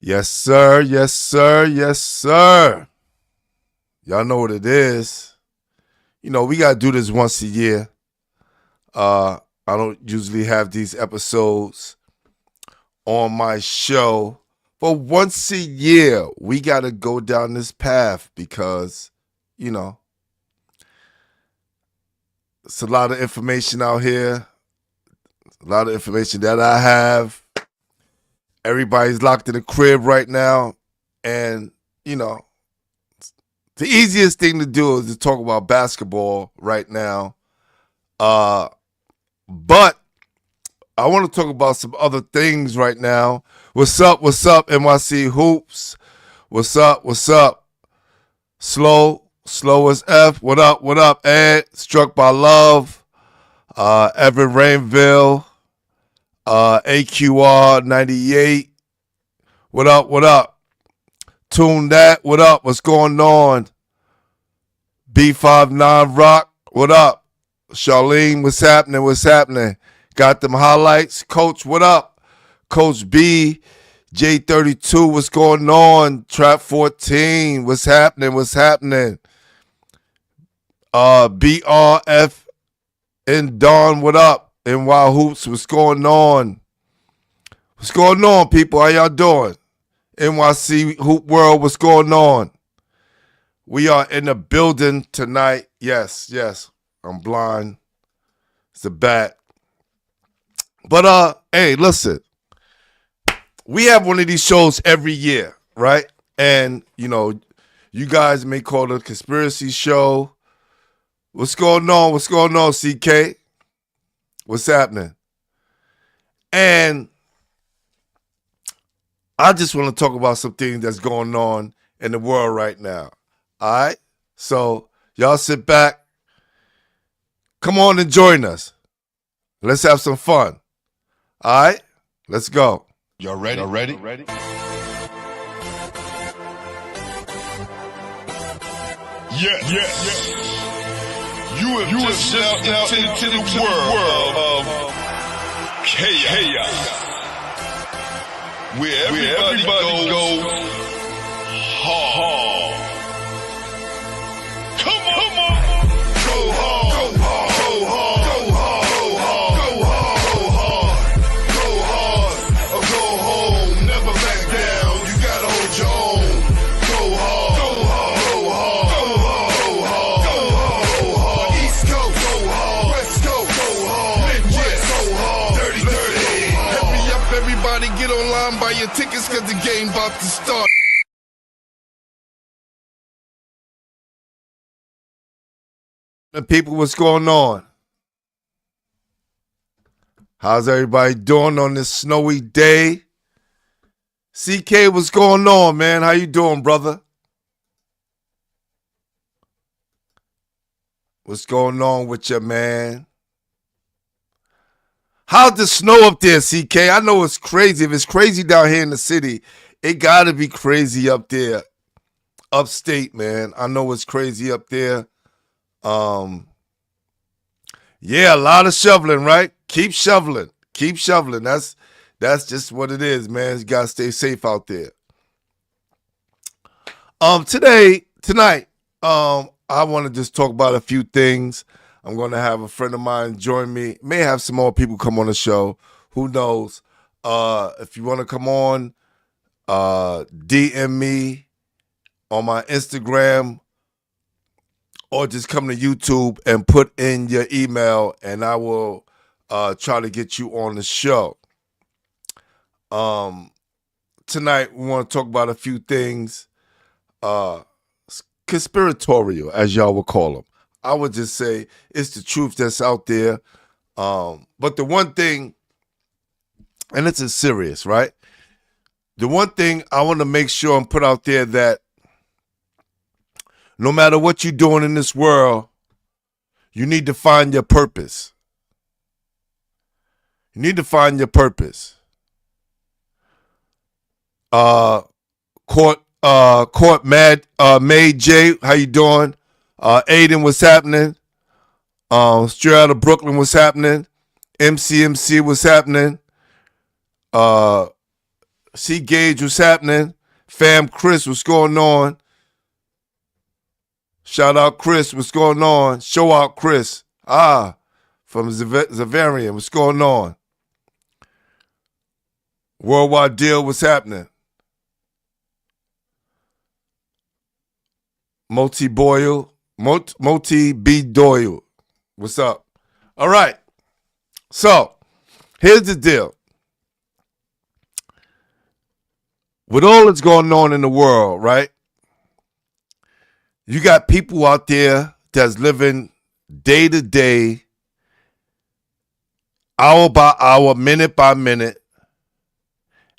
Yes, sir. Yes, sir. Yes, sir. Y'all know what it is. You know, we got to do this once a year. I don't usually have these episodes on my show. But once a year, we got to go down this path because, you know, it's a lot of information out here. A lot of information that I have. Everybody's locked in the crib right now. And, you know, the easiest thing to do is to talk about basketball right now. But I want to talk about some other things right now. What's up, NYC Hoops? What's up? Slow as F. What up, Ed? Struck by Love. Evan Rainville. AQR 98. What up? Tune that. What up? What's going on? B59 Rock. What up? Charlene, what's happening? Got them highlights. Coach, what up? Coach B, J32, what's going on? Trap 14, what's happening? BRF and Dawn, what up? NY Hoops, what's going on? What's going on, people? How y'all doing? NYC Hoop World, what's going on? We are in the building tonight. Yes, I'm blind. It's a bat. But, hey, listen. We have one of these shows every year, right? And, you know, you guys may call it a conspiracy show. What's going on, CK? What's happening? And I just want to talk about some things that's going on in the world right now. All right? So, y'all sit back. Come on and join us. Let's have some fun. All right? Let's go. Y'all ready? Yeah. You have just stepped into the world of chaos. Where everybody goes hard. Come on. Go hard. Go home. Never back down. You gotta hold your own. Go hard. East Coast, go hard. West Coast, go hard. Midwest, go hard. Dirty. Hurry up, everybody, get online, buy your tickets, cause the game about to start. People, what's going on? How's everybody doing on this snowy day? CK, what's going on, man? How you doing, brother? What's going on with you, man? How's the snow up there, CK? I know it's crazy. If it's crazy down here in the city, it gotta be crazy up there. Upstate, man. I know it's crazy up there. Yeah, a lot of shoveling, right? Keep shoveling. That's just what it is, man. You gotta stay safe out there. Tonight, I want to just talk about a few things. I'm gonna have a friend of mine join me. May have some more people come on the show. Who knows? If you want to come on, DM me on my Instagram. Or just come to YouTube and put in your email, and I will try to get you on the show. Tonight, we want to talk about a few things, conspiratorial, as y'all would call them. I would just say it's the truth that's out there. But the one thing, and this is serious, right? The one thing I want to make sure and put out there that no matter what you're doing in this world, you need to find your purpose. Court May J, how you doing? Aiden, what's happening? Straight out of Brooklyn, what's happening? MCMC, what's happening? See Gage, what's happening? Fam Chris, what's going on? Shout out Chris, what's going on? Show out Chris. From Zavarian, what's going on? Worldwide Deal, what's happening? Moti B. Doyle, what's up? All right, so here's the deal. With all that's going on in the world, right? You got people out there that's living day to day, hour by hour, minute by minute,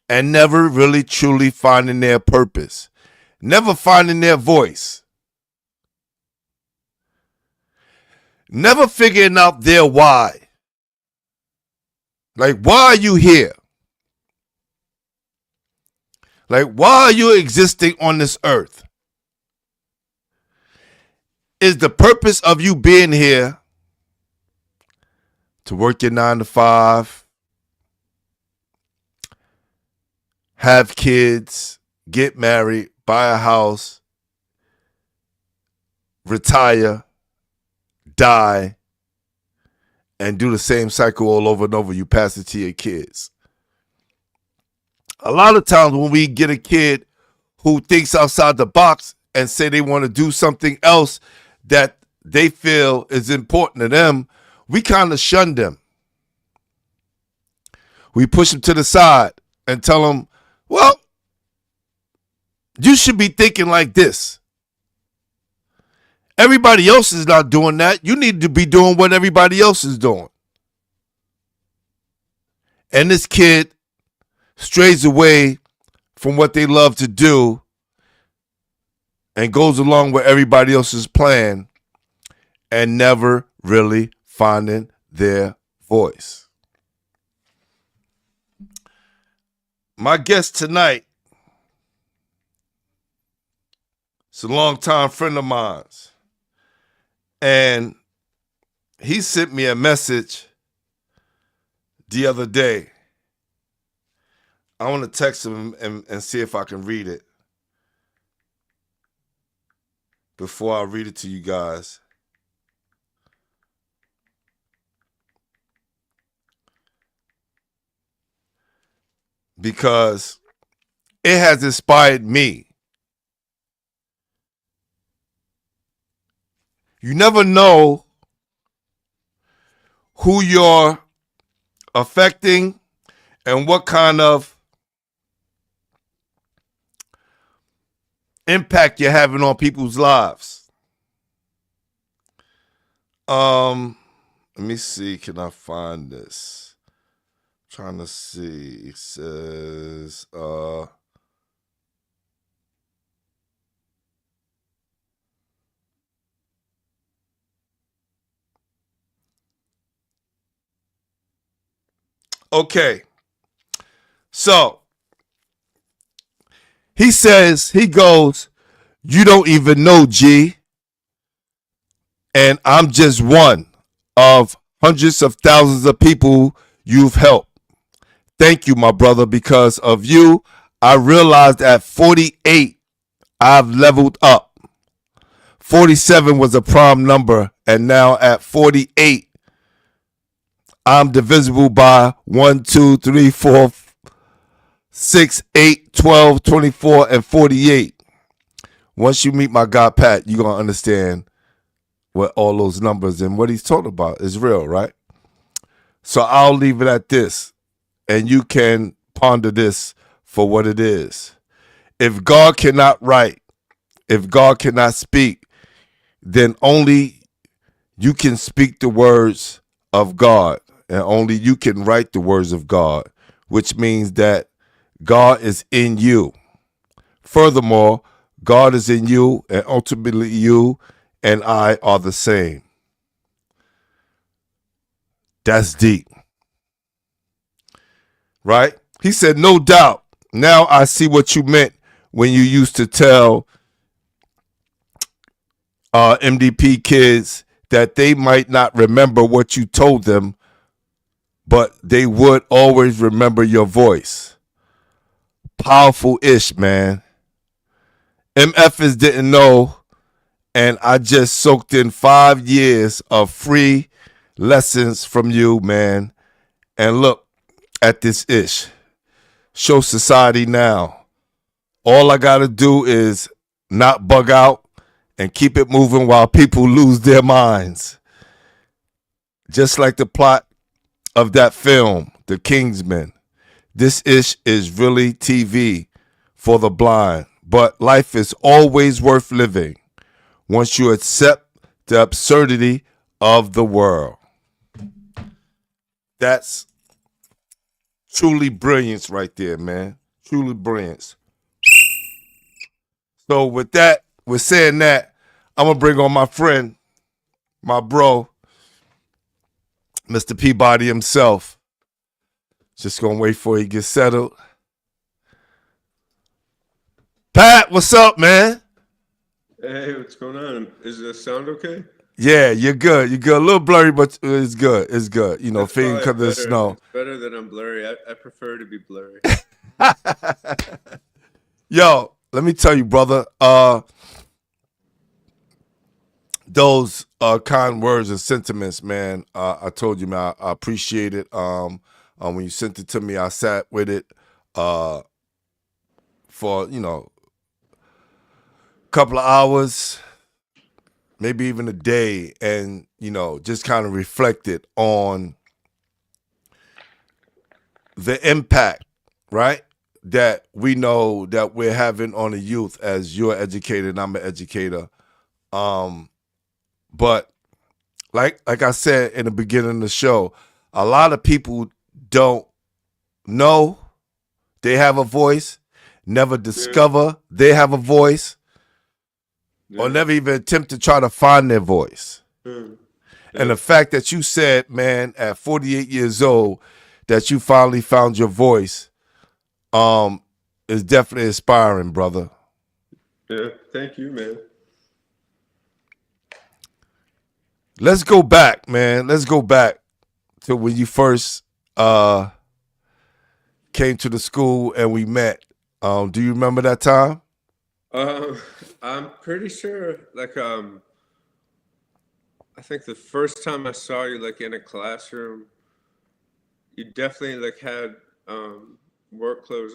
and never really truly finding their purpose, never finding their voice, never figuring out their why. Like, why are you here? Like, why are you existing on this earth? Is the purpose of you being here to work your 9 to 5, have kids, get married, buy a house, retire, die, and do the same cycle all over and over? You pass it to your kids. A lot of times when we get a kid who thinks outside the box and say they want to do something else that they feel is important to them, we kind of shun them. We push them to the side and tell them, well, you should be thinking like this. Everybody else is not doing that. You need to be doing what everybody else is doing. And this kid strays away from what they love to do and goes along with everybody else's plan and never really finding their voice. My guest tonight is a longtime friend of mine, and he sent me a message the other day. I want to text him and see if I can read it before I read it to you guys. Because it has inspired me. You never know who you're affecting and what kind of impact you're having on people's lives. Let me see, can I find this? I'm trying to see. It says okay. So he says, he goes, you don't even know, G. And I'm just one of hundreds of thousands of people you've helped. Thank you, my brother. Because of you, I realized at 48, I've leveled up. 47 was a prime number, and now at 48, I'm divisible by 1, 2, 3, 4, 6, 8, 12, 24, and 48. Once you meet my guy, Pat, you're going to understand what all those numbers and what he's talking about is real, right? So I'll leave it at this, and you can ponder this for what it is. If God cannot write, if God cannot speak, then only you can speak the words of God, and only you can write the words of God, which means that God is in you. Furthermore, God is in you, and ultimately you and I are the same. That's deep. Right? He said, no doubt. Now I see what you meant when you used to tell MDP kids that they might not remember what you told them, but they would always remember your voice. powerful ish, man. MFers didn't know, and I just soaked in 5 years of free lessons from you, man. And look at this ish. Show society now. All I gotta do is not bug out and keep it moving while people lose their minds. Just like the plot of that film, The Kingsman. This ish is really TV for the blind, but life is always worth living once you accept the absurdity of the world. That's truly brilliance right there, man. Truly brilliance. So with saying that, I'm going to bring on my friend, my bro, Mr. Peabody himself. Just going to wait for he gets settled. Pat, what's up, man? Hey, what's going on? Is the sound okay? Yeah, you're good. You're good. A little blurry, but it's good. It's good. You know, That's fading because of the snow. It's better that I'm blurry. I prefer to be blurry. Yo, let me tell you, brother. Those kind words and sentiments, man. I told you, man. I appreciate it. When you sent it to me, I sat with it for a couple of hours, maybe even a day, and just kind of reflected on the impact, right, that we know that we're having on the youth as you're educated and I'm an educator. But like I said in the beginning of the show, a lot of people don't know they have a voice, never discover they have a voice, or never even attempt to try to find their voice. And the fact that you said, man, at 48 years old, that you finally found your voice is definitely inspiring, brother. Yeah, thank you, man. Let's go back, man. Let's go back to when you first came to the school and we met. Do you remember that time? I'm pretty sure, I think the first time I saw you, in a classroom, you definitely, had, work clothes,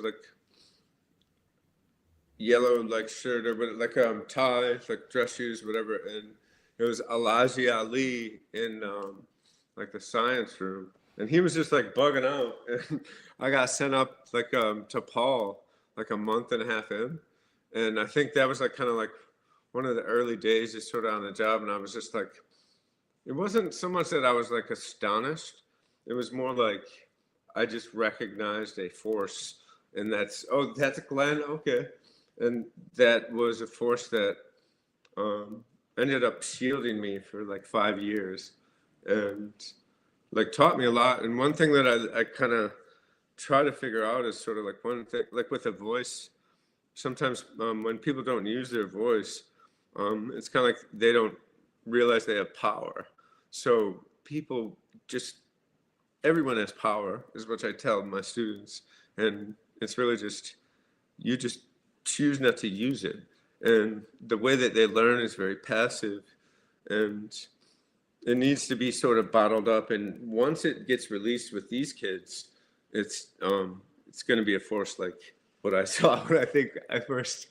yellow, shirt, or, tie, dress shoes, whatever, and it was Elijah Ali in, the science room, and he was just, bugging out, and I got sent up, to Paul, a month and a half in, and I think that was, kind of, one of the early days just sort of on the job, and I was just, it wasn't so much that I was, astonished, it was more I just recognized a force, and that's Glenn, okay, and that was a force that ended up shielding me for 5 years, and taught me a lot. And one thing that I kind of try to figure out is sort of one thing, with a voice. Sometimes when people don't use their voice, it's kind of they don't realize they have power. So people everyone has power, is what I tell my students, and it's really you just choose not to use it. And the way that they learn is very passive, and it needs to be sort of bottled up. And once it gets released with these kids, it's going to be a force like what I saw when I think I first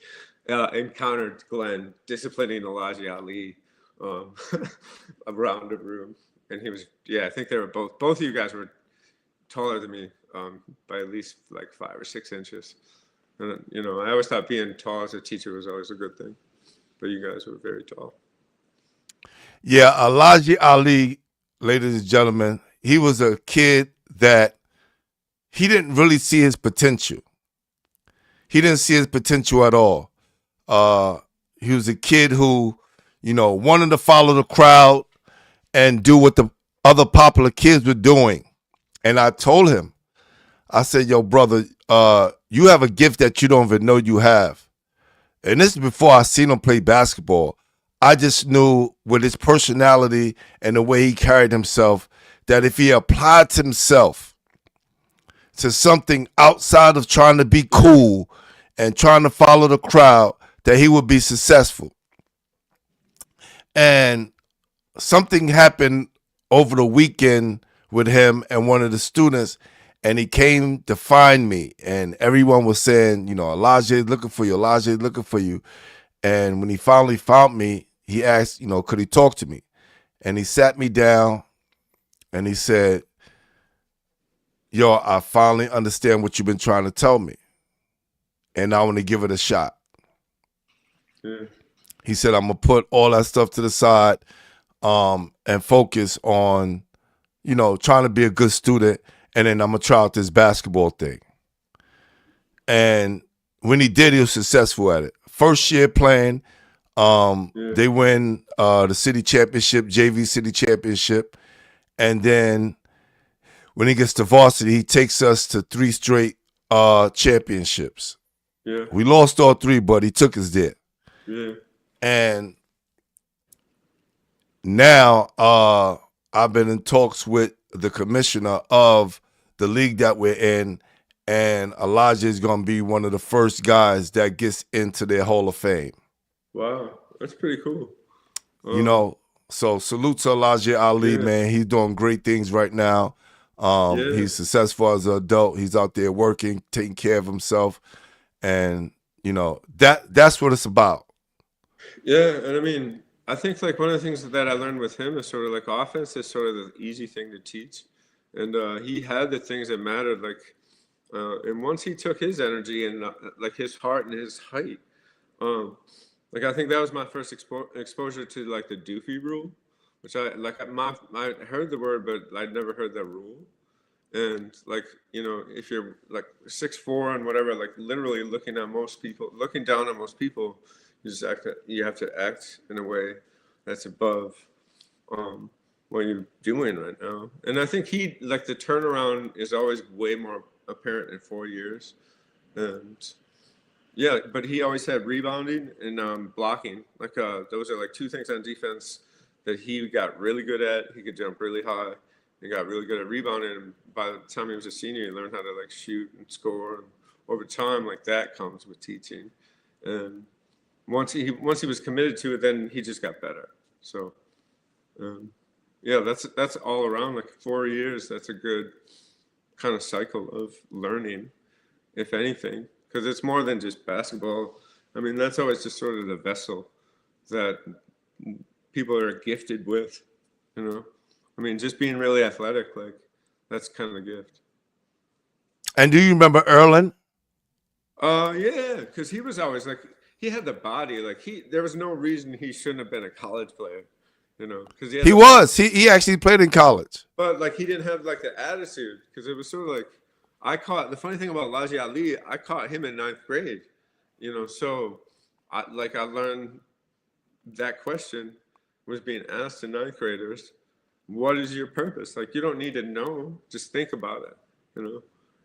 encountered Glenn disciplining Elijah Ali around a room. And he was, I think they were both of you guys were taller than me by at least 5 or 6 inches. And, I always thought being tall as a teacher was always a good thing, but you guys were very tall. Yeah, Elijah Ali, ladies and gentlemen, he was a kid that he didn't really see his potential. He didn't see his potential at all. He was a kid who, wanted to follow the crowd and do what the other popular kids were doing. And I told him, I said, yo, brother, you have a gift that you don't even know you have. And this is before I seen him play basketball. I just knew with his personality and the way he carried himself that if he applied himself to something outside of trying to be cool and trying to follow the crowd, that he would be successful. And something happened over the weekend with him and one of the students, and he came to find me, and everyone was saying, Elijah is looking for you, Elijah is looking for you. And when he finally found me, he asked, could he talk to me? And he sat me down and he said, yo, I finally understand what you've been trying to tell me, and I want to give it a shot. Yeah. He said, I'm going to put all that stuff to the side and focus on, trying to be a good student, and then I'm going to try out this basketball thing. And when he did, he was successful at it. First year playing, they win the city championship, JV city championship. And then when he gets to varsity, he takes us to 3 straight championships. Yeah. We lost all 3, but he took us there. Yeah. And now I've been in talks with the commissioner of the league that we're in, and Elijah is going to be one of the first guys that gets into their Hall of Fame. Wow, that's pretty cool. So salute to Elijah Ali, man. He's doing great things right now. He's successful as an adult. He's out there working, taking care of himself, and that's what it's about. Yeah, and I mean, I think like one of the things that I learned with him is sort of like offense is sort of the easy thing to teach, and he had the things that mattered. Like, and once he took his energy and like his heart and his height, like I think that was my first exposure to like the Doofy rule, which I heard the word, but I'd never heard that rule. And like, if you're like 6'4" and whatever, like literally looking down on most people, you have to act in a way that's above what you're doing right now. And I think the turnaround is always way more apparent in 4 years. And yeah, but he always had rebounding and blocking. Like those are like 2 things on defense that he got really good at. He could jump really high. He got really good at rebounding. And by the time he was a senior, he learned how to like shoot and score. And over time, like that comes with teaching. And once he was committed to it, then he just got better. So, yeah, that's all around like 4 years. That's a good kind of cycle of learning, if anything, because it's more than just basketball. I mean, that's always just sort of the vessel that people are gifted with, I mean, just being really athletic, like that's kind of a gift. And do you remember Erlen? Yeah, because he was always like, he had the body, like there was no reason he shouldn't have been a college player, because he actually played in college, but like he didn't have like the attitude, because it was sort of like the funny thing about Elijah Ali, I caught him in 9th grade, so I learned that question was being asked to 9th graders. What is your purpose? Like, you don't need to know, just think about it,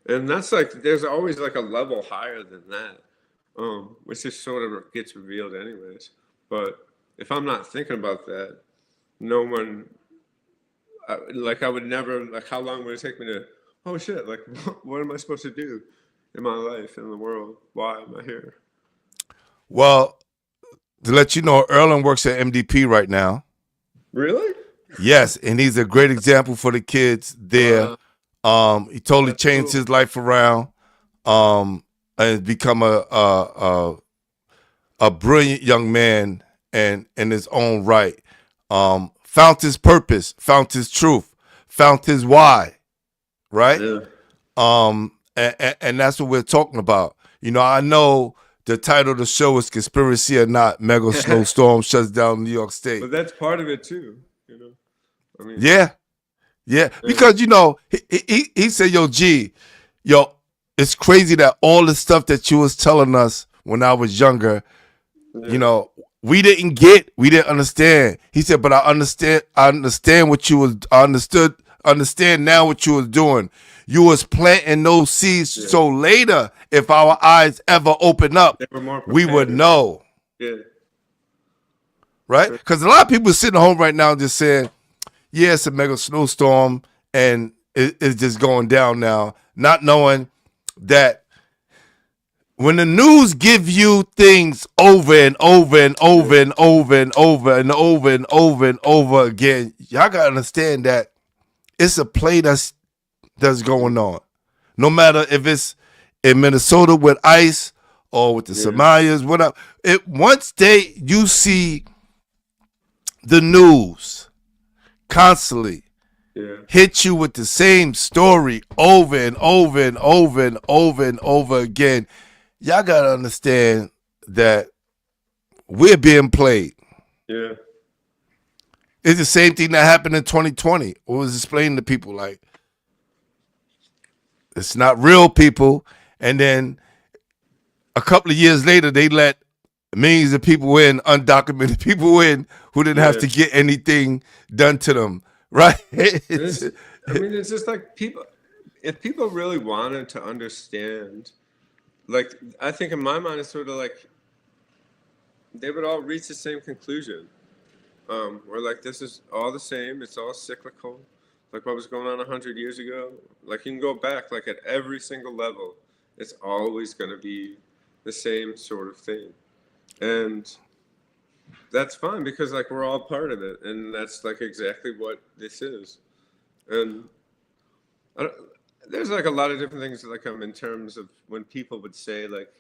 and that's like, there's always like a level higher than that. Which just sort of gets revealed anyways. But if I'm not thinking about that, no one, I would never, like, how long would it take me to, oh shit, like, what am I supposed to do in my life, in the world? Why am I here? Well, to let you know, Erlen works at MDP right now. Really? Yes, and he's a great example for the kids there. He totally changed his life around. And become a brilliant young man and in his own right. Found his purpose, found his truth, found his why, right? Yeah. And that's what we're talking about. I know the title of the show is Conspiracy or Not, Mega Snowstorm Shuts Down New York State. But that's part of it too, I mean, yeah. Because he said, it's crazy that all the stuff that you was telling us when I was younger, we didn't understand. He said, but I understand what you was, understand now what you was doing. You was planting those seeds, so later, if our eyes ever open up, we would know. Yeah. Right? Because a lot of people sitting home right now just saying, yeah, it's a mega snowstorm, and it's just going down now. not knowing that when the news give you things over and over and over and over and over and over and over and over again, y'all gotta understand that it's a play that's going on. No matter if it's in Minnesota with ICE or with the Somalis, whatever. Once you see the news constantly hit you with the same story over and over and over and over and over again, y'all gotta understand that we're being played. Yeah. It's the same thing that happened in 2020. What was explaining to people, like, it's not real, people. And then a couple of years later, they let millions of people in, undocumented people in, who didn't have to get anything done to them, right? It's just like people, if people really wanted to understand, like, I think in my mind, it's sort of like they would all reach the same conclusion. Where, like, this is all the same, it's all cyclical. Like what was going on 100 years ago, like you can go back, like at every single level, it's always going to be the same sort of thing. And that's fine because like we're all part of it. And that's like exactly what this is. And there's like a lot of different things like in terms of when people would say like,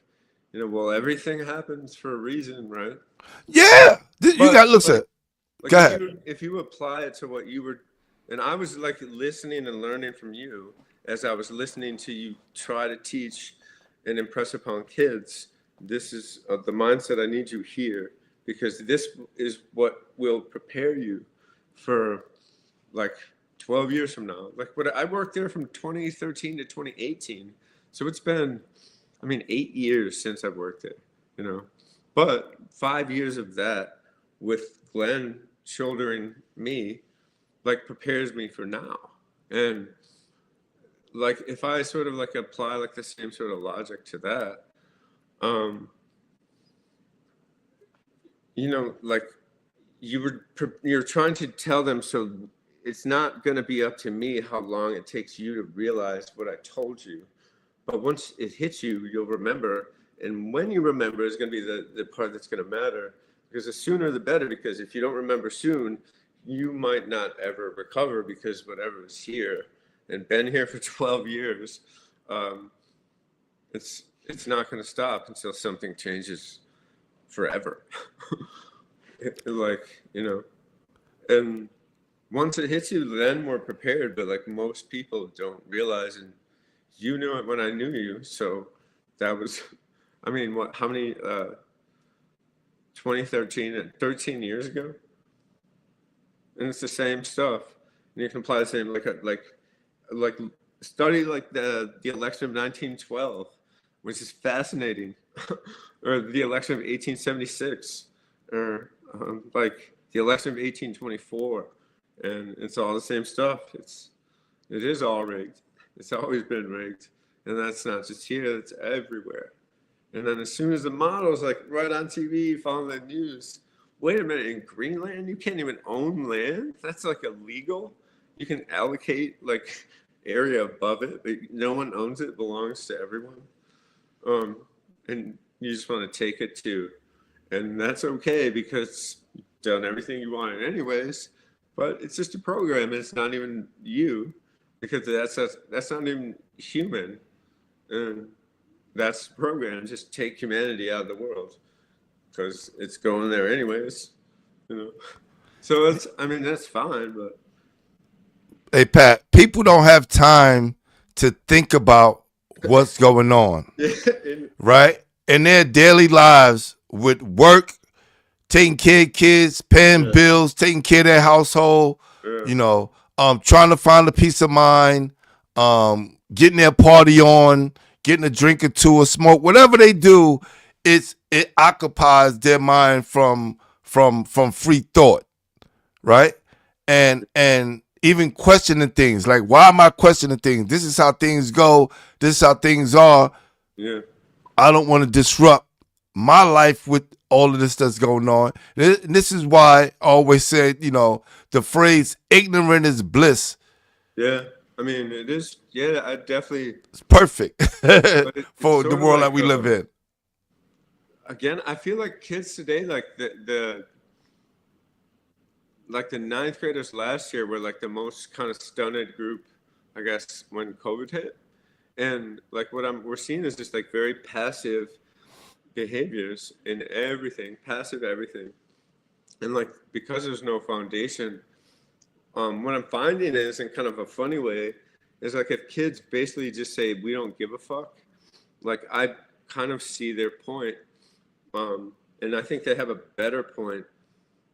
you know, well, everything happens for a reason, right? Yeah. You got to look at it. Like go ahead. If you apply it to what you were, and I was like listening and learning from you as I was listening to you try to teach and impress upon kids, this is the mindset I need you here, because this is what will prepare you for like 12 years from now. Like I worked there from 2013 to 2018. So it's been, 8 years since I've worked there, you know, but 5 years of that with Glenn shouldering me, like prepares me for now. And like if I sort of like apply like the same sort of logic to that, you know, like you're trying to tell them, so it's not going to be up to me how long it takes you to realize what I told you, but once it hits you, you'll remember. And when you remember is going to be the part that's going to matter, because the sooner the better, because if you don't remember soon, you might not ever recover, because whatever is here and been here for 12 years, it's not going to stop until something changes forever. Like, you know, and once it hits you, then we're prepared. But like most people don't realize, and you knew it when I knew you. So that was, how many, 2013 and 13 years ago? And it's the same stuff. And you can apply the same, like study like the election of 1912, which is fascinating, or the election of 1876, or like the election of 1824, and it's all the same stuff. It is all rigged. It's always been rigged, and that's not just here. It's everywhere. And then as soon as the model's like right on TV, following the news, wait a minute, in Greenland, you can't even own land? That's like illegal? You can allocate like area above it, but no one owns it, it belongs to everyone. And you just want to take it too. And that's okay because you've done everything you wanted anyways, but it's just a program. And it's not even you, because that's not even human. And that's the program. Just take humanity out of the world, because it's going there anyways, you know. So that's fine, but hey Pat, people don't have time to think about what's going on, right? In their daily lives with work, taking care of kids, paying bills, taking care of their household, you know, trying to find a peace of mind, getting their party on, getting a drink or two or smoke, whatever they do, it occupies their mind from free thought, right? And even questioning things, like, why am I questioning things? This is how things go. This is how things are. yeah, I don't want to disrupt my life with all of this that's going on. And this is why I always said, you know, the phrase "ignorant is bliss." yeah. mean, it is. Yeah, I definitely. It's perfect But it's for the sort of world like, that we live in. again, I feel like kids today, like the ninth graders last year were like the most kind of stunted group, I guess, when COVID hit. And like we're seeing is just like very passive behaviors in everything, passive everything. And like because there's no foundation, what I'm finding is in kind of a funny way, is like if kids basically just say we don't give a fuck, like I kind of see their point. And I think they have a better point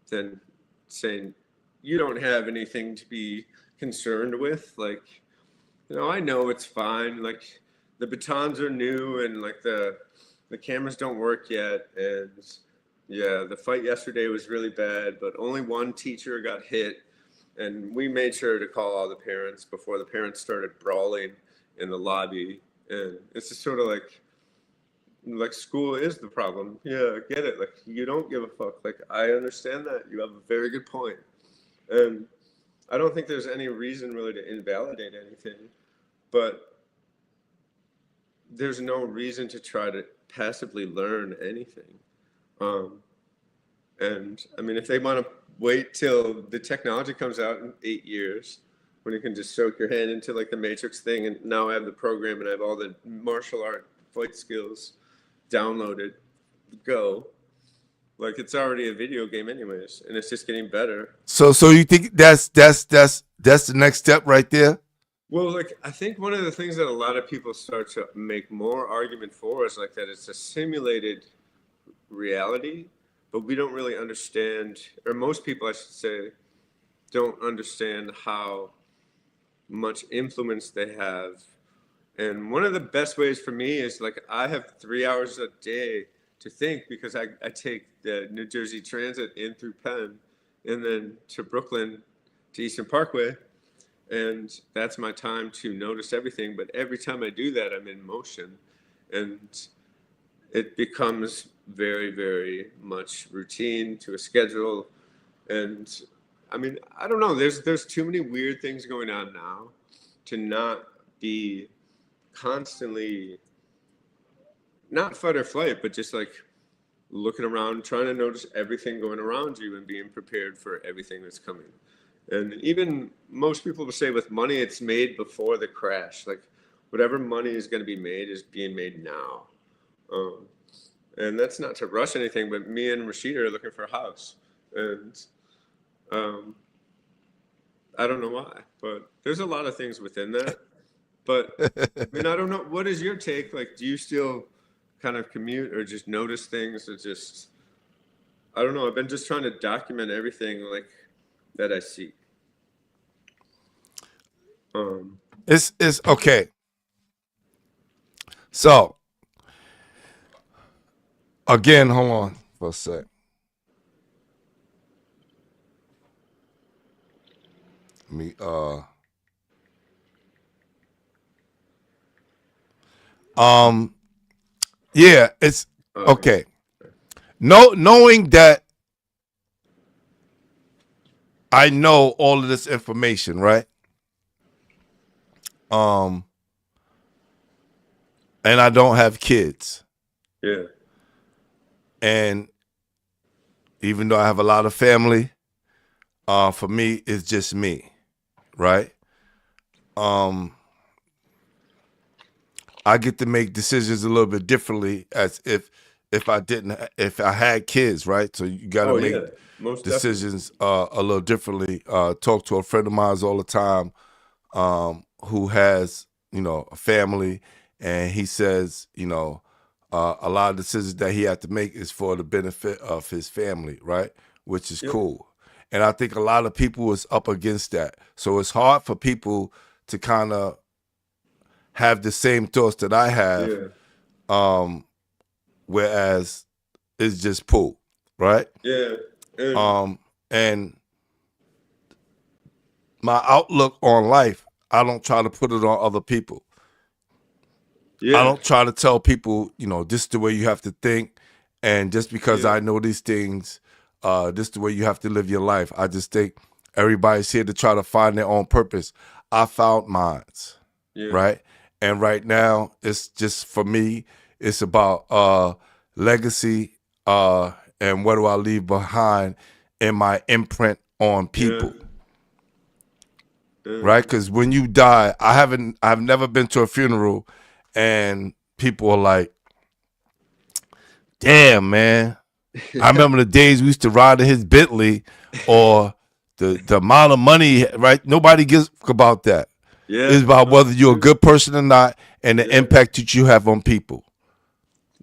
than saying you don't have anything to be concerned with. Like, I know it's fine. Like the batons are new and like the cameras don't work yet. And yeah, the fight yesterday was really bad, but only one teacher got hit. And we made sure to call all the parents before the parents started brawling in the lobby. And it's just sort of like school is the problem. Yeah, I get it. Like you don't give a fuck. Like I understand that. You have a very good point. And I don't think there's any reason really to invalidate anything, but there's no reason to try to passively learn anything. And I mean, if they want to wait till the technology comes out in 8 years, when you can just soak your hand into like the Matrix thing, and now I have the program and I have all the martial art fight skills downloaded, go. Like it's already a video game anyways, and it's just getting better. So you think that's the next step right there? Well, like I think one of the things that a lot of people start to make more argument for is like that it's a simulated reality, but we don't really understand, or most people I should say, don't understand how much influence they have. And one of the best ways for me is like I have 3 hours a day to think because I take the New Jersey Transit in through Penn and then to Brooklyn to Eastern Parkway. And that's my time to notice everything. But every time I do that, I'm in motion. And it becomes very, very much routine to a schedule. And I mean, I don't know. There's too many weird things going on now to not be constantly not fight or flight, but just like looking around, trying to notice everything going around you and being prepared for everything that's coming. And even most people will say with money, it's made before the crash. Like whatever money is going to be made is being made now. And that's not to rush anything, but me and Rashida are looking for a house. And I don't know why, but there's a lot of things within that. But I mean, I don't know. What is your take? Like, do you still kind of commute or just notice things or just, I don't know. I've been just trying to document everything like that I see. It's okay. So again, hold on for a sec. Me yeah, it's okay. Knowing that I know all of this information, right? And I don't have kids. Yeah. And even though I have a lot of family, for me, it's just me, right? I get to make decisions a little bit differently as if I had kids, right? So you got to make decisions a little differently. Talk to a friend of mine all the time who has, a family, and he says, a lot of decisions that he had to make is for the benefit of his family, right? Which is cool. And I think a lot of people is up against that. So it's hard for people to kind of have the same thoughts that I have, whereas it's just pool, right? Yeah. And my outlook on life, I don't try to put it on other people. Yeah. I don't try to tell people, this is the way you have to think, and just because I know these things, this is the way you have to live your life. I just think everybody's here to try to find their own purpose. I found mine, Yeah. right? And right now, it's just for me, it's about legacy and what do I leave behind in my imprint on Yeah. people, right? Because when you die, I've never been to a funeral, and people are like, "Damn, man." I remember the days we used to ride in his Bentley, or the amount of money, right? Nobody gives a about that. Yeah. It's about No, whether it's you're a true. good person or not, and the Yeah. impact that you have on people.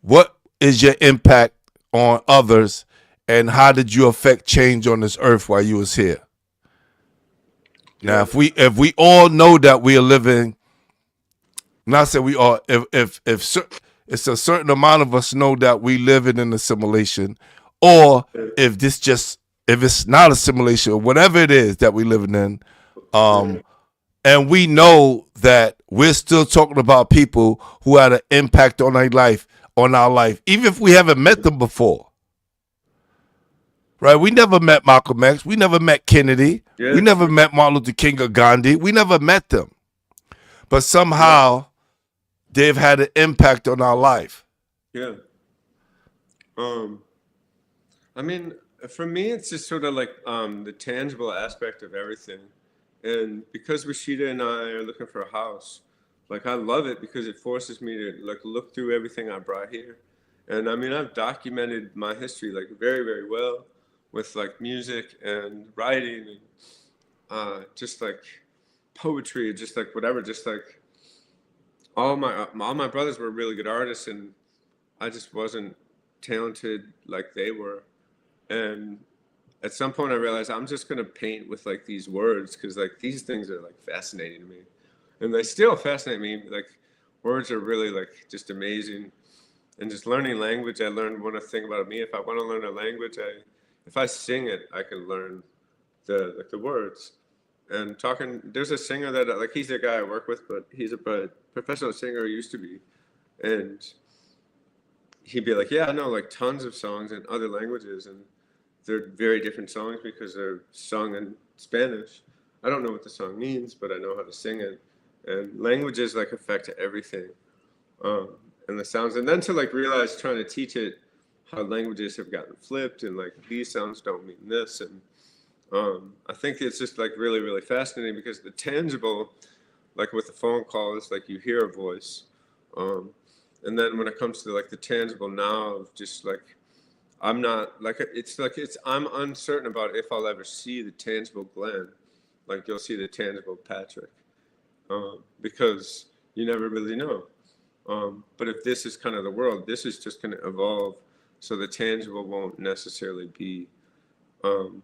What is your impact on others, and how did you affect change on this earth while you was here? Now, Yeah. if we all know that we are living, not say we are, it's a certain amount of us know that we live in an assimilation, or if this just if it's not assimilation or whatever it is that we living in, and we know that we're still talking about people who had an impact on our life, even if we haven't met them before. Right? We never met Malcolm X. We never met Kennedy. We Yeah. never met Martin Luther King or Gandhi. We never met them. But somehow they've had an impact on our life. Yeah. I mean, for me, it's just sort of like the tangible aspect of everything. And because Rashida and I are looking for a house, like I love it because it forces me to like look through everything I brought here. And I mean, I've documented my history like very, very well with like music and writing and just like poetry, just like whatever, just like all my brothers were really good artists, and I just wasn't talented like they were. And at some point, I realized I'm just gonna paint with like these words because like these things are like fascinating to me, and they still fascinate me. Like words are really like just amazing, and just learning language. I learned one thing about me. If I want to learn a language, if I sing it, I can learn the words. And talking, there's a singer that like he's the guy I work with, but he's a professional singer. He used to be, and he'd be like, "Yeah, I know like tons of songs in other languages, and they're very different songs because they're sung in Spanish. I don't know what the song means, but I know how to sing it. And languages like affect everything, um, and the sounds. And then to like realize trying to teach it how languages have gotten flipped, and like these sounds don't mean this, and I think it's just like really, really fascinating because the tangible, like with the phone call, is like you hear a voice. Um, and then when it comes to like the tangible now of just like, I'm not like I'm uncertain about if I'll ever see the tangible Glenn. Like you'll see the tangible Patrick, because you never really know. But if this is kind of the world, this is just going to evolve. So the tangible won't necessarily be, um,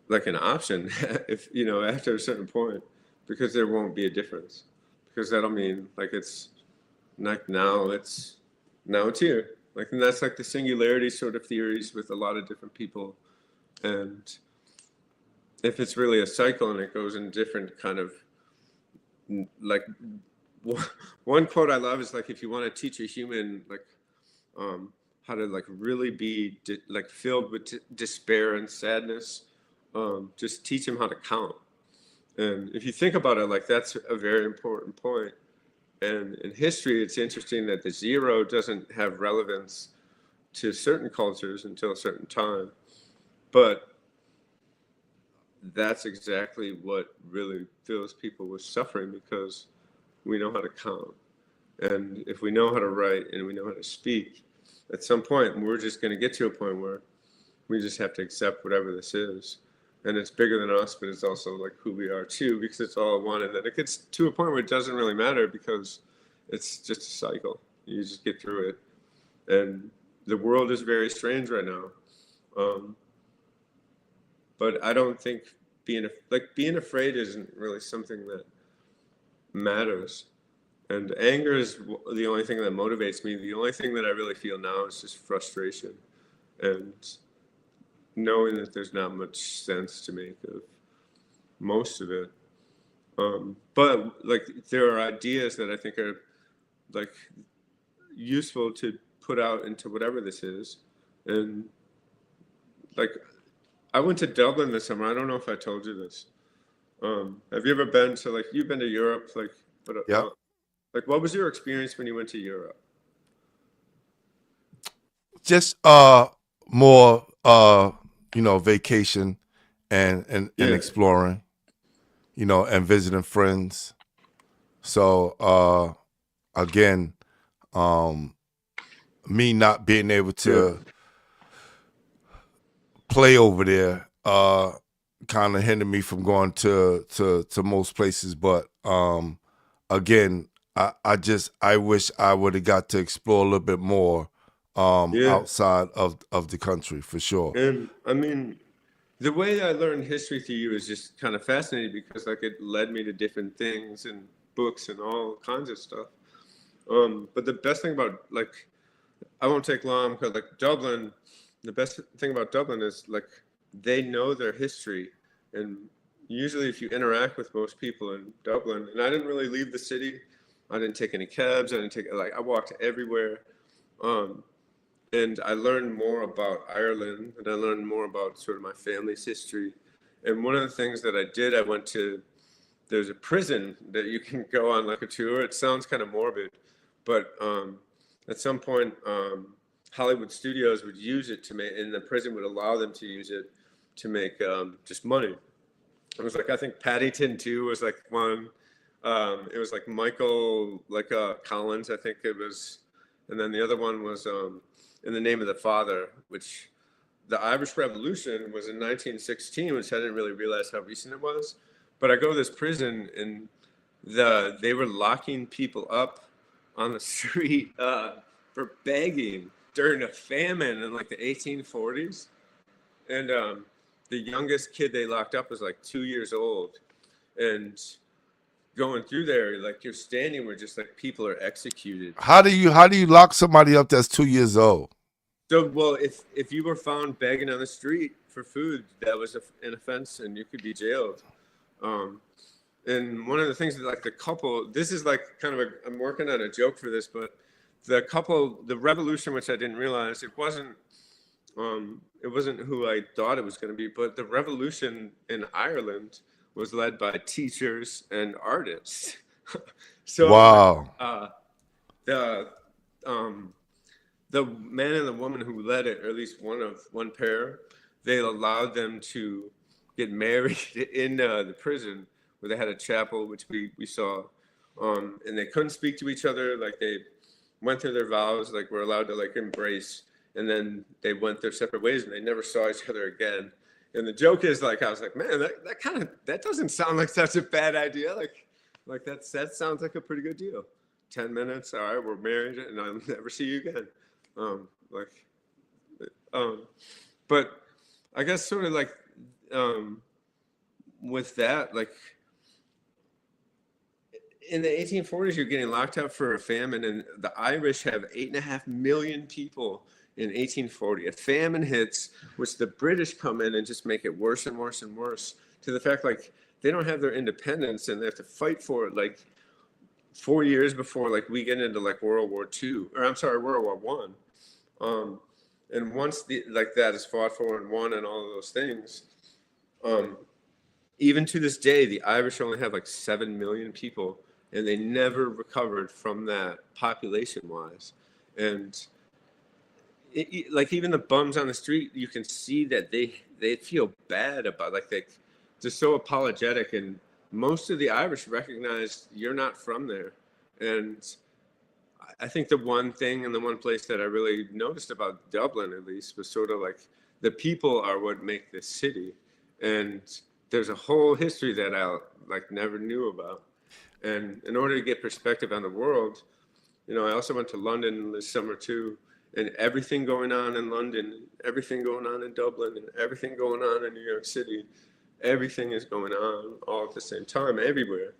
like an option if after a certain point, because there won't be a difference, because that'll mean like it's like now it's here, like, and that's like the singularity sort of theories with a lot of different people. And if it's really a cycle and it goes in different kind of like one quote I love is like, if you want to teach a human like how to like really be like filled with despair and sadness, just teach him how to count. And if you think about it, like that's a very important point. And in history, it's interesting that the zero doesn't have relevance to certain cultures until a certain time. But that's exactly what really fills people with suffering, because we know how to count. And if we know how to write and we know how to speak, at some point, we're just going to get to a point where we just have to accept whatever this is. And it's bigger than us, but it's also like who we are too, because it's all one. And then it gets to a point where it doesn't really matter because it's just a cycle. You just get through it. And the world is very strange right now. But I don't think being afraid isn't really something that matters. And anger is the only thing that motivates me. The only thing that I really feel now is just frustration, and knowing that there's not much sense to make of most of it. But like there are ideas that I think are like useful to put out into whatever this is. And like I went to Dublin this summer. I don't know if I told you this. Have you ever been to like you've been to Europe? Yep. Like what was your experience when you went to Europe? Just more vacation and Yeah, exploring, and visiting friends. So again, um me not being able yeah, to play over there kind of hindered me from going to most places. But again, I wish I would have got to explore a little bit more yeah. outside of the country for sure. And I mean, the way I learned history through you is just kind of fascinating because like it led me to different things and books and all kinds of stuff. But the best thing about like I won't take long because like Dublin, the best thing about Dublin is like they know their history, and usually if you interact with most people in Dublin, and I didn't really leave the city, I didn't take any cabs, I didn't take like I walked everywhere, um, and I learned more about Ireland, and I learned more about sort of my family's history, and one of the things that I did, I went to there's a prison that you can go on like a tour. It sounds kind of morbid, but at some point, Hollywood studios would use it to make, and the prison would allow them to use it to make just money. It was like I think Paddington 2 was like one. It was like Michael Collins, I think it was, and then the other one was In the Name of the Father, which the Irish Revolution was in 1916, which I didn't really realize how recent it was. But I go to this prison and they were locking people up on the street for begging during a famine in like the 1840s. And the youngest kid they locked up was like 2 years old. And going through there, like you're standing where just like people are executed. How do you lock somebody up that's 2 years old? So, well, if you were found begging on the street for food, that was an offense, and you could be jailed. Um, and one of the things that like the couple, this is like kind of I'm working on a joke for this, but the revolution, which I didn't realize, it wasn't who I thought it was going to be, but the revolution in Ireland was led by teachers and artists. So Wow. the um, the man and the woman who led it, or at least one pair, they allowed them to get married in the prison where they had a chapel, which we saw, and they couldn't speak to each other. Like they went through their vows, like were allowed to like embrace, and then they went their separate ways, and they never saw each other again. And the joke is like I was like, man, that doesn't sound like such a bad idea. Like that sounds like a pretty good deal. 10 minutes, all right, we're married, and I'll never see you again. Like, but I guess sort of like with that, like in the 1840s, you're getting locked up for a famine, and the Irish have 8.5 million people in 1840. A famine hits, which the British come in and just make it worse and worse and worse to the fact like they don't have their independence and they have to fight for it like 4 years before like we get into like World War II, or I'm sorry, World War One. And once that is fought for and won and all of those things, even to this day, the Irish only have like 7 million people, and they never recovered from that population-wise. And like even the bums on the street, you can see that they feel bad about they're so apologetic, and most of the Irish recognize you're not from there. And I think the one thing and the one place that I really noticed about Dublin, at least, was sort of like the people are what make this city. And there's a whole history that I like never knew about. And in order to get perspective on the world, I also went to London this summer too, and everything going on in London, everything going on in Dublin, and everything going on in New York City, everything is going on all at the same time everywhere.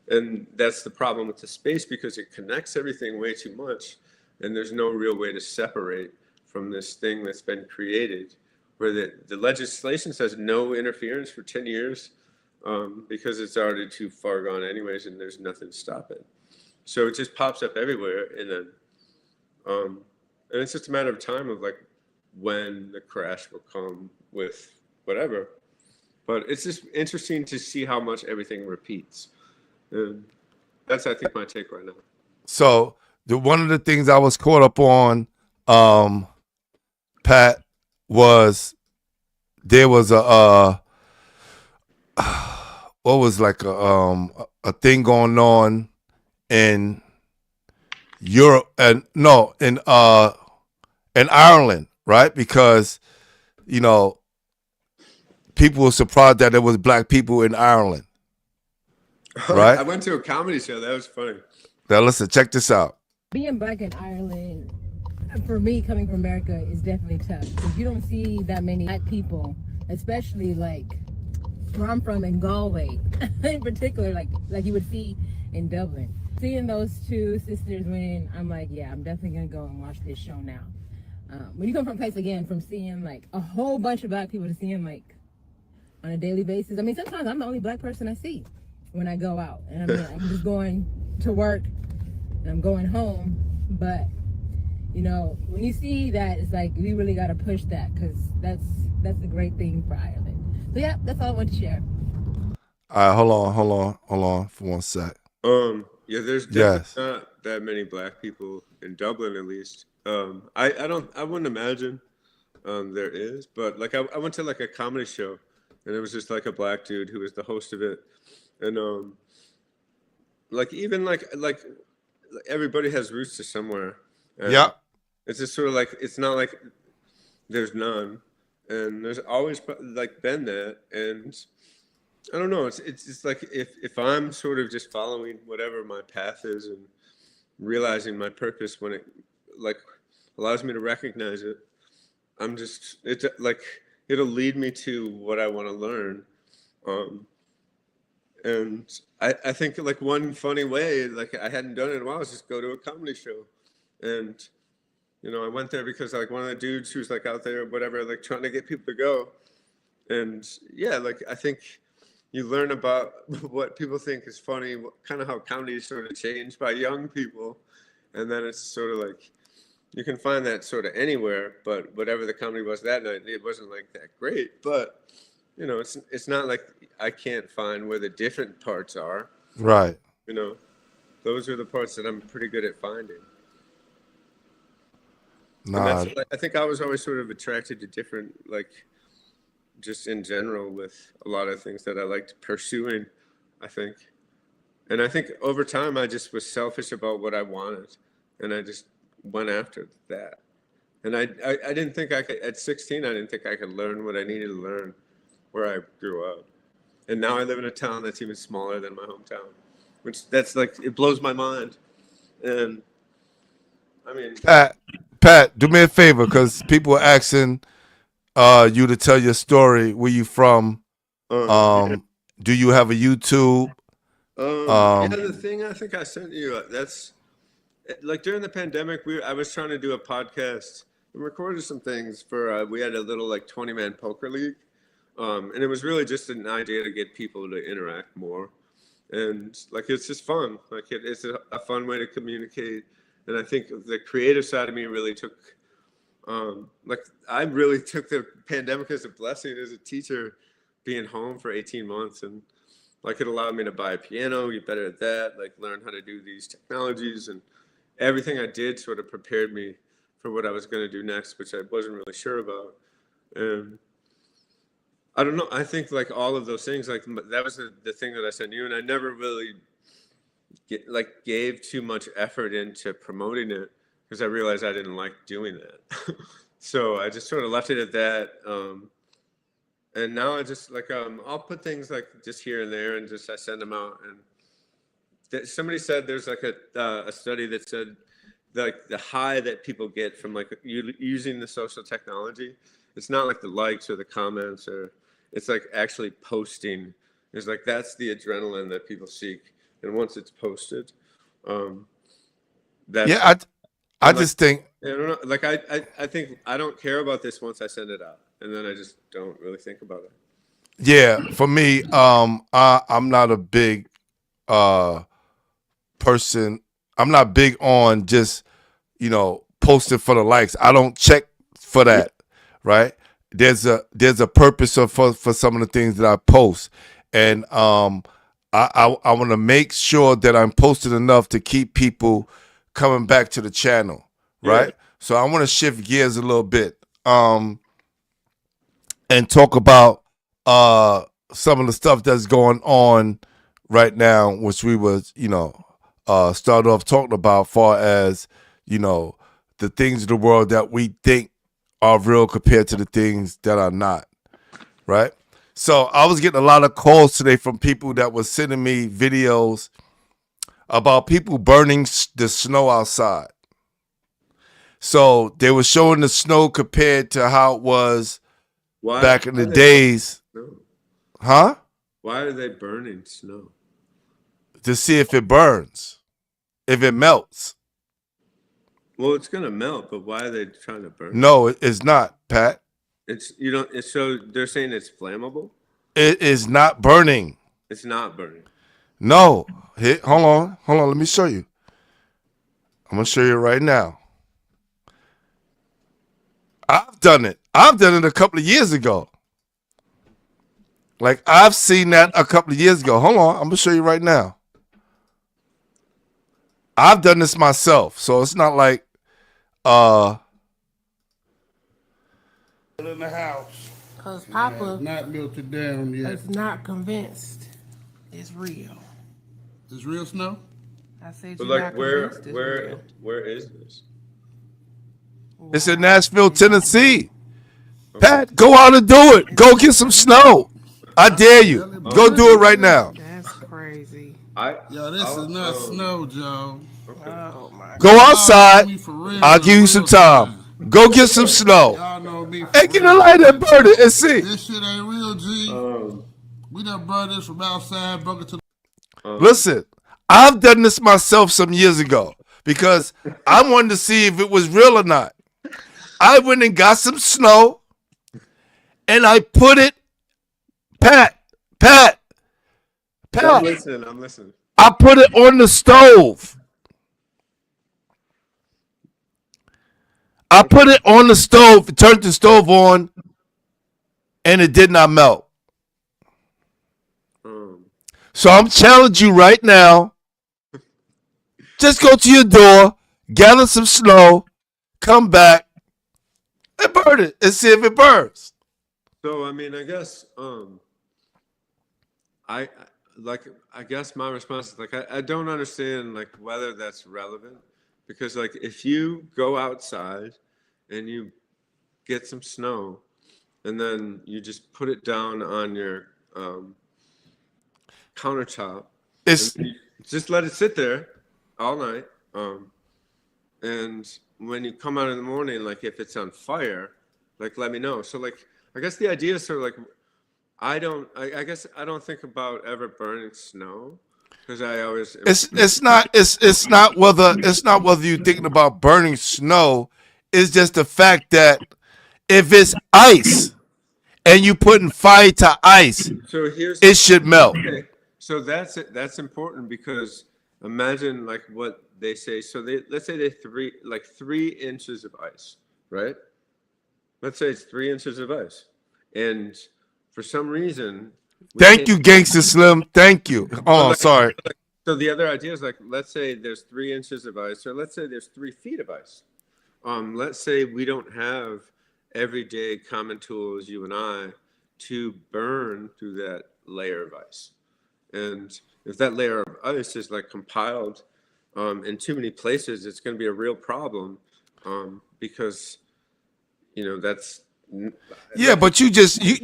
And that's the problem with the space, because it connects everything way too much, and there's no real way to separate from this thing that's been created, where the legislation says no interference for 10 years because it's already too far gone anyways, and there's nothing to stop it. So it just pops up everywhere, and then and it's just a matter of time of like when the crash will come with whatever. But it's just interesting to see how much everything repeats. And that's, I think, my take right now. So one of the things I was caught up on, Pat, was there was what was like a thing going on in Europe and no in Ireland, right? Because people were surprised that there was black people in Ireland, right? I went to a comedy show. That was funny. Now listen, check this out. Being black in Ireland, for me, coming from America, is definitely tough because you don't see that many black people, especially like where I'm from in Galway, in particular, like you would see in Dublin. Seeing those two sisters win, I'm like, yeah, I'm definitely gonna go and watch this show now. When you come from a place again, from seeing like a whole bunch of black people to seeing like on a daily basis. I mean, sometimes I'm the only black person I see when I go out, and I'm just going to work and I'm going home. But when you see that, it's like we really got to push that because that's a great thing for Ireland. So yeah, that's all I want to share. All right, hold on for one sec. Yeah, there's definitely not that many black people in Dublin, at least. I wouldn't imagine there is, but like I went to like a comedy show, and it was just like a black dude who was the host of it, and like even like everybody has roots to somewhere. Yeah, it's just sort of like it's not like there's none, and there's always like been that, and I don't know. It's just like if I'm sort of just following whatever my path is and realizing my purpose when it like allows me to recognize it, it's like it'll lead me to what I want to learn. And I think like one funny way, like I hadn't done it in a while, is just go to a comedy show. And I went there because like one of the dudes who's like out there, whatever, like trying to get people to go. And yeah, like I think you learn about what people think is funny, kind of how comedy is sort of changed by young people. And then it's sort of like, you can find that sort of anywhere, but whatever the comedy was that night, it wasn't like that great. But, it's not like I can't find where the different parts are. right. Those are the parts that I'm pretty good at finding. Nah, I think I was always sort of attracted to different, like, just in general with a lot of things that I liked pursuing, I think. And I think over time I just was selfish about what I wanted, and I just went after that. And I didn't think I could, at 16, I didn't think I could learn what I needed to learn where I grew up. And now I live in a town that's even smaller than my hometown, which that's like, it blows my mind. And I mean, Pat, do me a favor, because people are asking you to tell your story. Where you from? Do you have a YouTube? Yeah, the thing I think I sent you, that's like during the pandemic, I was trying to do a podcast and recorded some things for, we had a little like 20-man poker league. And it was really just an idea to get people to interact more. And like, it's just fun. Like it's a fun way to communicate. And I think the creative side of me really took, like I really took the pandemic as a blessing as a teacher, being home for 18 months. And like it allowed me to buy a piano, get better at that, like learn how to do these technologies, and everything I did sort of prepared me for what I was going to do next, which I wasn't really sure about. And I don't know. I think like all of those things, like that was the thing that I sent you, and I never really gave too much effort into promoting it because I realized I didn't like doing that. So I just sort of left it at that. And now I just like I'll put things like just here and there, and just I send them out. And somebody said there's like a study that said like the high that people get from like using the social technology, it's not like the likes or the comments, or it's like actually posting. It's like that's the adrenaline that people seek. And once it's posted, that's Yeah, I just think, I don't know. Like I think I don't care about this once I send it out, and then I just don't really think about it. yeah, for me, I'm not a big person. I'm not big on just posting for the likes. I don't check for that, right? there's a purpose for some of the things that I post, and I want to make sure that I'm posted enough to keep people coming back to the channel, right? Yeah. So I want to shift gears a little bit, and talk about some of the stuff that's going on right now, which we was start off talking about, far as the things of the world that we think are real compared to the things that are not, right? So I was getting a lot of calls today from people that were sending me videos about people burning the snow outside. So they were showing the snow compared to how it was back in the days. Huh? Why are they burning snow? To see if it burns, if it melts. Well, it's gonna melt, but why are they trying to burn? No, it's not, Pat. It's you don't. It's so they're saying it's flammable. It is not burning. It's not burning. No. Here, hold on. Let me show you. I'm gonna show you right now. I've done it a couple of years ago. Like, I've seen that a couple of years ago. Hold on, I'm gonna show you right now. I've done this myself, so it's not like in the house. Cause Papa Not melted down yet. is not convinced it's real. Is real snow? I said But you're like, not convinced it's where real. is this? it's in Nashville, Tennessee. Pat, go out and do it. Go get some snow. I dare you. Go do it right now. That's crazy. Yo, this is not snow, Joe. Oh my Go outside. Me for real, I'll give you some time. Go get some snow. Y'all know me for Hey, get a real. light and burn it and see. This shit ain't real, G. We done brought this from outside, broke it to Listen, I've done this myself some years ago because I wanted to see if it was real or not. I went and got some snow and I put it, Pat, I'm listening. I put it on the stove. I put it on the stove, turned the stove on, and it did not melt. So I'm challenging you right now. Just go to your door, gather some snow, come back, and burn it and see if it burns. So I mean, I guess I guess my response is like I don't understand like whether that's relevant, because like if you go outside and you get some snow and then you just put it down on your countertop, It's and you just let it sit there all night, and when you come out in the morning, like if it's on fire, like let me know. So like I guess the idea is sort of like I guess I don't think about ever burning snow, because I always it's not whether you're thinking about burning snow. It's just the fact that if it's ice and you putting fire to ice, so here's it should melt. okay. So that's important, because imagine like what they say. So let's say they 3 inches of ice, right? Let's say it's 3 inches of ice, and for some reason, Thank you, Gangsta Slim. Thank you. Oh, sorry. So the other idea is like, let's say there's 3 inches of ice, or let's say there's 3 feet of ice. Let's say we don't have everyday common tools, you and I, to burn through that layer of ice. And if that layer of ice is like compiled in too many places, it's going to be a real problem, because that's. Yeah, but you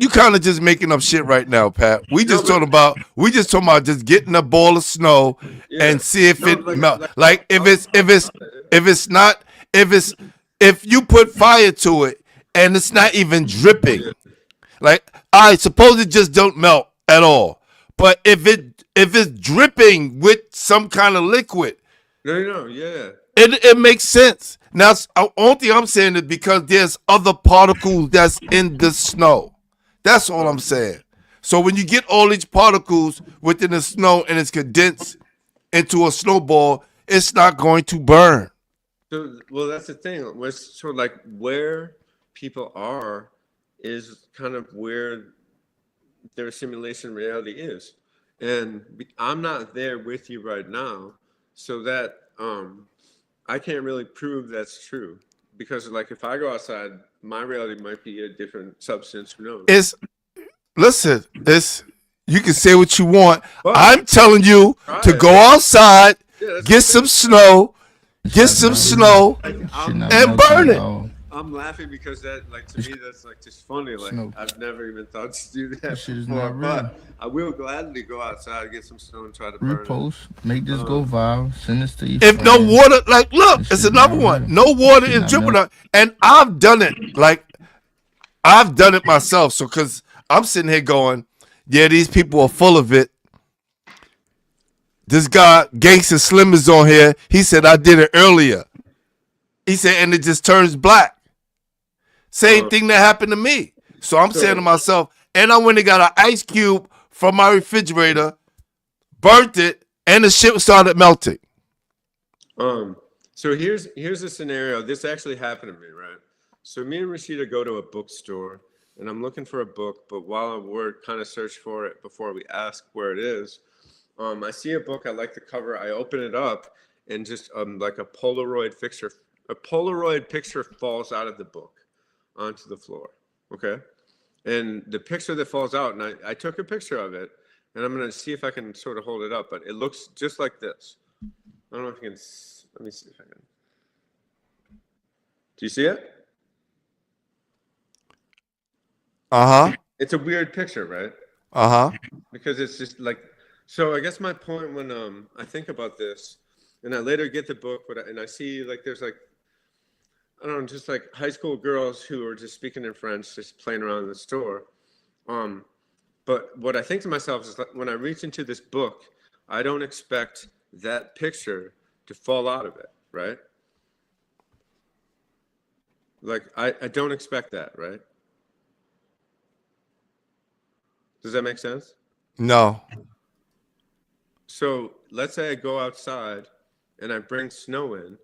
kind of just making up shit right now, Pat. We just talking about just getting a ball of snow and see if it melt. Like if you put fire to it and it's not even dripping. Like, all right, suppose it just don't melt at all. But if it's dripping with some kind of liquid, yeah. it makes sense. Now, the only thing I'm saying is because there's other particles that's in the snow. That's all I'm saying. So when you get all these particles within the snow and it's condensed into a snowball, it's not going to burn. So, well, that's the thing. So, like, where people are is kind of where their simulation reality is. And I'm not there with you right now, so that I can't really prove that's true. Because like if I go outside, my reality might be a different substance. Who knows? Listen, you can say what you want. But I'm telling you to go outside, get some snow, and burn it. I'm laughing because that, like, to me, that's like just funny. Like, I've never even thought to do that shit is before, not real. but I will gladly go outside, get some snow, and try to burn it. Repost, make this go viral, send this to your If no friends. water, like, look, This it's shit another not one. real. No water Shit is not dripping real. out. And I've done it. Like, I've done it myself. So, because I'm sitting here going, yeah, these people are full of it. This guy, Gangsta Slim, is on here. He said, I did it earlier. He said, and it just turns black. Same thing that happened to me. So I'm saying to myself, and I went and got an ice cube from my refrigerator, burnt it, and the shit started melting. So here's a scenario. This actually happened to me, right? So me and Rashida go to a bookstore, and I'm looking for a book, but while we're kind of search for it before we ask where it is, I see a book. I like the cover. I open it up, and just like a Polaroid picture falls out of the book onto the floor. Okay, and the picture that falls out, and I took a picture of it, and I'm gonna see if I can sort of hold it up, but it looks just like this. I don't know if you can. Let me see if I can. Do you see it? It's a weird picture, right? Because it's just like. So I guess my point when I think about this, and I later get the book, and I see like there's like, I don't know, just like high school girls who are just speaking in French, just playing around in the store. But what I think to myself is like when I reach into this book, I don't expect that picture to fall out of it, right? Like I don't expect that, right? Does that make sense? No. So let's say I go outside and I bring snow in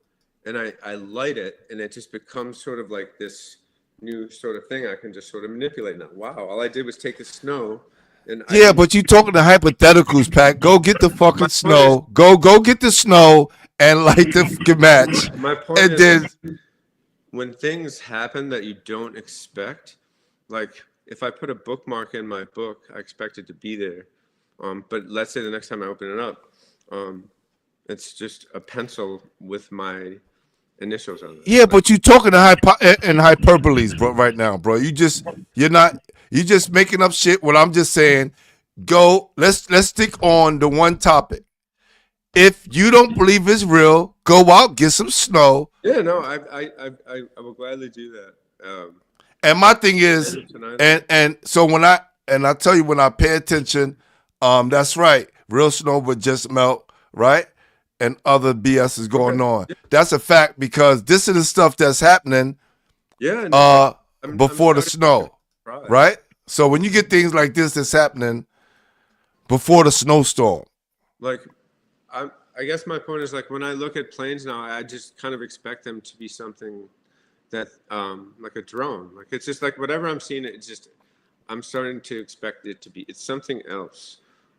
and I light it and it just becomes sort of like this new sort of thing I can just sort of manipulate now. Wow, all I did was take the snow and but you talking to hypotheticals, Pat. Go get the fucking snow. Go get the snow and light the fucking match. My point and is when things happen that you don't expect, like if I put a bookmark in my book, I expect it to be there. But let's say the next time I open it up, it's just a pencil with my initials on it. Yeah, but you talking to in hyperboles, bro, right now, bro. You're just making up shit. What I'm just saying, let's stick on the one topic. If you don't believe it's real, go out, get some snow. Yeah, no, I will gladly do that. And my thing is, and so when I tell you when I pay attention. That's right. Real snow would just melt, right? And other BS is going on. That's a fact because this is the stuff that's happening before the snow, right? So when you get things like this that's happening before the snowstorm. Like, I guess my point is like when I look at planes now, I just kind of expect them to be something that like a drone. Like it's just like whatever I'm seeing, it's just I'm starting to expect it to be. It's something else.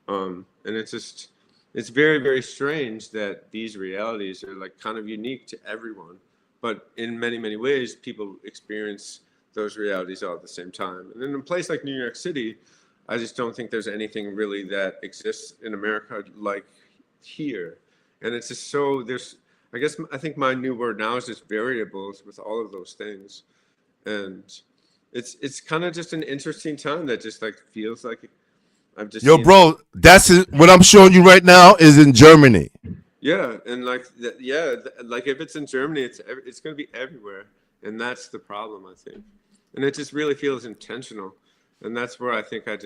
And it's very, very strange that these realities are like kind of unique to everyone, but in many, many ways, people experience those realities all at the same time. And in a place like New York City, I just don't think there's anything really that exists in America like here. And it's just so I think my new word now is just variables with all of those things. And it's kind of just an interesting time that just like feels like bro, that's what I'm showing you right now is in Germany. Yeah, and like like if it's in Germany, it's going to be everywhere, and that's the problem I think, and it just really feels intentional, and that's where I think I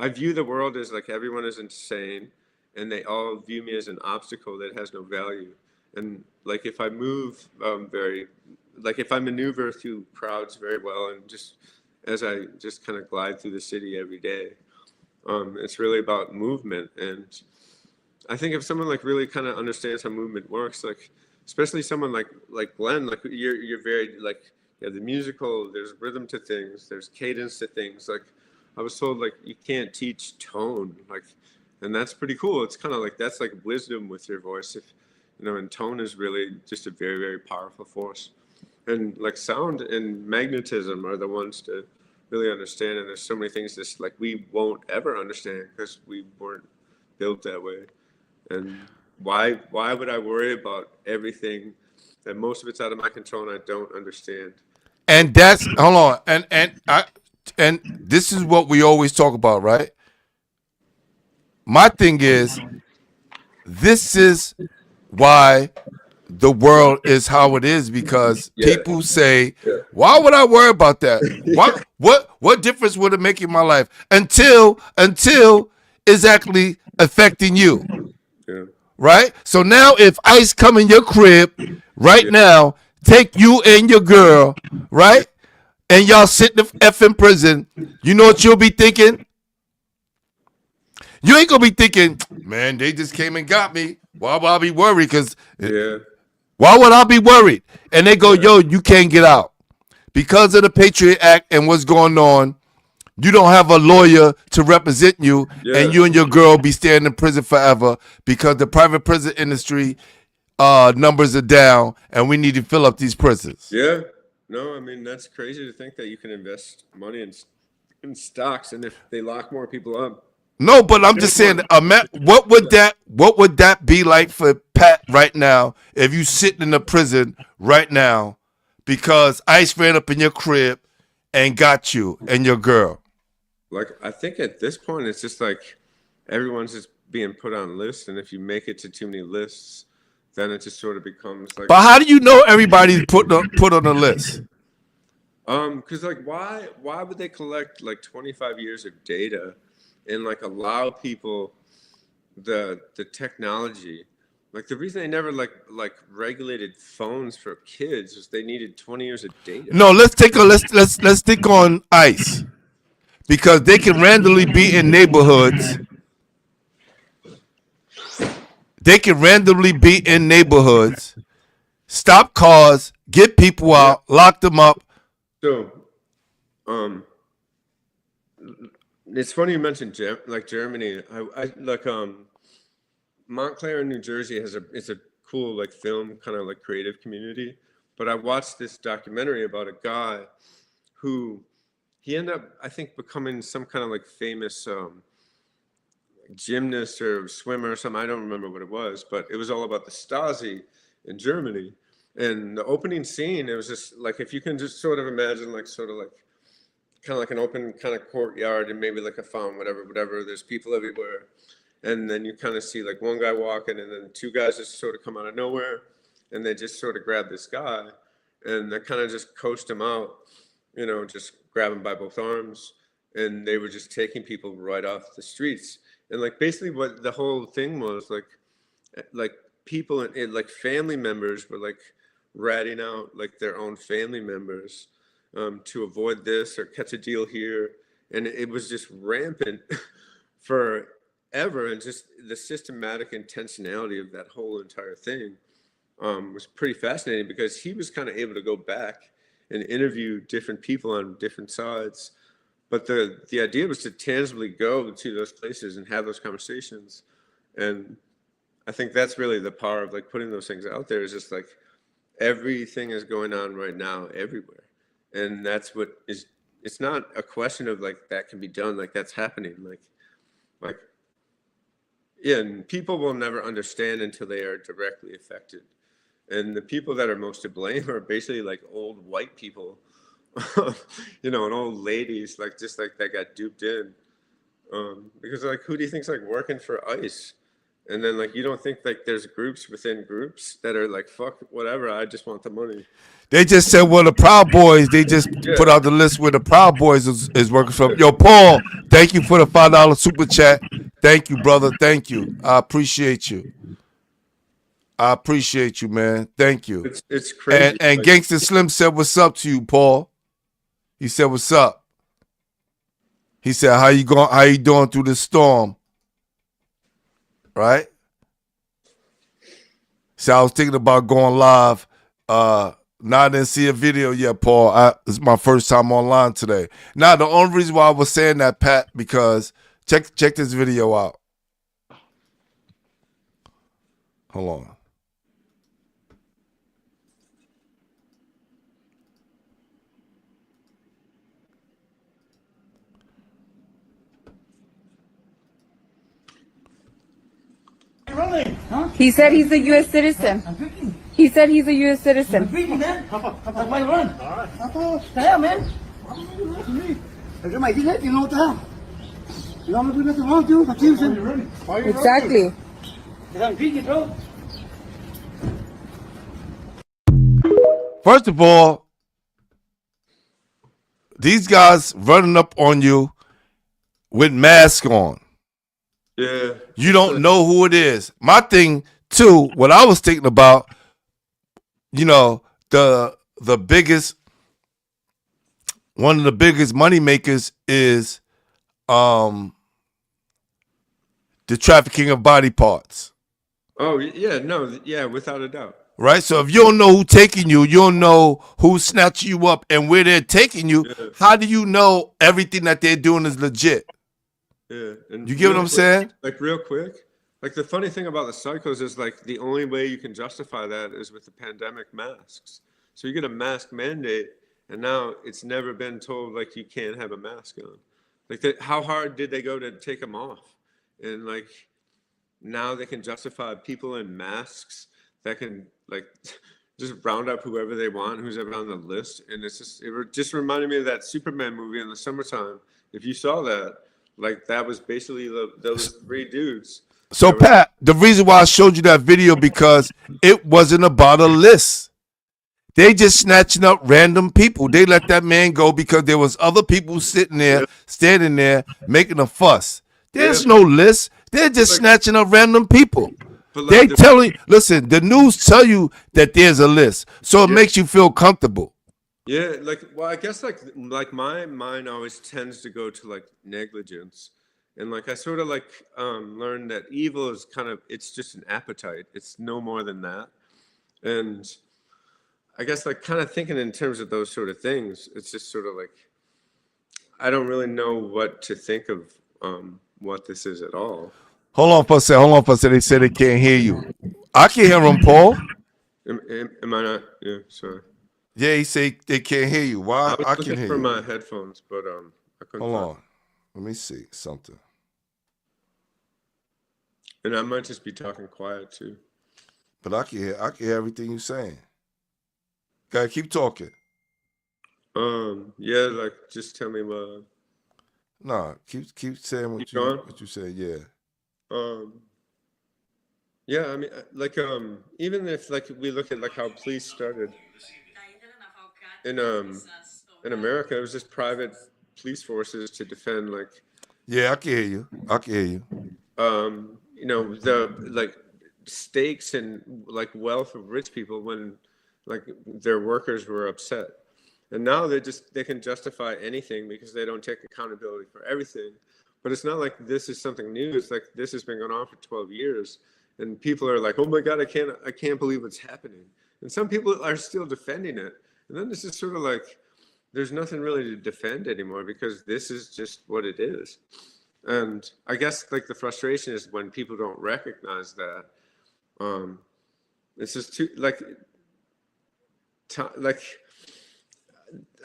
view the world as like everyone is insane, and they all view me as an obstacle that has no value, and like if I move if I maneuver through crowds very well and just as I just kind of glide through the city every day. It's really about movement. And I think if someone like really kind of understands how movement works, like especially someone like Glenn, like you're very like you have the musical, there's rhythm to things, there's cadence to things. Like I was told, like you can't teach tone, like, and that's pretty cool. It's kind of like that's like wisdom with your voice, if you know. And tone is really just a very, very powerful force. And like sound and magnetism are the ones to really understand. And there's so many things just like we won't ever understand because we weren't built that way. And why would I worry about everything that most of it's out of my control and I don't understand? And that's hold on, and this is what we always talk about, right? My thing is, this is why the world is how it is, because people say, why would I worry about that? What difference would it make in my life until it's actually affecting you? Yeah. Right? So now if ICE come in your crib right now, take you and your girl, right? And y'all sit in the effing prison, you know what you'll be thinking? You ain't gonna be thinking, man, they just came and got me. Why would I be worried? Because why would I be worried? And they go, yo, you can't get out. Because of the Patriot Act and what's going on, you don't have a lawyer to represent you, and you and your girl be staying in prison forever because the private prison industry numbers are down, and we need to fill up these prisons. Yeah. No, I mean, that's crazy to think that you can invest money in stocks, and if they lock more people up. No, but I'm just saying, what would that be like for Pat right now if you sitting in a prison right now because ICE ran up in your crib and got you and your girl? Like, I think at this point, it's just like everyone's just being put on lists, and if you make it to too many lists, then it just sort of becomes like. But how do you know everybody's put on the list? Because like, why would they collect like 25 years of data and like allow people the technology? Like the reason they never like regulated phones for kids was they needed 20 years of data. No, let's stick on ICE, because they can randomly be in neighborhoods. They can randomly be in neighborhoods, stop cars, get people out, lock them up. So, it's funny you mentioned Germany. I like Montclair in New Jersey it's a cool like film kind of like creative community. But I watched this documentary about a guy who he ended up, I think, becoming some kind of like famous gymnast or swimmer or something. I don't remember what it was, but it was all about the Stasi in Germany. And the opening scene, it was just like, if you can just sort of imagine like sort of like kind of like an open kind of courtyard and maybe like a fountain, whatever, there's people everywhere. And then you kind of see like one guy walking and then two guys just sort of come out of nowhere and they just sort of grab this guy and they kind of just coast him out, you know, just grab him by both arms. And they were just taking people right off the streets. And like basically what the whole thing was like people and like family members were like ratting out like their own family members to avoid this or catch a deal here. And it was just rampant forever. And just the systematic intentionality of that whole entire thing was pretty fascinating, because he was kind of able to go back and interview different people on different sides. But the idea was to tangibly go to those places and have those conversations. And I think that's really the power of like putting those things out there, is just like everything is going on right now everywhere. And that's what is, it's not a question of like that can be done, like that's happening. Like, yeah, and people will never understand until they are directly affected. And the people that are most to blame are basically like old white people. You know, and old ladies like just like that got duped in, because like who do you think's like working for ICE? And then like you don't think like there's groups within groups that are like fuck whatever, I just want the money. They just said, well, the Proud Boys, they just put out the list where the Proud Boys is working from. Yo, Paul, thank you for the $5 super chat. Thank you, brother. Thank you. I appreciate you. I appreciate you, man. Thank you. It's crazy. And like, Gangsta Slim said, what's up to you, Paul? He said, what's up? He said, how you doing through this storm? Right? So I was thinking about going live No, I didn't see a video yet, Paul. This is my first time online today. Now, the only reason why I was saying that, Pat, because check this video out. Hold on. He said he's a U.S. citizen. He said he's a U.S. citizen. Exactly. First of all, these guys running up on you with masks on. Yeah. You don't know who it is. My thing, too, what I was thinking about, you know, the biggest, one of the biggest money makers is the trafficking of body parts. Oh, yeah, no, yeah, without a doubt. Right? So if you don't know who's taking you, you don't know who's snatching you up and where they're taking you, how do you know everything that they're doing is legit? Yeah. And You get what I'm saying? Like, real quick, like, the funny thing about the psychos is, like, the only way you can justify that is with the pandemic masks. So you get a mask mandate, and now it's never been told, like, you can't have a mask on. Like, how hard did they go to take them off? And, like, now they can justify people in masks that can, like, just round up whoever they want, who's ever on the list. And it just reminded me of that Superman movie in the summertime. If you saw that, like, that was basically those three dudes. So, Pat, the reason why I showed you that video because it wasn't about a list. They just snatching up random people. They let that man go because there was other people sitting there, standing there, making a fuss. There's no list. They're just snatching up random people. They tell you, listen, the news tell you that there's a list. So it makes you feel comfortable. Yeah, like, well, I guess like my mind always tends to go to like negligence. And like I sort of like learned that evil is kind of, it's just an appetite. It's no more than that. And I guess like kind of thinking in terms of those sort of things, it's just sort of like, I don't really know what to think of what this is at all. Hold on for a second. They said they can't hear you. I can hear them, Paul. Am I not? Yeah, sorry. Yeah, he say they can't hear you. Why? I was looking can hear for you. my headphones, but I couldn't. Hold find on. Let me see something. And I might just be talking quiet too. But I can hear everything you're saying. Gotta keep talking. Yeah, like just tell me what. Nah, keep saying what you said. Yeah. Yeah, I mean, like, even if like we look at like how police started in America, it was just private police forces to defend like. Yeah, I can hear you. You know, the like stakes and like wealth of rich people when like their workers were upset. And now they can justify anything because they don't take accountability for everything. But it's not like this is something new. It's like this has been going on for 12 years. And people are like, oh my God, I can't believe what's happening. And some people are still defending it. And then this is sort of like, there's nothing really to defend anymore because this is just what it is. And I guess like the frustration is when people don't recognize that. It's just too like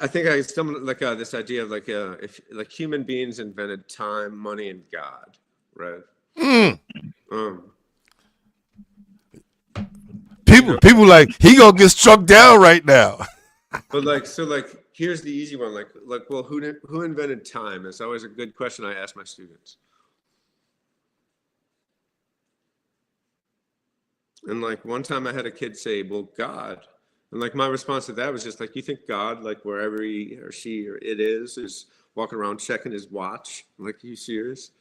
I think I stumbled like this idea of like if like human beings invented time, money, and God, right? People like he gonna get struck down right now. But like so like here's the easy one like well who invented time? It's always a good question I ask my students. And like one time I had a kid say, well, God. And like my response to that was just like, you think God, like wherever he or she or it is walking around checking his watch? Like, are you serious?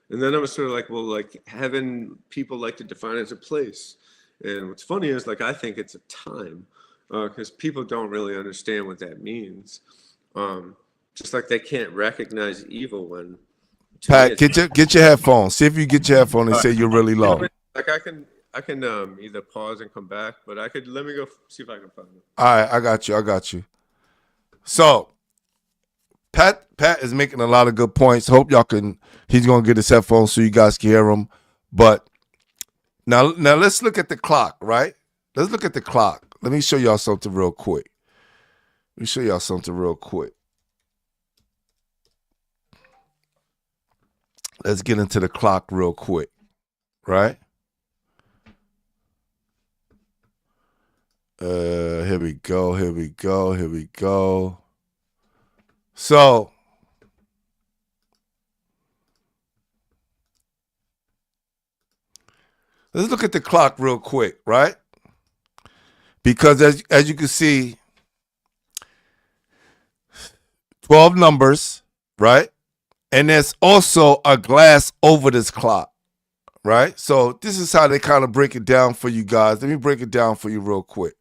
And then I was sort of like, well, like heaven, people like to define it as a place. And what's funny is like, I think it's a time because people don't really understand what that means. Just like they can't recognize evil when. Pat, get your headphones. See if you get your headphone and say you're really low. Like I can either pause and come back, but let me go see if I can find it. All right, I got you. So Pat is making a lot of good points. Hope y'all can. He's gonna get his headphones so you guys can hear him. But now let's look at the clock, right? Let's look at the clock. Let me show y'all something real quick. Let's get into the clock real quick, right? Here we go. So let's look at the clock real quick, right? Because as you can see, 12 numbers, right? And there's also a glass over this clock, right? So this is how they kind of break it down for you guys. Let me break it down for you real quick.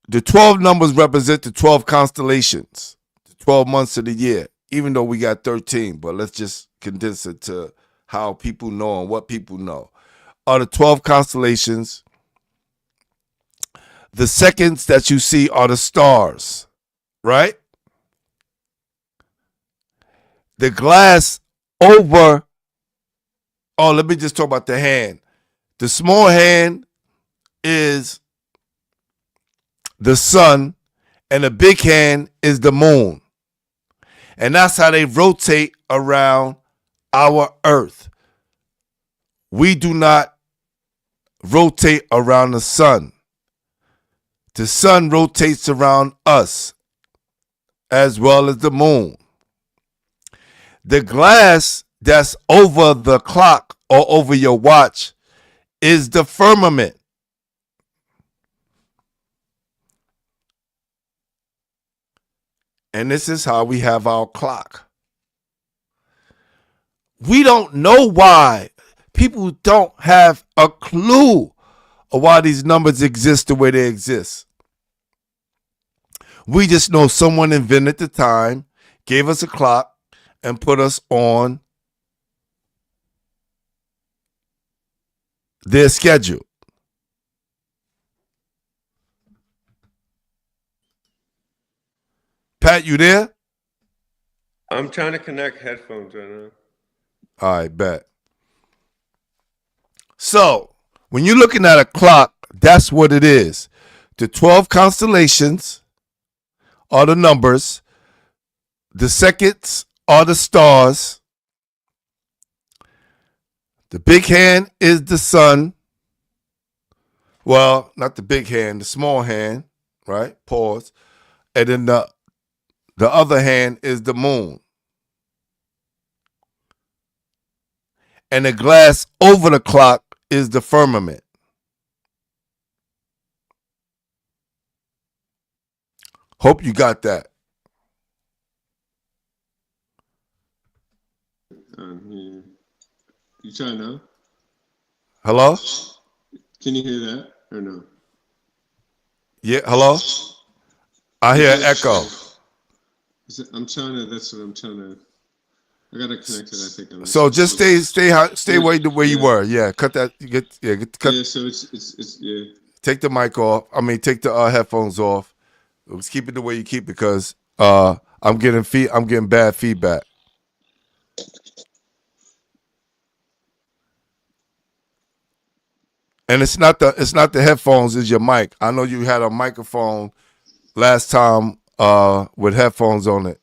The 12 numbers represent the 12 constellations, the 12 months of the year, even though we got 13, but let's just condense it to how people know and what people know. Are the 12 constellations. The seconds that you see are the stars, right? The glass over, let me just talk about the hand. The small hand is the sun, and the big hand is the moon. And that's how they rotate around our earth. We do not rotate around the sun. The sun rotates around us as well as the moon. The glass that's over the clock or over your watch is the firmament. And this is how we have our clock. We don't know why. People don't have a clue of why these numbers exist the way they exist. We just know someone invented the time, gave us a clock, and put us on their schedule. Pat, you there? I'm trying to connect headphones right now. All right, bet. So, when you're looking at a clock, that's what it is. The 12 constellations are the numbers. The seconds are the stars. The big hand is the sun. Well, not the big hand, the small hand, right? Pause. And then the other hand is the moon. And the glass over the clock is the firmament. Hope you got that. Yeah. You trying now? Hello? Can you hear that or no? Yeah, hello? I hear an echo. I'm trying to. That's what I'm trying to. I got it connected. I think. So just stay where you were. Yeah, cut that. Cut. Yeah. So it's yeah. Take the mic off. I mean, take the headphones off. Let's keep it the way you keep it because I'm getting bad feedback. And it's not the headphones, it's your mic. I know you had a microphone last time with headphones on it.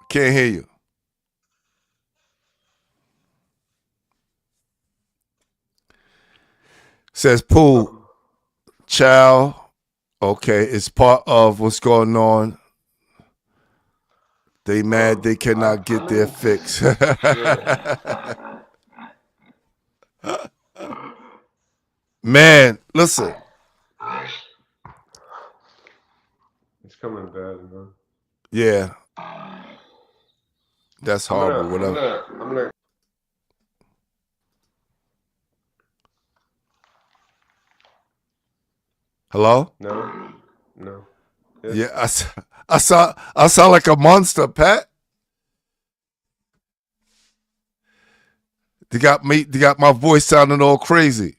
Can't hear you. Says Pooh, child. Okay, it's part of what's going on. They mad they cannot get their fix. Man, listen. It's coming bad, man. Yeah. That's horrible. Whatever. I'm gonna. Hello? No. Yeah, I sound like a monster, Pat. They got my voice sounding all crazy.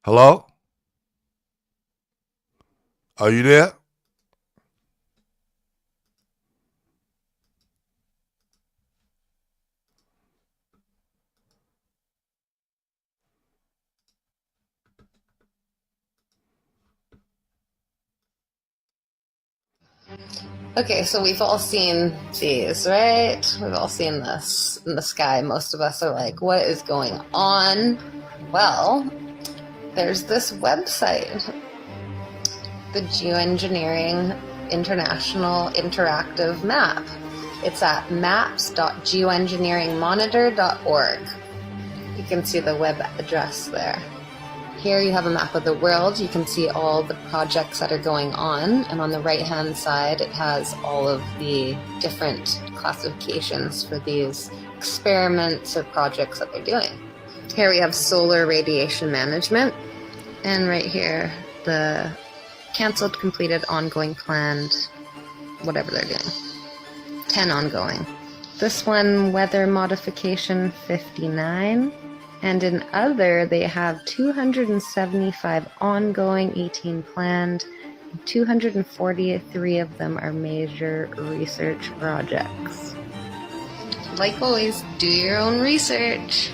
Hello? Are you there? Okay, so we've all seen these, right? We've all seen this in the sky. Most of us are like, what is going on? Well, there's this website, the Geoengineering International Interactive Map. It's at maps.geoengineeringmonitor.org. You can see the web address there. Here you have a map of the world. You can see all the projects that are going on. And on the right-hand side, it has all of the different classifications for these experiments or projects that they're doing. Here we have solar radiation management. And right here, the canceled, completed, ongoing, planned, whatever they're doing. 10 ongoing. This one, weather modification 59. And in other, they have 275 ongoing, 18 planned, and 243 of them are major research projects. Like always, do your own research.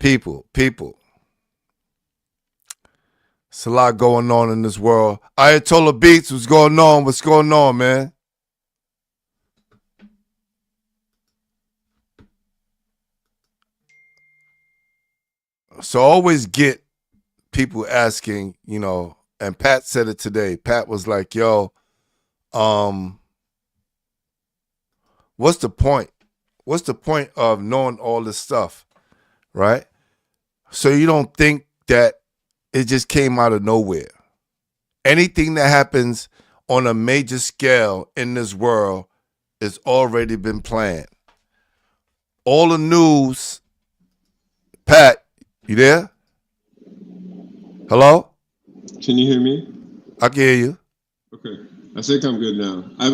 People. It's a lot going on in this world. Ayatollah Beats, what's going on? What's going on, man? So I always get people asking, you know, and Pat said it today. Pat was like, yo, what's the point? What's the point of knowing all this stuff, right? So you don't think that it just came out of nowhere. Anything that happens on a major scale in this world has already been planned. All the news, Pat, you there? Hello? Can you hear me? I can hear you. Okay. I think I'm good now. I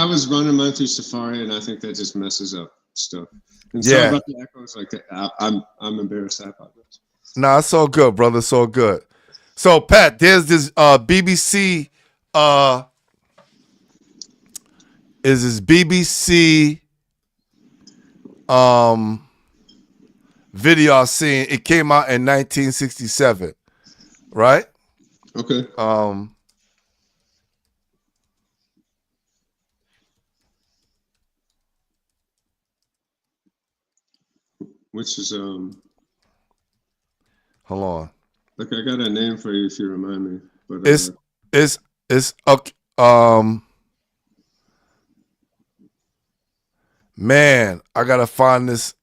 was running mine through Safari, and I think that just messes up stuff. And sorry about the echoes. Like I'm embarrassed. I apologize. Nah, it's all good, brother. It's all good. So, Pat, there's this BBC video I seen. It came out in 1967, right? Okay. Which is hold on. Like I got a name for you if you remind me. But it's man, I gotta find this.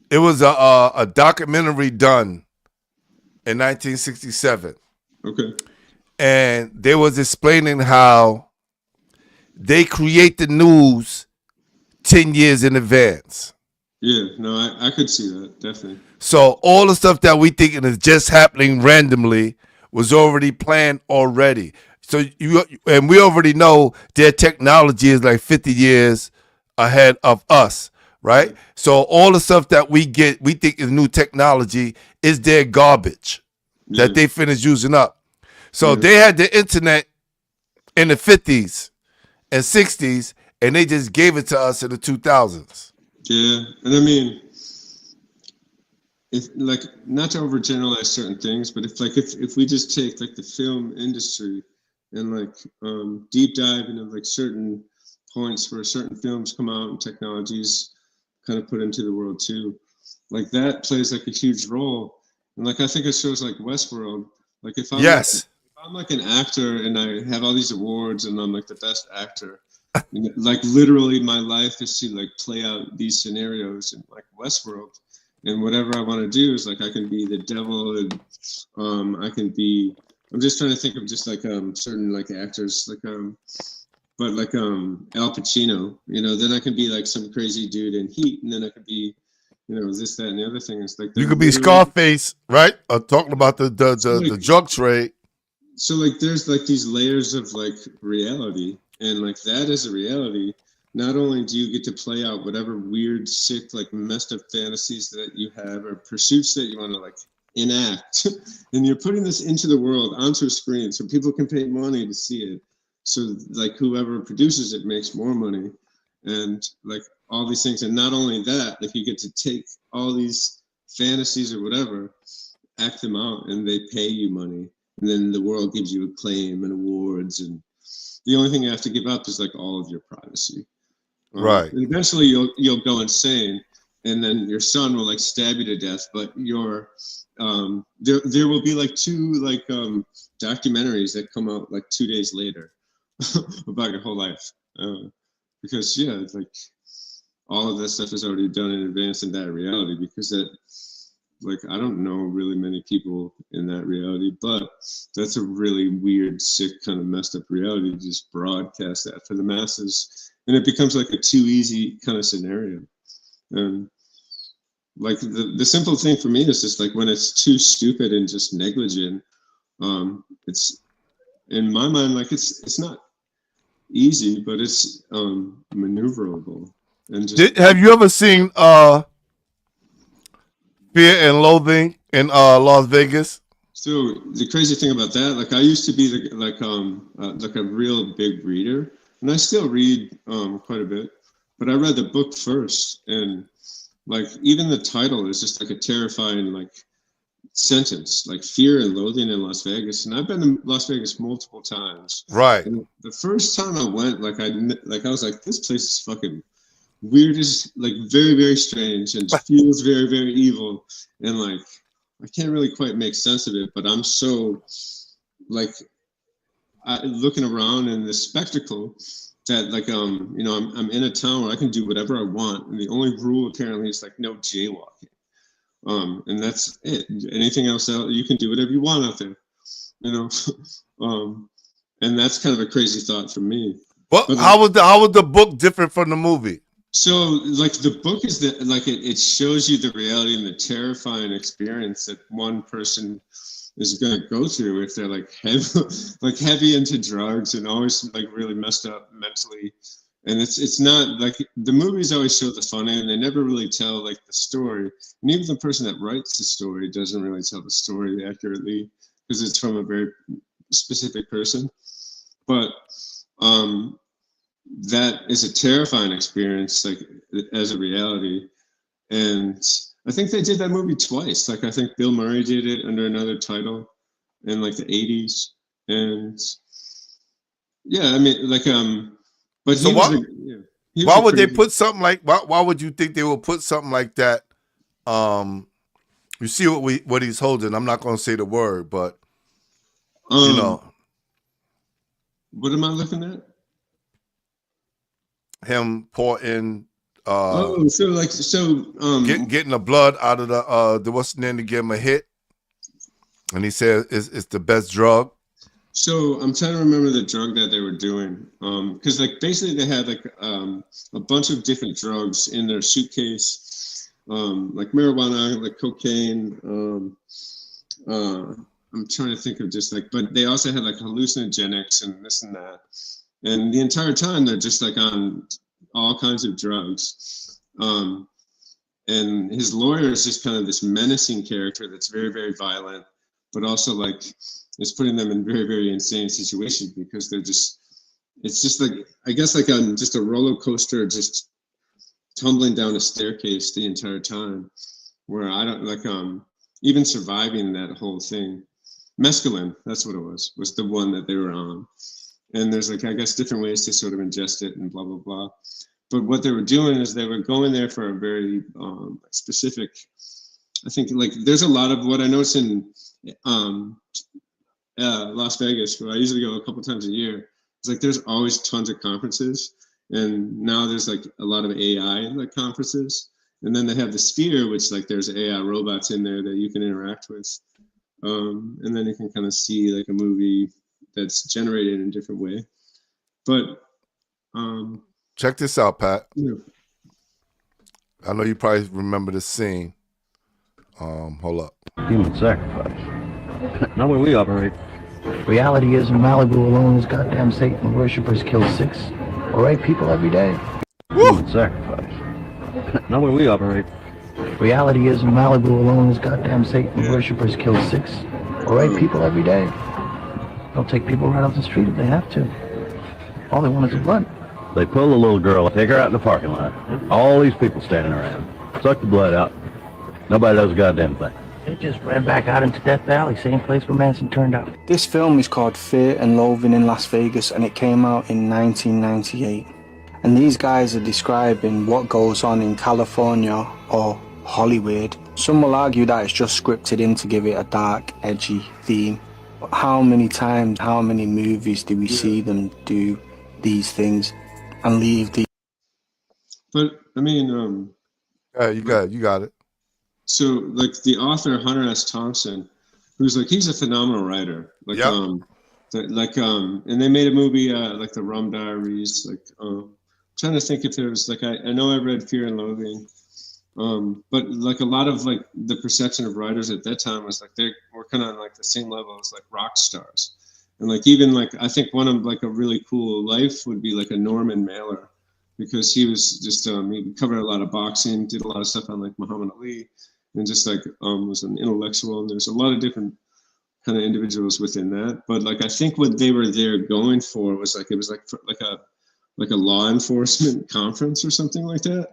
It was a documentary done in 1967. Okay. And they was explaining how they create the news 10 years in advance. Yeah, no, I could see that, definitely. So all the stuff that we thinking is just happening randomly was already planned already. So and we already know their technology is like 50 years ahead of us, right? So all the stuff that we think is new technology is their garbage that they finished using up. So they had the internet in the 50s and 60s, and they just gave it to us in the 2000s. Yeah, and I mean, if like not to overgeneralize certain things, but if we just take like the film industry and like deep dive into like certain points where certain films come out and technologies kind of put into the world too, like that plays like a huge role. And like I think it shows like Westworld. Like if I'm I'm like an actor and I have all these awards and I'm like the best actor. And, like literally my life is to like play out these scenarios in like Westworld. And whatever I want to do is like I can be the devil and I can be, I'm just trying to think of just like certain like actors like but like Al Pacino, you know, then I can be like some crazy dude in Heat, and then I could be, you know, this, that, and the other thing. It's like You could be Scarface, right? Talking about the drug trade. So like there's like these layers of like reality, and like that is a reality. Not only do you get to play out whatever weird, sick, like messed up fantasies that you have or pursuits that you want to like enact, and you're putting this into the world onto a screen so people can pay money to see it. So like whoever produces it makes more money, and like all these things. And not only that, like you get to take all these fantasies or whatever, act them out, and they pay you money. And then the world gives you acclaim and awards, and the only thing you have to give up is like all of your privacy. Right. And eventually you'll go insane, and then your son will like stab you to death. But your there will be like two like documentaries that come out like 2 days later about your whole life, because yeah, it's like all of that stuff is already done in advance in that reality, because that, like, I don't know really many people in that reality, but that's a really weird, sick, kind of messed up reality to just broadcast that for the masses, and it becomes like a too easy kind of scenario. And like the simple thing for me is just like when it's too stupid and just negligent, it's in my mind like it's not easy, but it's maneuverable. And just have you ever seen Fear and Loathing in Las Vegas? So the crazy thing about that, like I used to be like a real big reader, and I still read quite a bit, but I read the book first, and like even the title is just like a terrifying like sentence, like Fear and Loathing in Las Vegas. And I've been to Las Vegas multiple times. Right. And the first time I went, like I was like, this place is fucking weird, is like very, very strange, and feels very, very evil, and like I can't really quite make sense of it. But I'm so like looking around in this spectacle that like you know, I'm in a town where I can do whatever I want, and the only rule apparently is like no jaywalking. And that's it. Anything else out, you can do whatever you want out there, you know. And that's kind of a crazy thought for me. But how was the book different from the movie? So like the book is that like it shows you the reality and the terrifying experience that one person is going to go through if they're like heavy into drugs and always like really messed up mentally. And it's not like the movies always show the funny, and they never really tell like the story. And even the person that writes the story doesn't really tell the story accurately because it's from a very specific person. But that is a terrifying experience, like as a reality. And I think they did that movie twice. Like I think Bill Murray did it under another title in like the 80s. And yeah, I mean like but so why would they put something like why would you think they would put something like that? You see what he's holding. I'm not gonna say the word, but you know. What am I looking at? Him pouring getting the blood out of the what's the name to give him a hit, and he said it's the best drug. So I'm trying to remember the drug that they were doing, because like basically they had like a bunch of different drugs in their suitcase, like marijuana, like cocaine. I'm trying to think of just like, but they also had like hallucinogenics and this and that. And the entire time they're just like on all kinds of drugs. And his lawyer is just kind of this menacing character that's very, very violent, but also like is putting them in very, very insane situations because they're just, it's just like, I guess like on just a roller coaster, just tumbling down a staircase the entire time, where I don't like, even surviving that whole thing. Mescaline, that's what it was the one that they were on. And there's like, I guess, different ways to sort of ingest it and blah, blah, blah. But what they were doing is they were going there for a very specific, I think like there's a lot of what I notice in Las Vegas, where I usually go a couple times a year, it's like there's always tons of conferences, and now there's like a lot of AI like conferences, and then they have the Sphere, which like there's AI robots in there that you can interact with, and then you can kind of see like a movie that's generated in a different way. But check this out, Pat. Yeah. I know you probably remember the scene. Hold up. Human sacrifice. Not where we operate. Reality is in Malibu alone is goddamn Satan worshippers kill 6 or 8 people every day. Human sacrifice. Not where we operate. Reality is in Malibu alone is goddamn Satan worshippers kill 6 or 8 people every day. They'll take people right off the street if they have to. All they want is a blunt. They pull the little girl, take her out in the parking lot. All these people standing around. Suck the blood out. Nobody does a goddamn thing. They just ran back out into Death Valley, same place where Manson turned up. This film is called Fear and Loathing in Las Vegas, and it came out in 1998. And these guys are describing what goes on in California or Hollywood. Some will argue that it's just scripted in to give it a dark, edgy theme. But how many times, how many movies do we see them do these things and leave the... But I mean, You got it. so like the author Hunter S. Thompson, who's like, he's a phenomenal writer. Like, and they made a movie like the Rum Diaries. Like, trying to think if there was like, I know I read Fear and Loathing, but like a lot of like the perception of writers at that time was like they were kind of on like the same level as like rock stars, and like even like I think one of like a really cool life would be like a Norman Mailer, because he was just he covered a lot of boxing, did a lot of stuff on like Muhammad Ali, and just like was an intellectual, and there's a lot of different kind of individuals within that. But like I think what they were there going for was like, it was like a law enforcement conference or something like that,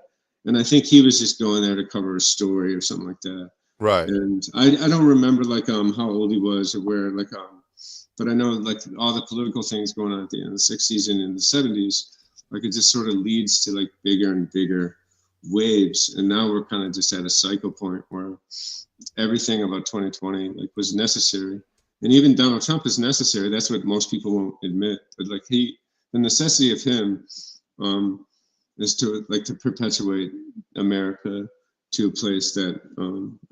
and I think he was just going there to cover a story or something like that. Right. And I don't remember like how old he was or where like but I know like all the political things going on at the end of the 60s and in the 70s, like it just sort of leads to like bigger and bigger waves, and now we're kind of just at a cycle point where everything about 2020 like was necessary, and even Donald Trump is necessary. That's what most people won't admit, but like the necessity of him is to like to perpetuate America to a place that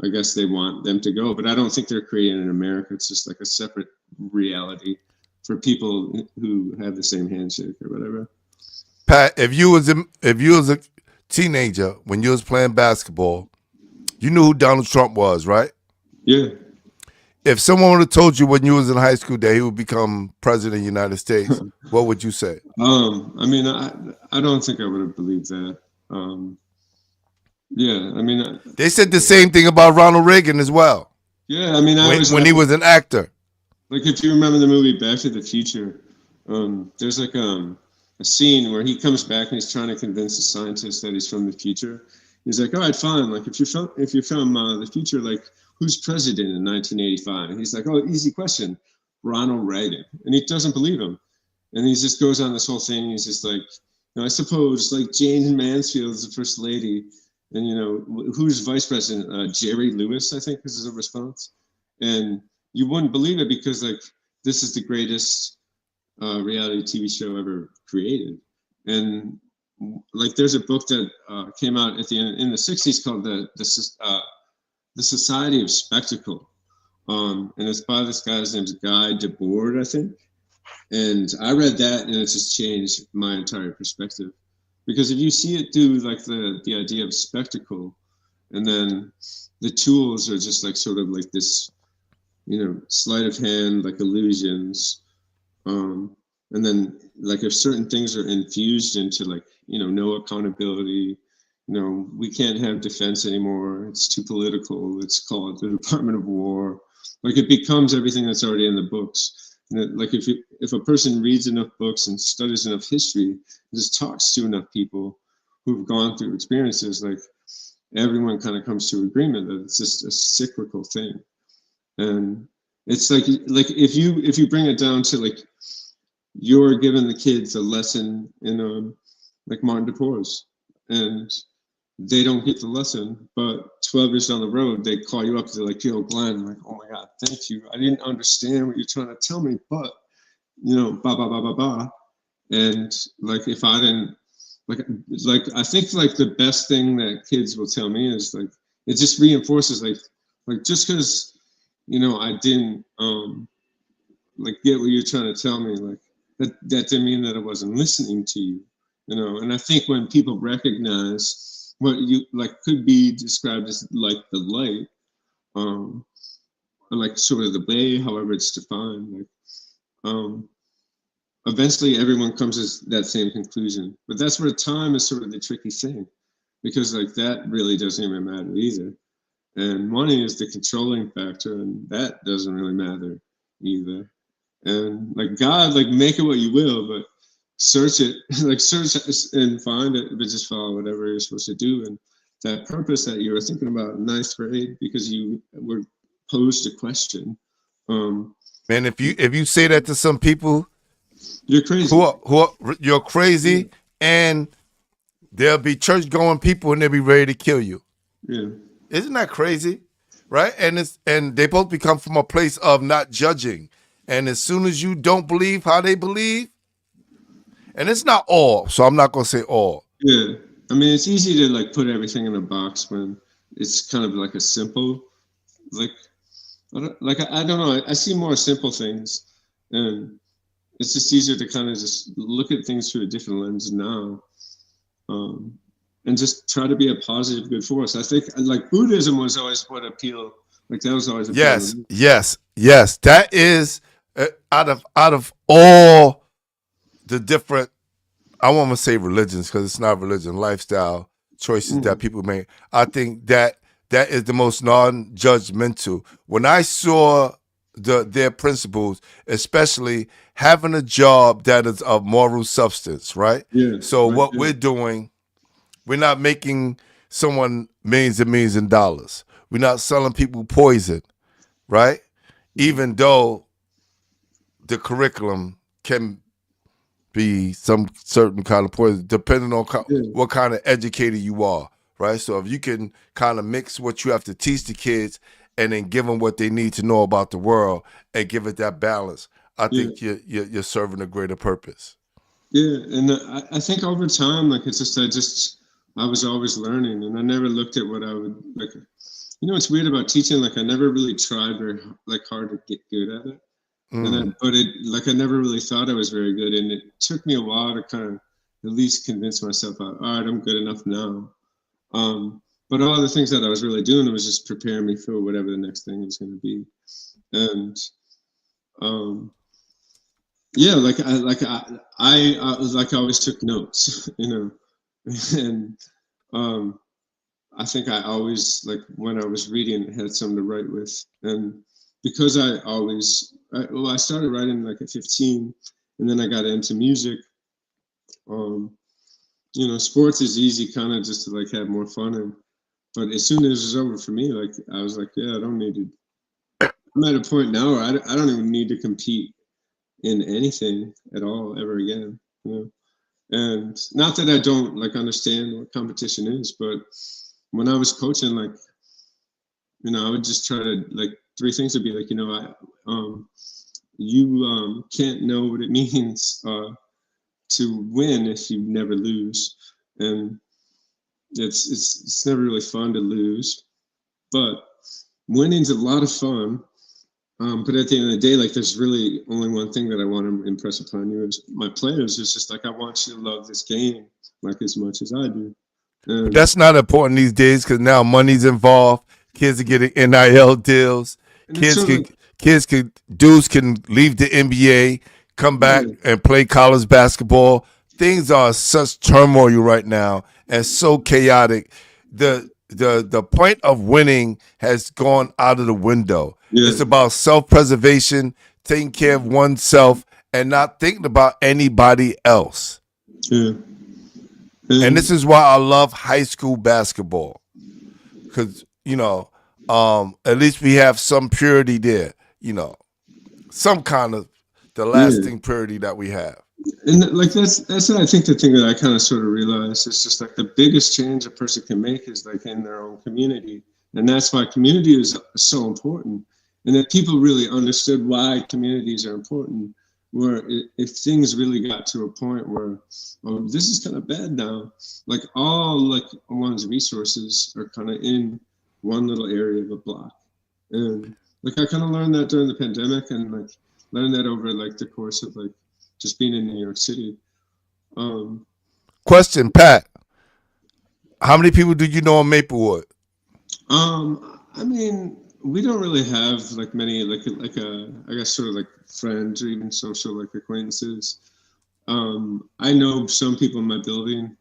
I guess they want them to go, but I don't think they're creating an America. It's just like a separate reality for people who have the same handshake or whatever. Pat, if you was a teenager when you was playing basketball, you knew who Donald Trump was, right? Yeah. If someone would have told you when you was in high school that he would become president of the United States, what would you say? I mean, I don't think I would have believed that. Yeah, I mean, they said the same thing about Ronald Reagan as well. Yeah, I mean, when he was an actor. Like if you remember the movie Back to the Future, there's like a scene where he comes back and he's trying to convince the scientists that he's from the future. He's like, all right, fine. Like if you're from the future, like who's president in 1985? And he's like, oh, easy question, Ronald Reagan. And he doesn't believe him. And he just goes on this whole thing. He's just like, I suppose like Jane Mansfield is the first lady. And, who's vice president? Jerry Lewis, I think, is the response. And you wouldn't believe it because, like, this is the greatest reality TV show ever created. And, like, there's a book that came out at the end in the 60s called The Society of Spectacle. And it's by this guy's name's Guy Debord, I think. And I read that, and it just changed my entire perspective. Because if you see it through like the idea of spectacle, and then the tools are just like sort of like this, sleight of hand, like illusions, and then like if certain things are infused into like no accountability, we can't have defense anymore. It's too political. It's called the Department of War. Like it becomes everything that's already in the books. Like if a person reads enough books and studies enough history, just talks to enough people who've gone through experiences, like everyone kind of comes to agreement that it's just a cyclical thing. And it's like if you bring it down to like you're giving the kids a lesson in like Martin DePorres, and they don't get the lesson, but 12 years down the road, they call you up. They're like, yo, Glenn, like, oh my God, thank you. I didn't understand what you're trying to tell me, but, you know, blah, blah, blah, blah, blah. And like, if I didn't, like, I think like the best thing that kids will tell me is like, it just reinforces like just because, you know, I didn't like get what you're trying to tell me, like that didn't mean that I wasn't listening to you, you know. And I think when people recognize what you like could be described as like the light, or like sort of the way, however it's defined, like eventually everyone comes to that same conclusion. But that's where time is sort of the tricky thing, because like that really doesn't even matter either. And money is the controlling factor, and that doesn't really matter either. And like God, like make it what you will, but search it, like search and find it, but just follow whatever you're supposed to do. And that purpose that you were thinking about in ninth grade, because you were posed a question. Man, if you say that to some people, you're crazy. You're crazy, and there'll be church going people, and they'll be ready to kill you. Yeah. Isn't that crazy? Right? And they both become from a place of not judging. And as soon as you don't believe how they believe, and it's not all, so I'm not gonna say all. Yeah. I mean, it's easy to like put everything in a box when it's kind of like a simple, like I don't know. I see more simple things, and it's just easier to kind of just look at things through a different lens now, and just try to be a positive, good force. I think like Buddhism was always what appealed. Like that was always yes. That is out of all the different, I won't want to say religions because it's not religion, lifestyle choices that people make. I think that is the most non-judgmental. When I saw their principles, especially having a job that is of moral substance, right? Yeah. So what we're doing, we're not making someone millions and millions of dollars. We're not selling people poison, right? Even though the curriculum can be some certain kind of poison, depending on what kind of educator you are, right? So if you can kind of mix what you have to teach the kids and then give them what they need to know about the world and give it that balance, I think you're serving a greater purpose. Yeah, and I think over time, like it's just I was always learning, and I never looked at what I would like. You know, what's weird about teaching? Like I never really tried very like hard to get good at it, but I never really thought I was very good, and it took me a while to kind of at least convince myself, all right, I'm good enough now. But all the things that I was really doing was just preparing me for whatever the next thing was going to be, and yeah, I always took notes, you know, and I think I always like when I was reading had something to write with, and because I started writing like at 15, and then I got into music. You know, sports is easy, kind of just to like have more fun in. But as soon as it was over for me, like I was like, yeah, I don't need to. I'm at a point now where I don't even need to compete in anything at all ever again. You know? And not that I don't like understand what competition is, but when I was coaching, like, you know, I would just try to like 3 things would be like, you know, you can't know what it means to win if you never lose, and it's never really fun to lose, but winning's a lot of fun. But at the end of the day, like there's really only one thing that I want to impress upon you as my players. It's just like I want you to love this game like as much as I do. But that's not important these days because now money's involved. Kids are getting NIL deals. Dudes can leave the NBA, come back and play college basketball. Things are such turmoil right now and so chaotic. The point of winning has gone out of the window. Yeah. It's about self-preservation, taking care of oneself, and not thinking about anybody else. Yeah. And this is why I love high school basketball. Because, you know, at least we have some purity there, you know, some kind of the lasting purity that we have. And like that's what I think the thing that I kind of sort of realized is just like the biggest change a person can make is like in their own community, and that's why community is so important, and that people really understood why communities are important. Where if things really got to a point where, oh, this is kind of bad now, like all like one's resources are kind of in one little area of a block, and like I kind of learned that during the pandemic, and like learned that over like the course of like just being in New York City. Question, Pat. How many people do you know in Maplewood? I mean, we don't really have like many like I guess sort of like friends or even social like acquaintances. I know some people in my building.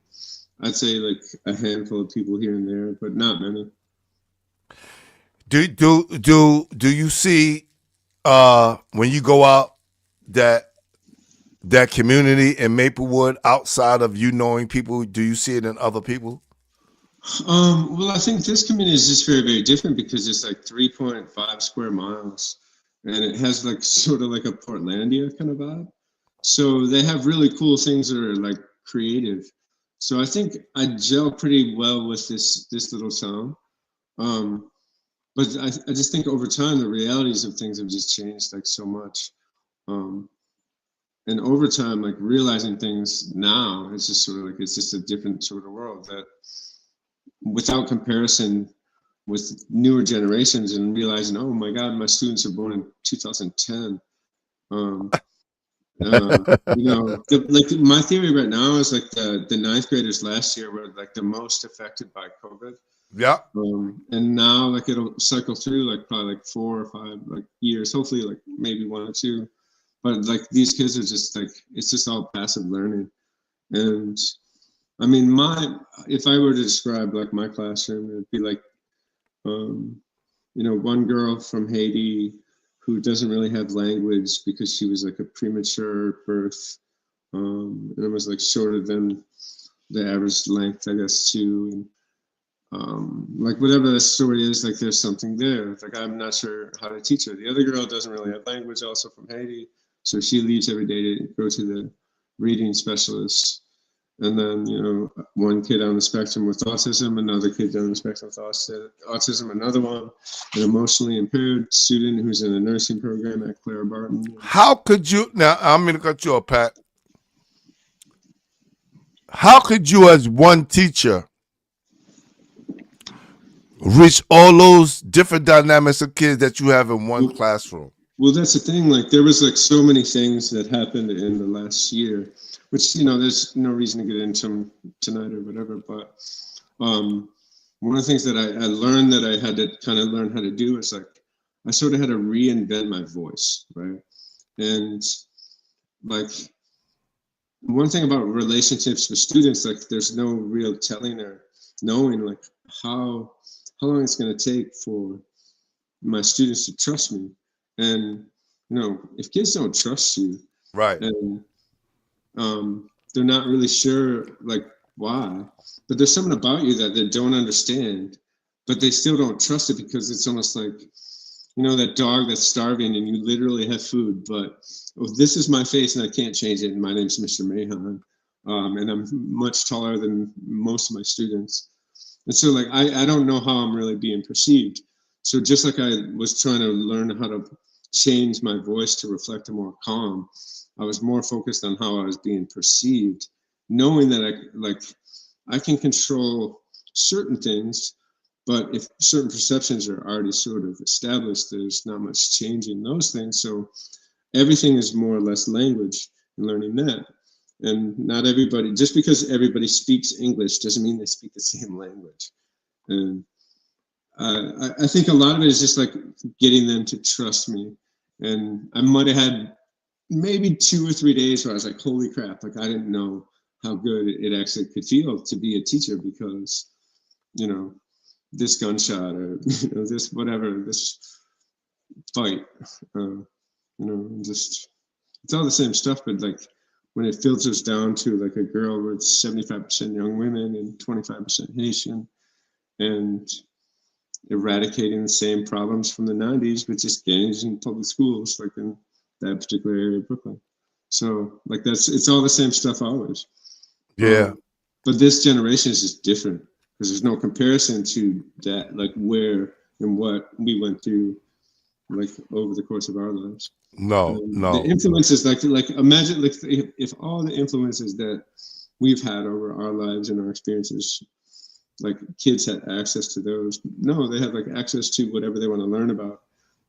I'd say like a handful of people here and there, but not many. Do you see when you go out that community in Maplewood outside of you knowing people? Do you see it in other people? Well, I think this community is just very, very different because it's like 3.5 square miles, and it has like sort of like a Portlandia kind of vibe. So they have really cool things that are like creative. So I think I gel pretty well with this little town. But I just think over time the realities of things have just changed like so much. And over time, like realizing things now, it's just sort of like it's just a different sort of world that, without comparison with newer generations, and realizing, oh my God, my students are born in 2010. You know, like my theory right now is like the ninth graders last year were like the most affected by COVID. Yeah. And now like it'll cycle through like probably like 4 or 5 like years, hopefully like maybe 1 or 2. But like these kids are just like, it's just all passive learning. And I mean, if I were to describe like my classroom, it'd be like, you know, one girl from Haiti who doesn't really have language because she was like a premature birth, and it was like shorter than the average length, I guess, too. And like whatever the story is, like there's something there. Like I'm not sure how to teach her. The other girl doesn't really have language, also from Haiti, so she leaves every day to go to the reading specialist. And then, you know, one kid on the spectrum with autism, another kid on the spectrum with autism, another one, an emotionally impaired student who's in a nursing program at Clara Barton. How could you, now I'm going to cut you off, Pat. How could you as one teacher reach all those different dynamics of kids that you have in one classroom? Well, that's the thing. Like there was like so many things that happened in the last year, which, you know, there's no reason to get into tonight or whatever. But one of the things that I learned that I had to kind of learn how to do is like, I sort of had to reinvent my voice, right? And like one thing about relationships with students, like there's no real telling or knowing like how long it's going to take for my students to trust me. And, you know, if kids don't trust you, right, and they're not really sure like why, but there's something about you that they don't understand, but they still don't trust it because it's almost like, you know, that dog that's starving and you literally have food, but this is my face and I can't change it. And my name's Mr. Mahan, and I'm much taller than most of my students. And so like, I don't know how I'm really being perceived. So just like I was trying to learn how to change my voice to reflect a more calm, I was more focused on how I was being perceived, knowing that I can control certain things, but if certain perceptions are already sort of established, there's not much change in those things. So everything is more or less language, and learning that. And not everybody, just because everybody speaks English doesn't mean they speak the same language. And I think a lot of it is just like getting them to trust me. And I might have had maybe 2 or 3 days where I was like, holy crap, like I didn't know how good it actually could feel to be a teacher because, you know, this gunshot or, you know, this whatever, this fight, you know, just, it's all the same stuff, but like when it filters down to like a girl with 75% young women and 25% Haitian, and eradicating the same problems from the 90s, but just gangs in public schools, like in that particular area of Brooklyn. So like it's all the same stuff always. Yeah. But this generation is just different because there's no comparison to that, like where and what we went through, like over the course of our lives. No. The influences, like imagine like if all the influences that we've had over our lives and our experiences, like kids had access to those. No, they have like access to whatever they want to learn about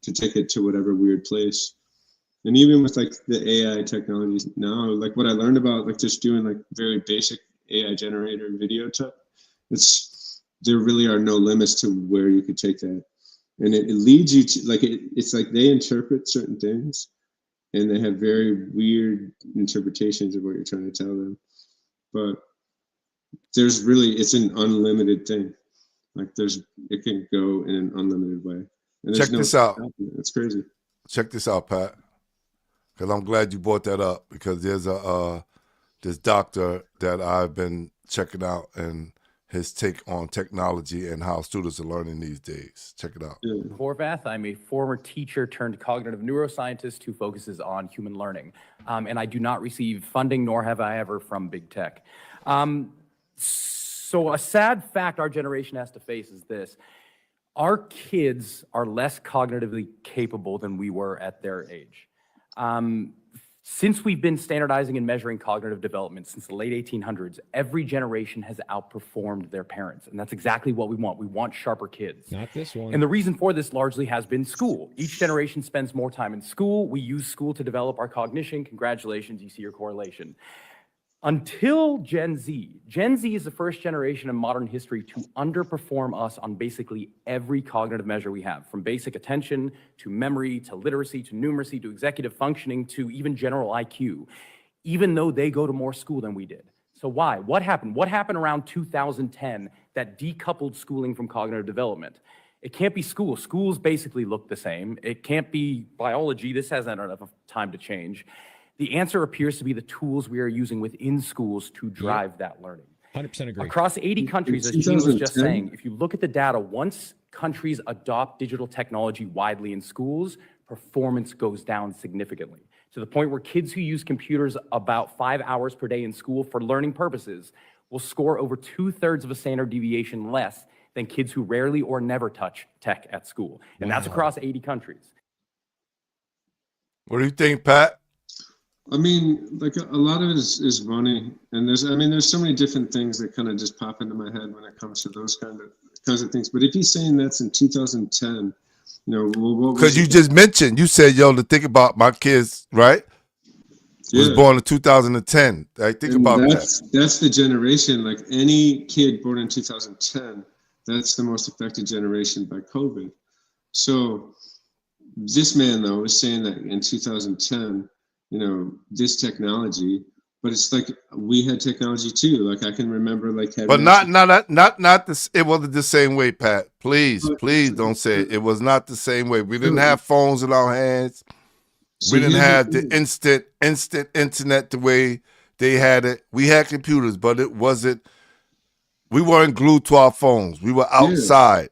to take it to whatever weird place. And even with like the AI technologies now, like what I learned about like just doing like very basic AI generator video type, there really are no limits to where you could take that. And it leads you to like, it's like they interpret certain things and they have very weird interpretations of what you're trying to tell them. But it's an unlimited thing. Like it can go in an unlimited way. And Check this out. It's crazy. Check this out, Pat. Because I'm glad you brought that up, because there's this doctor that I've been checking out and his take on technology and how students are learning these days. Check it out. Horvath, I'm a former teacher turned cognitive neuroscientist who focuses on human learning. And I do not receive funding, nor have I ever, from big tech. So a sad fact our generation has to face is this. Our kids are less cognitively capable than we were at their age. Since we've been standardizing and measuring cognitive development since the late 1800s, every generation has outperformed their parents. And that's exactly what we want. We want sharper kids. Not this one. And the reason for this largely has been school. Each generation spends more time in school. We use school to develop our cognition. Congratulations, you see your correlation. Until Gen Z. Gen Z is the first generation in modern history to underperform us on basically every cognitive measure we have, from basic attention to memory to literacy to numeracy to executive functioning to even general IQ, even though they go to more school than we did. So why? What happened? What happened around 2010 that decoupled schooling from cognitive development? It can't be school. Schools basically look the same. It can't be biology. This hasn't had enough time to change. The answer appears to be the tools we are using within schools to drive that learning. 100% agree. Across 80 countries, as Gene was just saying, if you look at the data, once countries adopt digital technology widely in schools, performance goes down significantly, to the point where kids who use computers about 5 hours per day in school for learning purposes will score over 2/3 of a standard deviation less than kids who rarely or never touch tech at school. And that's across 80 countries. What do you think, Pat? I mean, like a lot of it is money, and there's so many different things that kind of just pop into my head when it comes to those kinds of things. But if he's saying that's in 2010, because you just mentioned, you said, yo, to think about my kids, right? Was born in 2010. I think about that. That's the generation. Like any kid born in 2010, that's the most affected generation by COVID. So this man though is saying that in 2010. This technology, but it's like we had technology too. Like I can remember but not this. It wasn't the same way, Pat. Please don't say it. It was not the same way. We didn't have phones in our hands. We didn't have the instant internet the way they had it. We had computers, but it wasn't. We weren't glued to our phones. We were outside.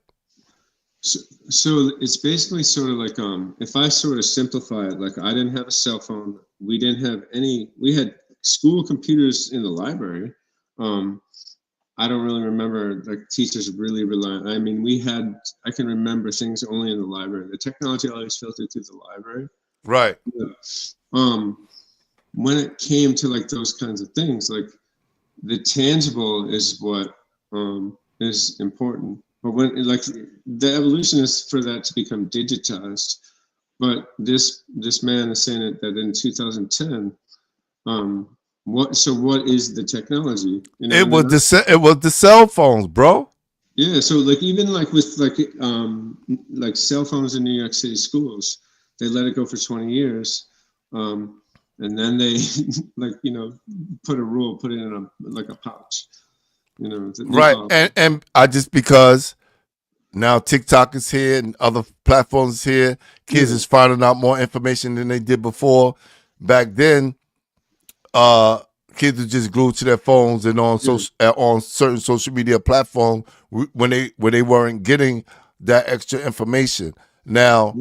So it's basically sort of like if I sort of simplify it, like I didn't have a cell phone. We didn't have we had school computers in the library. I don't really remember like teachers really relying. I mean, I can remember things only in the library. The technology always filtered through the library. Right. When it came to like those kinds of things, like the tangible is what is important. But when like the evolution is for that to become digitized, but this man is saying that in 2010, what is the technology? It was the cell phones, bro. Yeah, so like even like with like cell phones in New York City schools, they let it go for 20 years, and then they put it in a pouch. Right, and I just because now TikTok is here and other platforms is here, kids is finding out more information than they did before. Back then, kids were just glued to their phones and on certain social media platforms when they weren't getting that extra information. Now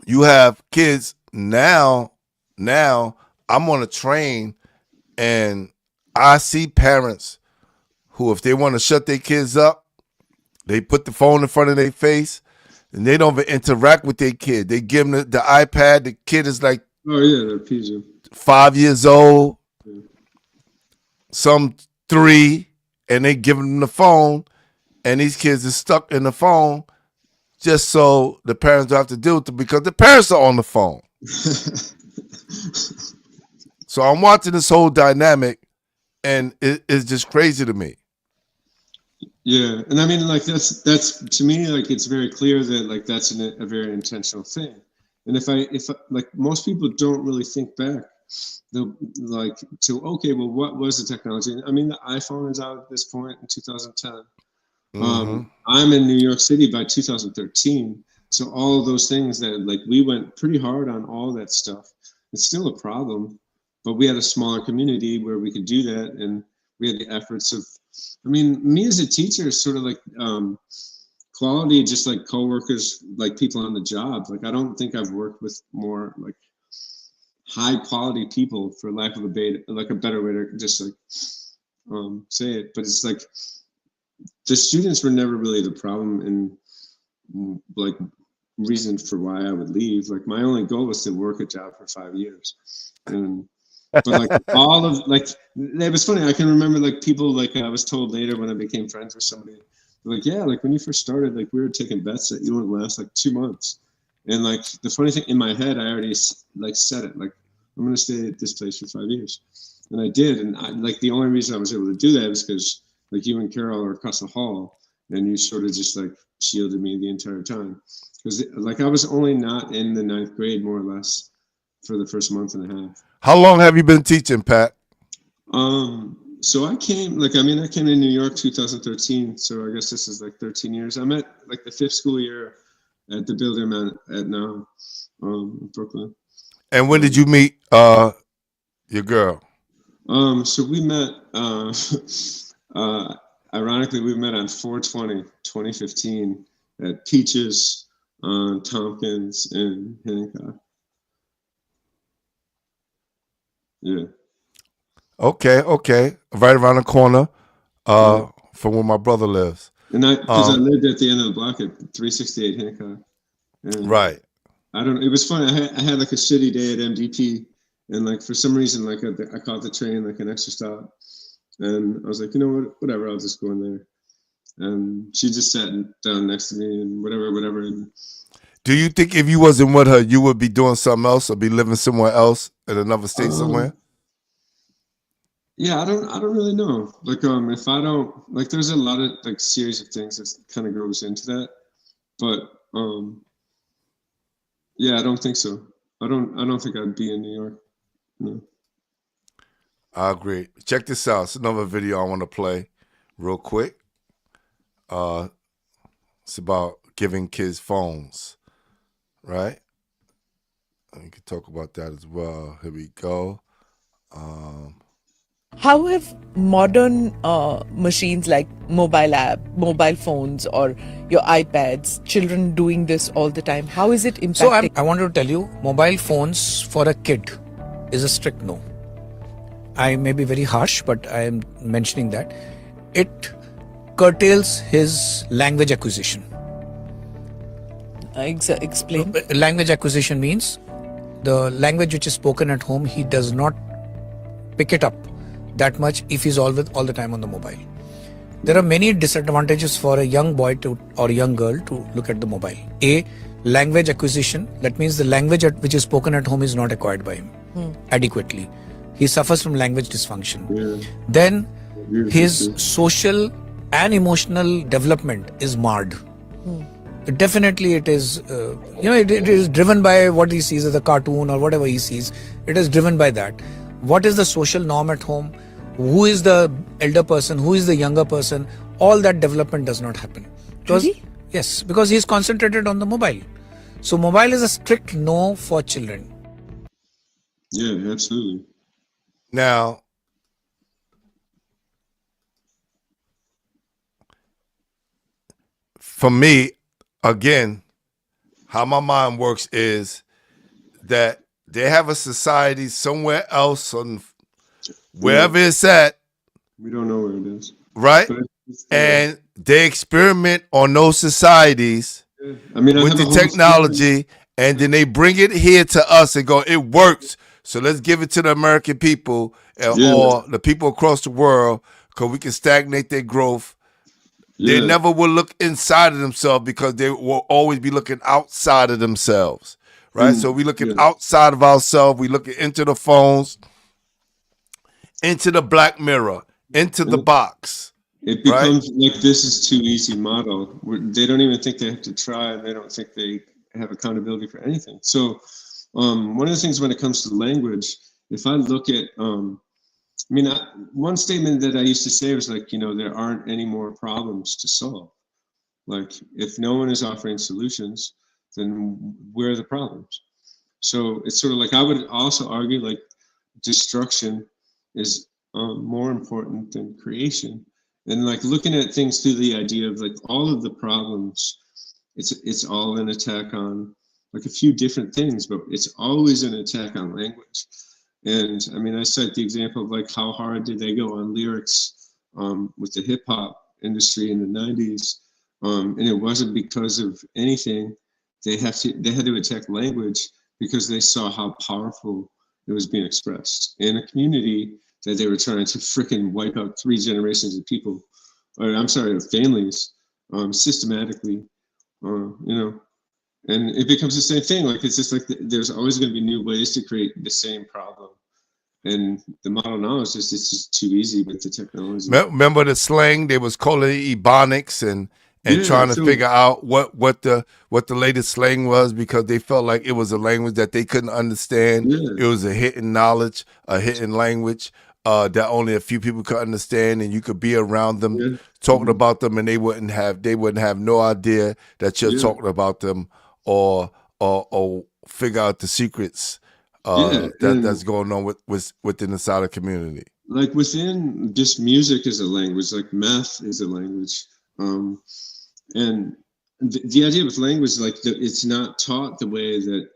you have kids now now I'm on a train and I see parents who, if they want to shut their kids up, they put the phone in front of their face and they don't even interact with their kid. They give them the iPad. The kid is like, oh yeah, they're PG. 5 years old, some 3, and they give them the phone, and these kids are stuck in the phone just so the parents don't have to deal with it because the parents are on the phone. So I'm watching this whole dynamic, and it's just crazy to me. Yeah, and I mean, like that's to me, like it's very clear that like that's a very intentional thing. And if like most people don't really think back, they'll like to okay, well, what was the technology? I mean, the iPhone is out at this point in 2010. I'm in New York City by 2013, so all of those things that like we went pretty hard on all that stuff. It's still a problem, but we had a smaller community where we could do that, and we had the efforts of. I mean, me as a teacher is sort of like quality, just like coworkers, like people on the job. Like I don't think I've worked with more like high quality people, for lack of a better way to just like say it. But it's like the students were never really the problem, and like reason for why I would leave. Like my only goal was to work a job for 5 years, and. But like all of like it was funny. I can remember like people like I was told later when I became friends with somebody, like yeah, like when you first started, like we were taking bets that you wouldn't last like 2 months. And like the funny thing in my head, I already like said it, like I'm gonna stay at this place for 5 years, and I did. And I, like the only reason I was able to do that is because like you and Carol are across the hall, and you sort of just like shielded me the entire time. Because like I was only not in the 9th grade more or less for the first month and a half. How long have you been teaching, Pat? So I came I came to New York 2013. So I guess this is like 13 years. I'm at like the 5th school year at the building I'm at now, in Brooklyn. And when did you meet your girl? So we met, ironically, we met on 4/20/2015 at Peaches on Tompkins in Hancock. Yeah. Okay. Right around the corner from where my brother lives. And because I lived at the end of the block at 368 Hancock. And right. It was funny. I had like a shitty day at MDP, and like for some reason, like I caught the train like an extra stop, and I was like, you know what, whatever, I'll just go in there. And she just sat down next to me and whatever. And do you think if you wasn't with her, you would be doing something else or be living somewhere else in another state somewhere? Yeah, I don't really know. Like, if I don't like, there's a lot of like series of things that kind of goes into that, but yeah, I don't think so. I don't think I'd be in New York. No. I agree. Check this out. It's another video I want to play real quick. It's about giving kids phones, right? We can talk about that as well. Here we go. How have modern machines like mobile phones or your iPads, children doing this all the time, how is it impacting? So I want to tell you, mobile phones for a kid is a strict no. I may be very harsh, but I am mentioning that. It curtails his language acquisition. Explain. Language acquisition means the language which is spoken at home, he does not pick it up that much if he's all the time on the mobile. There are many disadvantages for a young boy or a young girl to look at the mobile. A, language acquisition. That means the language which is spoken at home is not acquired by him adequately. He suffers from language dysfunction. Yeah. Then his social and emotional development is marred. Definitely it is, it is driven by what he sees as a cartoon or whatever he sees. It is driven by that. What is the social norm at home? Who is the elder person? Who is the younger person? All that development does not happen. Really? Yes, because he is concentrated on the mobile. So mobile is a strict no for children. Yeah, absolutely. Now, for me, again, how my mind works is that they have a society somewhere else on wherever it's at, We don't know where it is. right? But it's there. And they experiment on those societies I mean, I with have the a whole story. technology, and then they bring it here to us and go, it works. So let's give it to the American people or the people across the world, because we can stagnate their growth. They never will look inside of themselves because they will always be looking outside of themselves, right? So we looking outside of ourselves. We looking into the phones, into the black mirror, into the box. It becomes like this is too easy model. They don't even think they have to try. They don't think they have accountability for anything. So one of the things when it comes to language, if I look at, one statement that I used to say was like, there aren't any more problems to solve. Like if no one is offering solutions, then where are the problems? So it's sort of like, I would also argue like destruction is more important than creation. And like looking at things through the idea of like all of the problems, it's all an attack on like a few different things, but it's always an attack on language. And I mean, I cite the example of like how hard did they go on lyrics with the hip hop industry in the 90s. And it wasn't because of anything. They had to attack language because they saw how powerful it was being expressed in a community that they were trying to frickin' wipe out 3 generations of people, or I'm sorry, of families, systematically, and it becomes the same thing. Like, it's just like there's always going to be new ways to create the same problem. And the model now is just, it's just too easy with the technology. Remember the slang? They was calling it ebonics and trying to figure out what the latest slang was, because they felt like it was a language that they couldn't understand. It was a hidden knowledge, a hidden language that only a few people could understand, and you could be around them talking about them, and they wouldn't have no idea that you're talking about them or figure out the secrets that's going on within the Sada community. Like within just music is a language, like math is a language. And the idea with language, like it's not taught the way that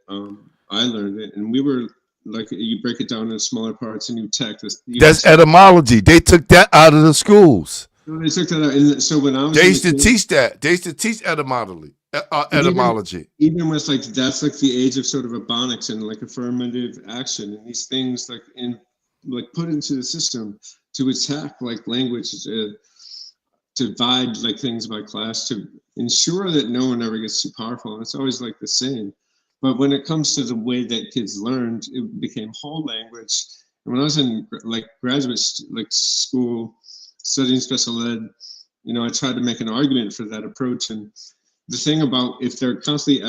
I learned it. And we were like, you break it down into smaller parts and you tack this. That's etymology. They took that out of the schools. So they took that out. And so when I was, they used to teach that. They used to teach etymology. Even with like, that's like the age of sort of ebonics and like affirmative action and these things like put into the system to attack like language, to divide like things by class, to ensure that no one ever gets too powerful. And it's always like the same. But when it comes to the way that kids learned, it became whole language. And when I was in like graduate school studying special ed, I tried to make an argument for that approach. And the thing about if they're constantly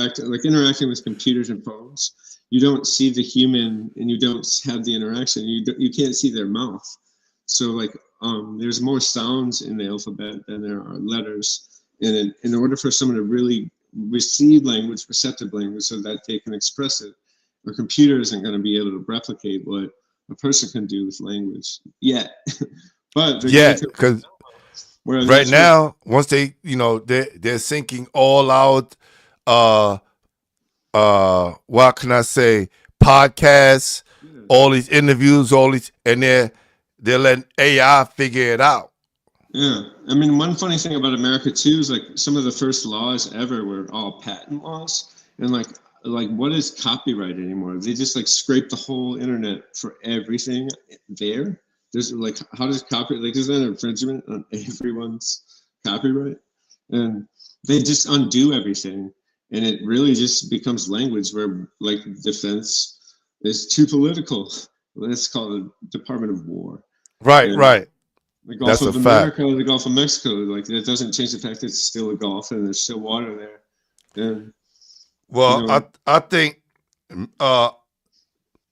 interacting with computers and phones, you don't see the human and you don't have the interaction. You can't see their mouth. So like there's more sounds in the alphabet than there are letters. And in order for someone to really receive language, receptive language, so that they can express it, a computer isn't going to be able to replicate what a person can do with language yet. But because right now, once they, they're sinking all out, what can I say, podcasts, all these interviews, and they're letting AI figure it out. Yeah, I mean, one funny thing about America too is like some of the first laws ever were all patent laws, and like what is copyright anymore? They just like scrape the whole internet for everything there. There's like, how does copyright, like, is that an infringement on everyone's copyright? And they just undo everything, and it really just becomes language where like defense is too political. Let's call it the Department of War. Right, right. The Gulf of America, the Gulf of Mexico, like it doesn't change the fact that it's still a Gulf and there's still water there. And, well, I think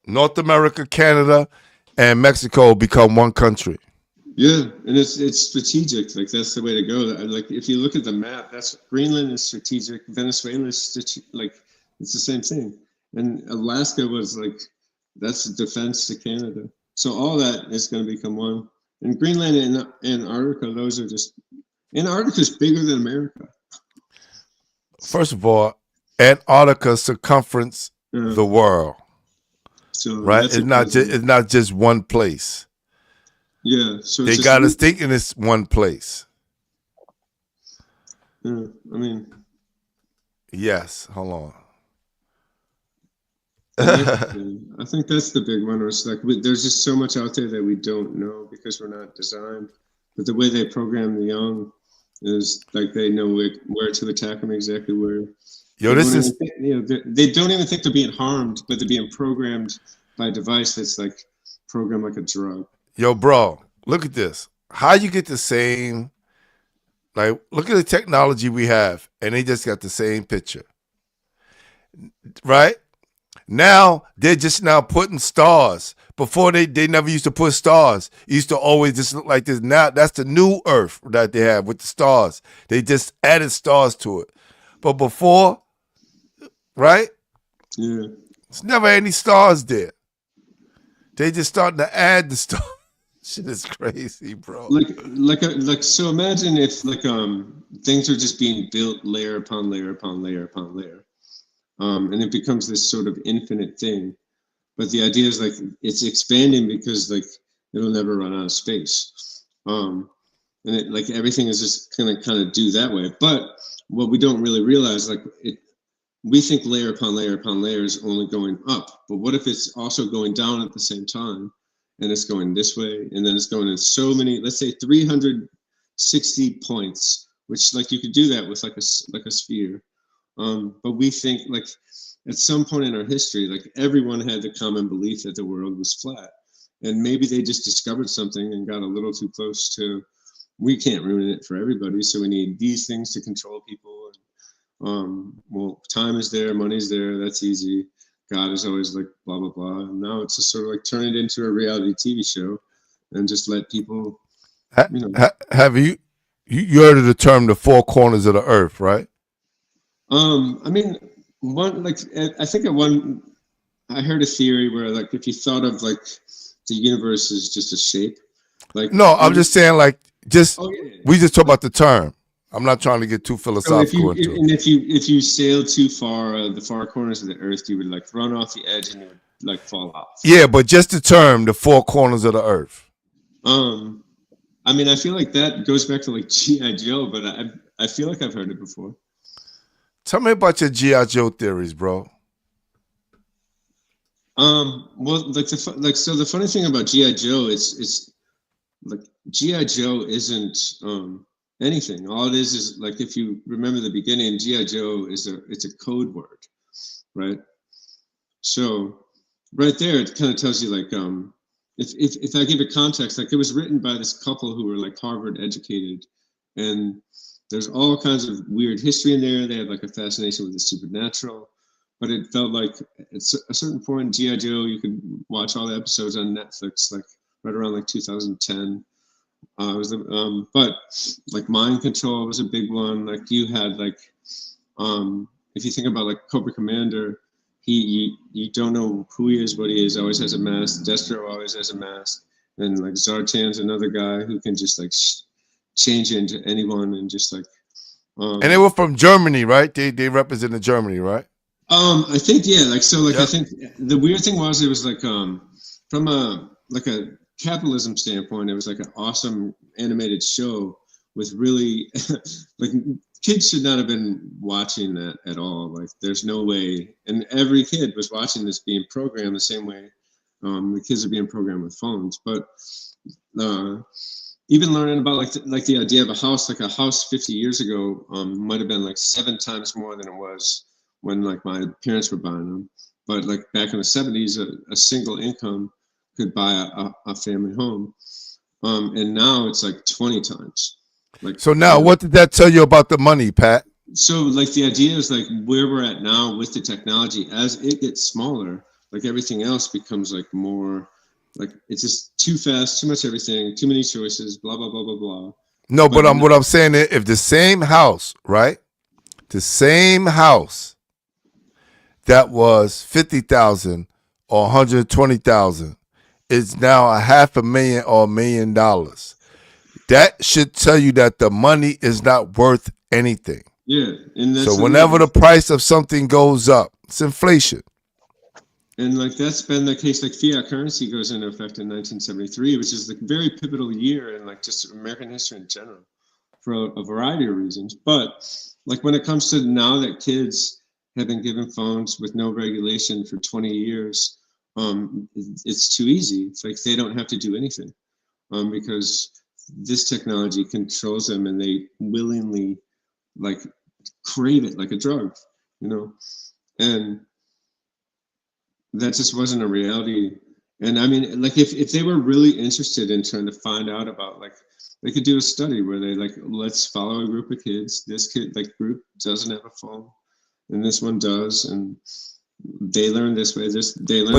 North America, Canada, and Mexico become one country. Yeah, and it's strategic. Like that's the way to go. Like if you look at the map, that's Greenland is strategic. Venezuela is like it's the same thing. And Alaska was like that's defense to Canada. So all that is going to become one. And Greenland and Antarctica, those are just Antarctica's bigger than America. First of all, Antarctica circumference the world. So right? that's It's not just one place. Yeah. So They it's got us just, thinking it's one place. yeah, I mean, Yes. Hold on. I think that's the big one. It's like there's just so much out there that we don't know because we're not designed. But the way they program the young is like they know where to attack them, exactly where. Yo, this is they don't even think they're being harmed, but they're being programmed by a device that's like programmed like a drug. Yo, bro, look at this. How you get the same, like, look at the technology we have, and they just got the same picture. Right? Now, they're just now putting stars. Before, they never used to put stars. It used to always just look like this. Now, that's the new Earth that they have with the stars. They just added stars to it. But before, right? Yeah. There's never any stars there. They just starting to add the stars. Shit is crazy, bro. So imagine if things are just being built layer upon layer upon layer upon layer, and it becomes this sort of infinite thing. But the idea is like it's expanding because like it'll never run out of space, and it like everything is just gonna kind of do that way. But what we don't really realize, we think layer upon layer upon layer is only going up, but what if it's also going down at the same time? And it's going this way, and then it's going in so many, let's say 360 points, which like you could do that with like a sphere. But we think like at some point in our history, like everyone had the common belief that the world was flat. And maybe they just discovered something and got a little too close to, we can't ruin it for everybody. So we need these things to control people. And, well, time is there, money's there, that's easy. God is always like blah blah blah. And now it's just sort of like turn it into a reality TV show, and just let people. Have you heard of the term "the four corners of the earth"? Right. I mean, I think I heard a theory where like if you thought of like the universe is just a shape, like no, I'm just saying like yeah. We just talk about the term. I'm not trying to get too philosophical into it. And if you sail too far, the far corners of the earth, you would like run off the edge and you would like fall off. Yeah, but just the term, the four corners of the earth. I mean, I feel like that goes back to like G.I. Joe, but I feel like I've heard it before. Tell me about your G.I. Joe theories, bro. Well, so the funny thing about G.I. Joe is like G.I. Joe isn't anything. All it is like if you remember the beginning, G.I. Joe it's a code word, right? So right there, it kind of tells you like if I give it context, like it was written by this couple who were like Harvard educated, and there's all kinds of weird history in there. They had like a fascination with the supernatural, but it felt like at a certain point, G.I. Joe, you could watch all the episodes on Netflix, like right around like 2010. But like mind control was a big one. Like you had like, if you think about like Cobra Commander, you don't know who he is, what he is. Always has a mask. Destro always has a mask. And like Zartan's another guy who can just like change into anyone and just like. And they were from Germany, right? They represented Germany, right? I think yeah. Like so, like yep. I think the weird thing was it was like from a capitalism standpoint, it was like an awesome animated show with really like kids should not have been watching that at all. Like there's no way, and every kid was watching this being programmed the same way the kids are being programmed with phones. But even learning about like the idea of a house 50 years ago might have been like 7 times more than it was when like my parents were buying them. But like back in the 70s, a single income could buy a family home, and now it's like 20 times. Like so now, what did that tell you about the money, Pat? So like the idea is like where we're at now with the technology, as it gets smaller, like everything else becomes like more like it's just too fast, too much everything, too many choices, blah blah blah blah blah. No, but what I'm saying is, if the same house, right, the same house that was 50,000 or 120,000. It's now $500,000 or $1 million. That should tell you that the money is not worth anything. Yeah. And that's so whenever the price of something goes up, it's inflation. And like that's been the case. Like fiat currency goes into effect in 1973, which is the very pivotal year in like just American history in general, for a variety of reasons. But like when it comes to now that kids have been given phones with no regulation for 20 years, it's too easy. It's like they don't have to do anything, because this technology controls them, and they willingly like crave it like a drug, and that just wasn't a reality. And I mean, like if they were really interested in trying to find out about, like, they could do a study where they like, let's follow a group of kids. This kid, like, group doesn't have a phone, and this one does, and they learn this way. They learn.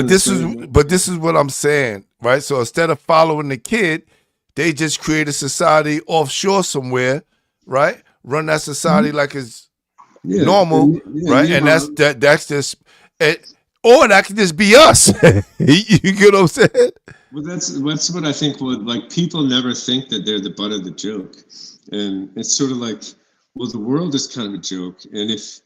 But this is what I'm saying, right? So instead of following the kid, they just create a society offshore somewhere, right? Run that society like it's normal, right? And that's just it. Or that could just be us. You get what I'm saying? Well, that's what I think. Like, people never think that they're the butt of the joke, and it's sort of like, well, the world is kind of a joke, and if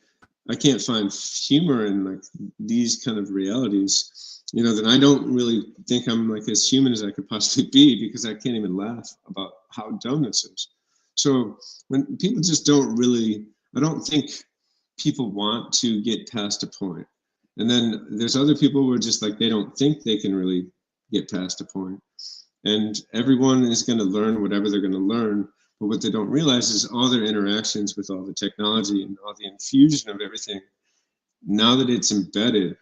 I can't find humor in like these kind of realities, then I don't really think I'm like as human as I could possibly be, because I can't even laugh about how dumb this is. So when people just don't really, I don't think people want to get past a point. And then there's other people who are just like, they don't think they can really get past a point. And everyone is going to learn whatever they're going to learn. But what they don't realize is all their interactions with all the technology and all the infusion of everything, now that it's embedded,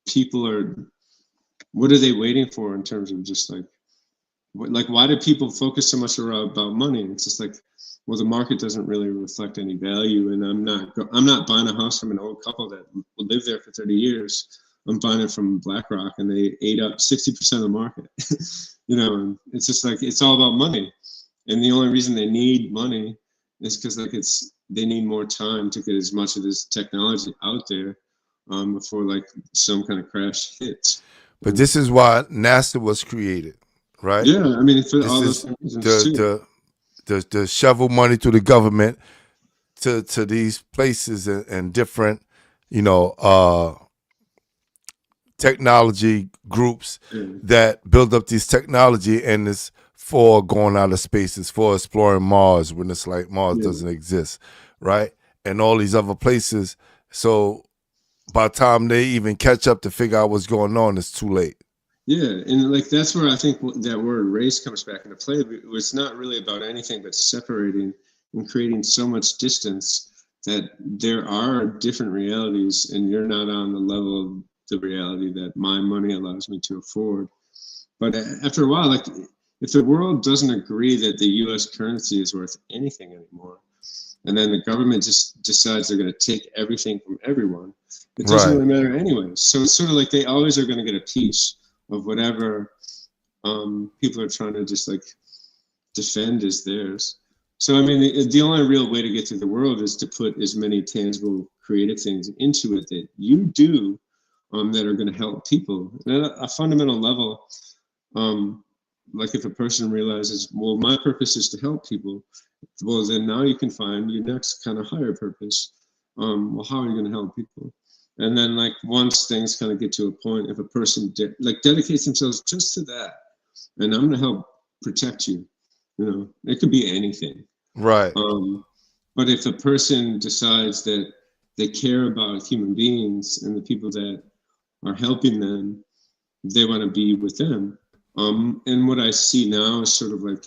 people are, what are they waiting for in terms of just like why do people focus so much about money? It's just like, well, the market doesn't really reflect any value, and I'm not buying a house from an old couple that will live there for 30 years. I'm buying it from BlackRock, and they ate up 60% of the market. And it's just like, it's all about money, and the only reason they need money is because like they need more time to get as much of this technology out there before like some kind of crash hits. But this is why NASA was created, right? Yeah, I mean, for all those reasons too. The shovel money to the government to these places and different, technology groups that build up these technology, and it's for going out of space, it's for exploring Mars when it's like Mars doesn't exist, right? And all these other places. So by the time they even catch up to figure out what's going on, it's too late. Yeah, and like that's where I think that word race comes back into play. It's not really about anything but separating and creating so much distance that there are different realities, and you're not on the level of the reality that my money allows me to afford. But after a while, like if the world doesn't agree that the U.S. currency is worth anything anymore, and then the government just decides they're going to take everything from everyone, it doesn't really matter anyway. So it's sort of like they always are going to get a piece of whatever people are trying to just like defend as theirs. So I mean, the only real way to get through the world is to put as many tangible, creative things into it that you do that are going to help people. And at a fundamental level, like if a person realizes, well, my purpose is to help people, well, then now you can find your next kind of higher purpose. Well, how are you going to help people? And then like once things kind of get to a point, if a person dedicates themselves just to that, and I'm going to help protect you, it could be anything. Right. But if a person decides that they care about human beings and the people that are helping them, they want to be with them. And what I see now is sort of like,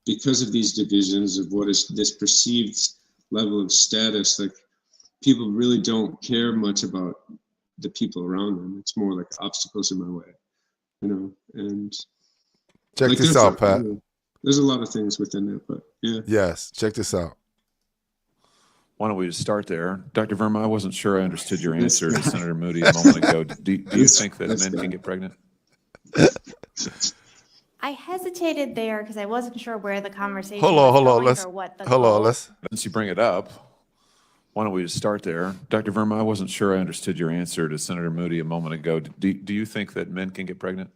because of these divisions of what is this perceived level of status, like people really don't care much about the people around them. It's more like obstacles in my way, and check like this out, Pat. There's a lot of things within it, but yeah. Yes, check this out. Why don't we just start there? Dr. Verma, I wasn't sure I understood your answer to Senator Moody a moment ago. Do you think that men can get pregnant? I hesitated there because I wasn't sure where the conversation Hold was on. going or what the Since you bring it up, why don't we just start there? Dr. Verma, I wasn't sure I understood your answer to Senator Moody a moment ago. Do you think that men can get pregnant?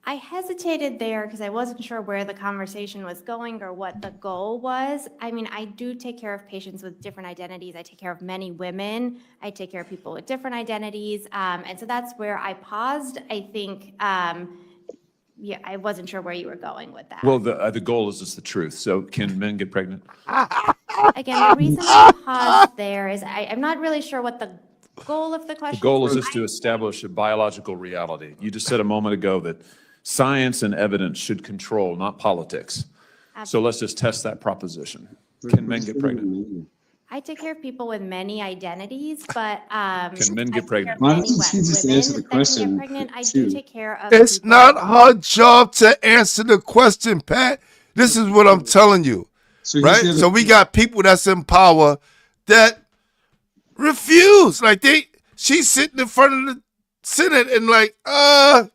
I hesitated there because I wasn't sure where the conversation was going or what the goal was. I mean, I do take care of patients with different identities. I take care of many women. I take care of people with different identities. And so that's where I paused. I think, yeah, I wasn't sure where you were going with that. Well, the goal is just the truth. So can men get pregnant? Again, the reason I paused there is I'm not really sure what the goal of the question The goal is is. just to establish a biological reality. You just said a moment ago that science and evidence should control, not politics. So let's just test that proposition. Can men get pregnant? I take care of people with many identities, but Can men get pregnant? Why doesn't she just answer the question? pregnant, I do take care of It's people. not her job to answer the question, Pat. This is what I'm telling you, right? So we got people that's in power that refuse. Like she's sitting in front of the Senate and like, I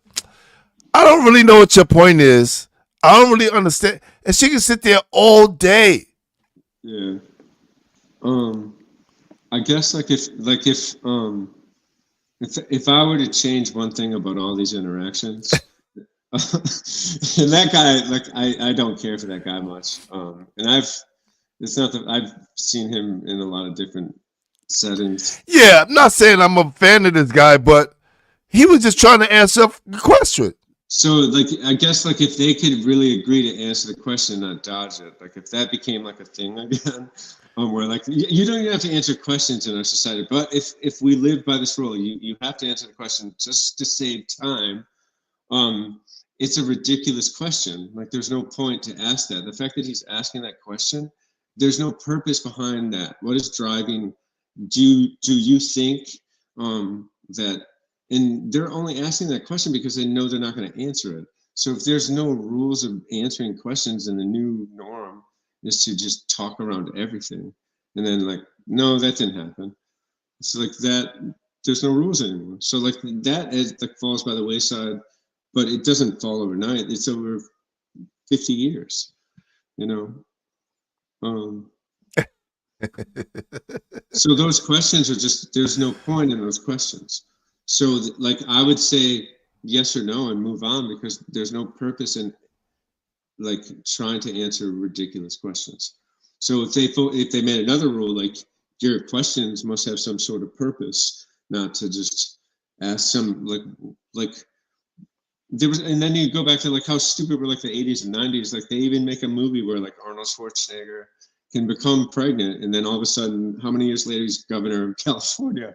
don't really know what your point is. I don't really understand. And she can sit there all day. Yeah. I guess if I were to change one thing about all these interactions, and that guy, I don't care for that guy much. And I've seen him in a lot of different settings. Yeah, I'm not saying I'm a fan of this guy, but he was just trying to answer the question. So, I guess, if they could really agree to answer the question, not dodge it, if that became, a thing again, where, you don't even have to answer questions in our society, but if we live by this rule, you have to answer the question just to save time. It's a ridiculous question. There's no point to ask that. The fact that he's asking that question, there's no purpose behind that. What is driving? Do you think that? And they're only asking that question because they know they're not going to answer it. So if there's no rules of answering questions, and the new norm is to just talk around everything, and then no, that didn't happen. It's that. There's no rules anymore. So that falls by the wayside, but it doesn't fall overnight. It's over 50 years, So those questions are just, there's no point in those questions. So I would say yes or no and move on, because there's no purpose in trying to answer ridiculous questions. So if they made another rule, your questions must have some sort of purpose, not to just ask some there was, and then you go back to how stupid were the 80s and 90s. They even make a movie where Arnold Schwarzenegger can become pregnant, and then all of a sudden, how many years later he's governor of California?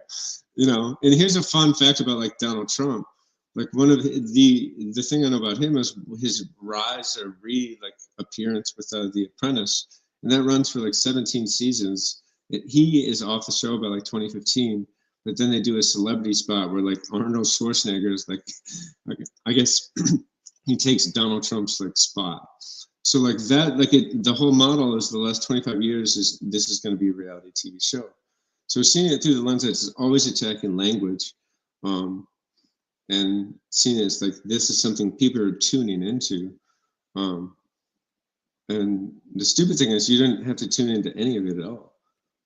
And here's a fun fact about Donald Trump. One of the thing I know about him is his rise or appearance with The Apprentice, and that runs for 17 seasons. He is off the show by 2015, but then they do a celebrity spot where Arnold Schwarzenegger is I guess he takes Donald Trump's spot. So the whole model is the last 25 years this is going to be a reality TV show. So seeing it through the lens that it's always attacking language, and seeing it as this is something people are tuning into. And the stupid thing is you don't have to tune into any of it at all,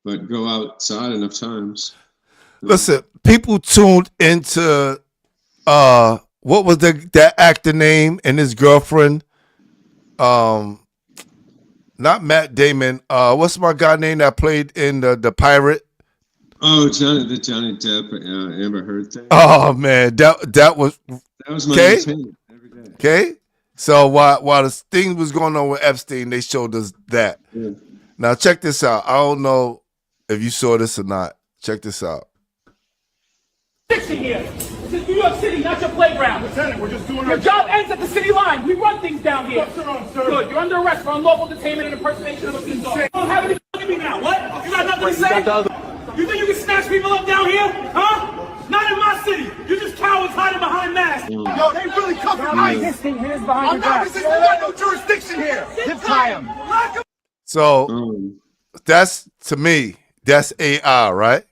but go outside enough times. Listen, people tuned into what was that actor name and his girlfriend? Not Matt Damon. What's my guy name that played in the Pirate? Oh, Johnny Depp, Amber Heard thing. Oh man, that was my entertainment every day. Okay, so while the thing was going on with Epstein, they showed us that. Yeah. Now check this out. I don't know if you saw this or not. Check this out. Fiction here. This is New York City, not your playground. Lieutenant, we're just doing Your job ends at the city line. We run things down here. Good. You're under arrest for unlawful detainment and impersonation of a police officer. You don't have any at me now. What? You got nothing to say? You think you can snatch people up down here? Huh? Not in my city. You just cowards hiding behind masks. Yo, they really cuffing ICE. This thing here is behind your back. We got no jurisdiction here. Zip tie him. So that's, to me, that's AI, right?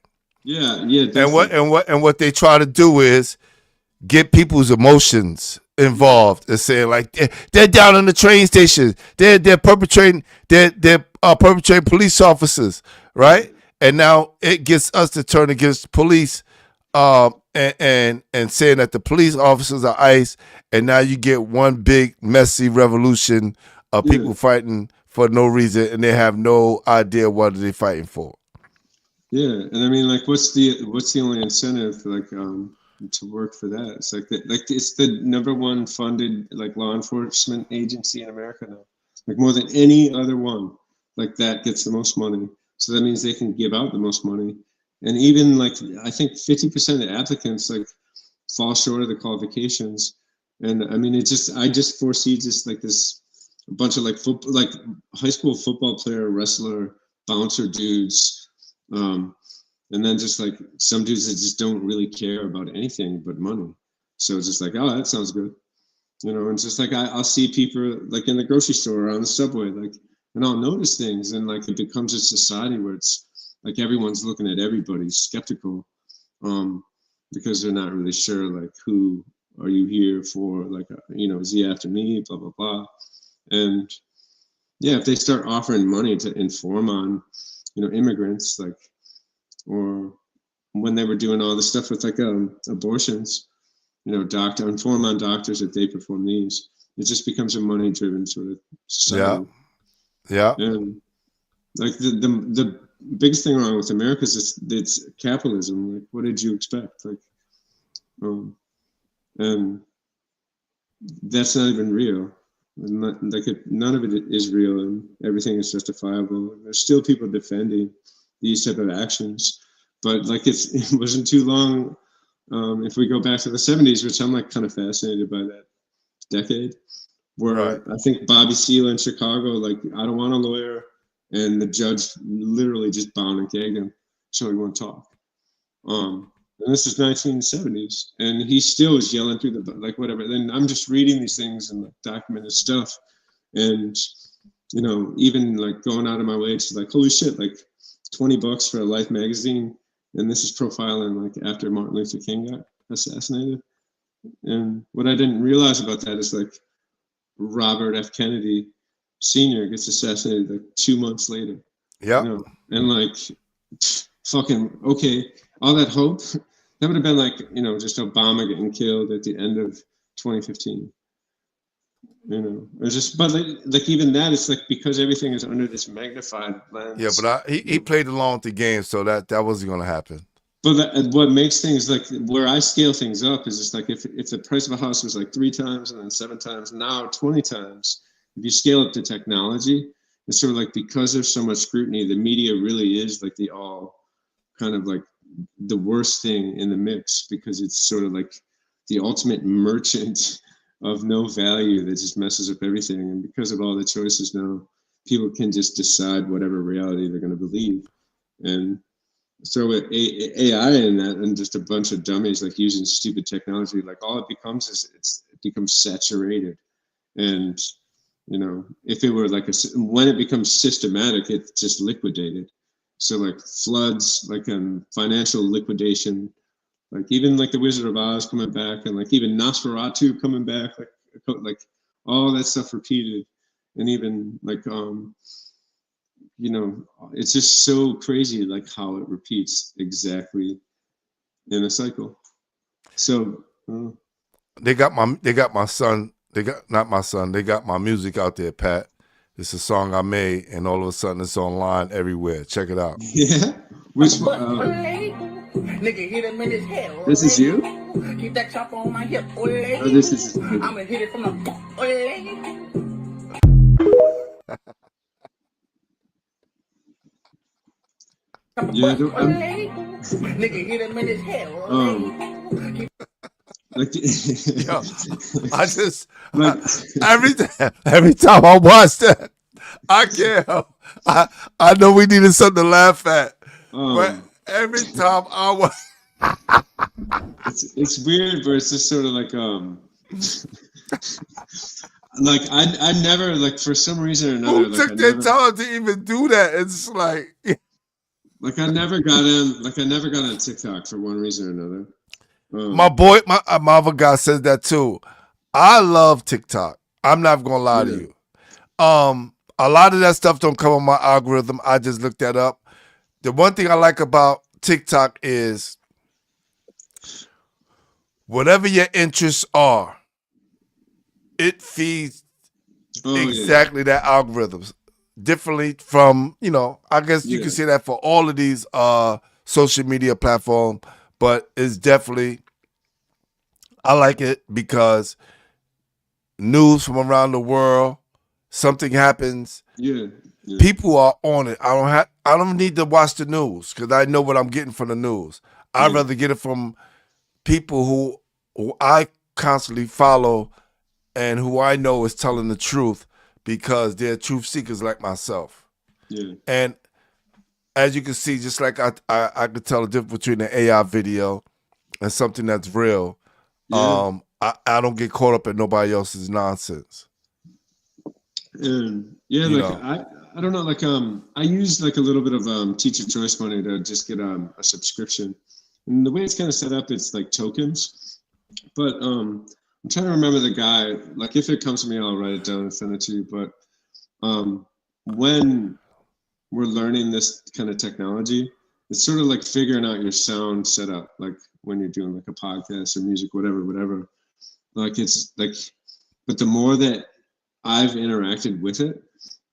Yeah. And what they try to do is get people's emotions involved and saying they're down in the train station, they're perpetrating police officers, right? And now it gets us to turn against police and saying that the police officers are ICE, and now you get one big messy revolution of people fighting for no reason, and they have no idea what they're fighting for. Yeah, and I mean, like, what's the only incentive, like, to work for that? It's like it's the #1 funded like law enforcement agency in America now. Like more than any other one, like that gets the most money. So that means they can give out the most money. And even like I think 50% of applicants like fall short of the qualifications. And I mean, I just foresee just like this a bunch of like high school football player, wrestler, bouncer dudes. And then just like some dudes that just don't really care about anything but money. So it's just like, oh, that sounds good. You know, and it's just like I'll see people like in the grocery store or on the subway, like, and I'll notice things, and like it becomes a society where it's like everyone's looking at everybody skeptical, because they're not really sure, like, who are you here for? Like, you know, is he after me? Blah blah blah. And yeah, if they start offering money to inform on, you know, immigrants, like, or when they were doing all the stuff with like abortions, you know, inform on doctors that they perform these. It just becomes a money-driven sort of society. Yeah. And like the biggest thing wrong with America is it's capitalism. Like, what did you expect? Like, and that's not even real. None of it is real, and everything is justifiable. There's still people defending these type of actions, but like it wasn't too long. If we go back to the 70s, which I'm like kind of fascinated by that decade, where I think Bobby Seale in Chicago, like, I don't want a lawyer, and the judge literally just bound and gagged him, so he won't talk. And this is 1970s, and he still was yelling through the, like, whatever. Then I'm just reading these things and like documented stuff, and you know, even like going out of my way to like, holy shit, like $20 for a Life magazine. And this is profiling like after Martin Luther King got assassinated. And what I didn't realize about that is like Robert F. Kennedy Sr. gets assassinated like 2 months later. Yeah. You know? And like, fucking, okay, all that hope, that would have been like, you know, just Obama getting killed at the end of 2015. You know, it's just, but like even that, it's like because everything is under this magnified lens. Yeah, but he played along with the game, so that wasn't going to happen. But what makes things like where I scale things up is just like if the price of a house was like 3 times and then 7 times, now 20 times. If you scale up the technology, it's sort of like because there's so much scrutiny, the media really is like the all kind of like the worst thing in the mix, because it's sort of like the ultimate merchant of no value that just messes up everything. And because of all the choices now, people can just decide whatever reality they're going to believe. And throw AI in that and just a bunch of dummies like using stupid technology, like all it becomes is it becomes saturated. And, you know, if it were like when it becomes systematic, it's just liquidated. So like floods, like financial liquidation, like even like the Wizard of Oz coming back, and like even Nosferatu coming back, like all that stuff repeated, and even like you know, it's just so crazy like how it repeats exactly in a cycle. So they got my son. They got not my son. They got my music out there, Pat. It's a song I made, and all of a sudden it's online everywhere. Check it out. Yeah, which Nigga hit him in his head. This is you? Keep that chop on my hip. Oh, this is. I'ma hit it from the. Yeah, nigga hit him in his head. Like, yo, I just like every time I watch that, I can't help. I know we needed something to laugh at, but every time I watch, it's weird, but it's just sort of like like I never, like, for some reason or another, who took their time to even do that? It's like I never got on TikTok for one reason or another. My boy, my other guy says that too. I love TikTok. I'm not gonna lie to you. A lot of that stuff don't come on my algorithm. I just looked that up. The one thing I like about TikTok is whatever your interests are, it feeds exactly that algorithms differently from, I guess you can say that for all of these social media platforms, but it's definitely, I like it because news from around the world, something happens, people are on it. I don't need to watch the news because I know what I'm getting from the news. I'd rather get it from people who I constantly follow and who I know is telling the truth because they're truth seekers like myself. Yeah. And as you can see, just like I could tell the difference between an AI video and something that's real. Yeah. I don't get caught up in nobody else's nonsense. And You I don't know, I use like a little bit of teacher choice money to just get a subscription. And the way it's kind of set up, it's like tokens. But I'm trying to remember the guy. Like if it comes to me, I'll write it down and send it to you. But when we're learning this kind of technology, it's sort of like figuring out your sound setup, like when you're doing like a podcast or music, whatever. Like it's like, but the more that I've interacted with it,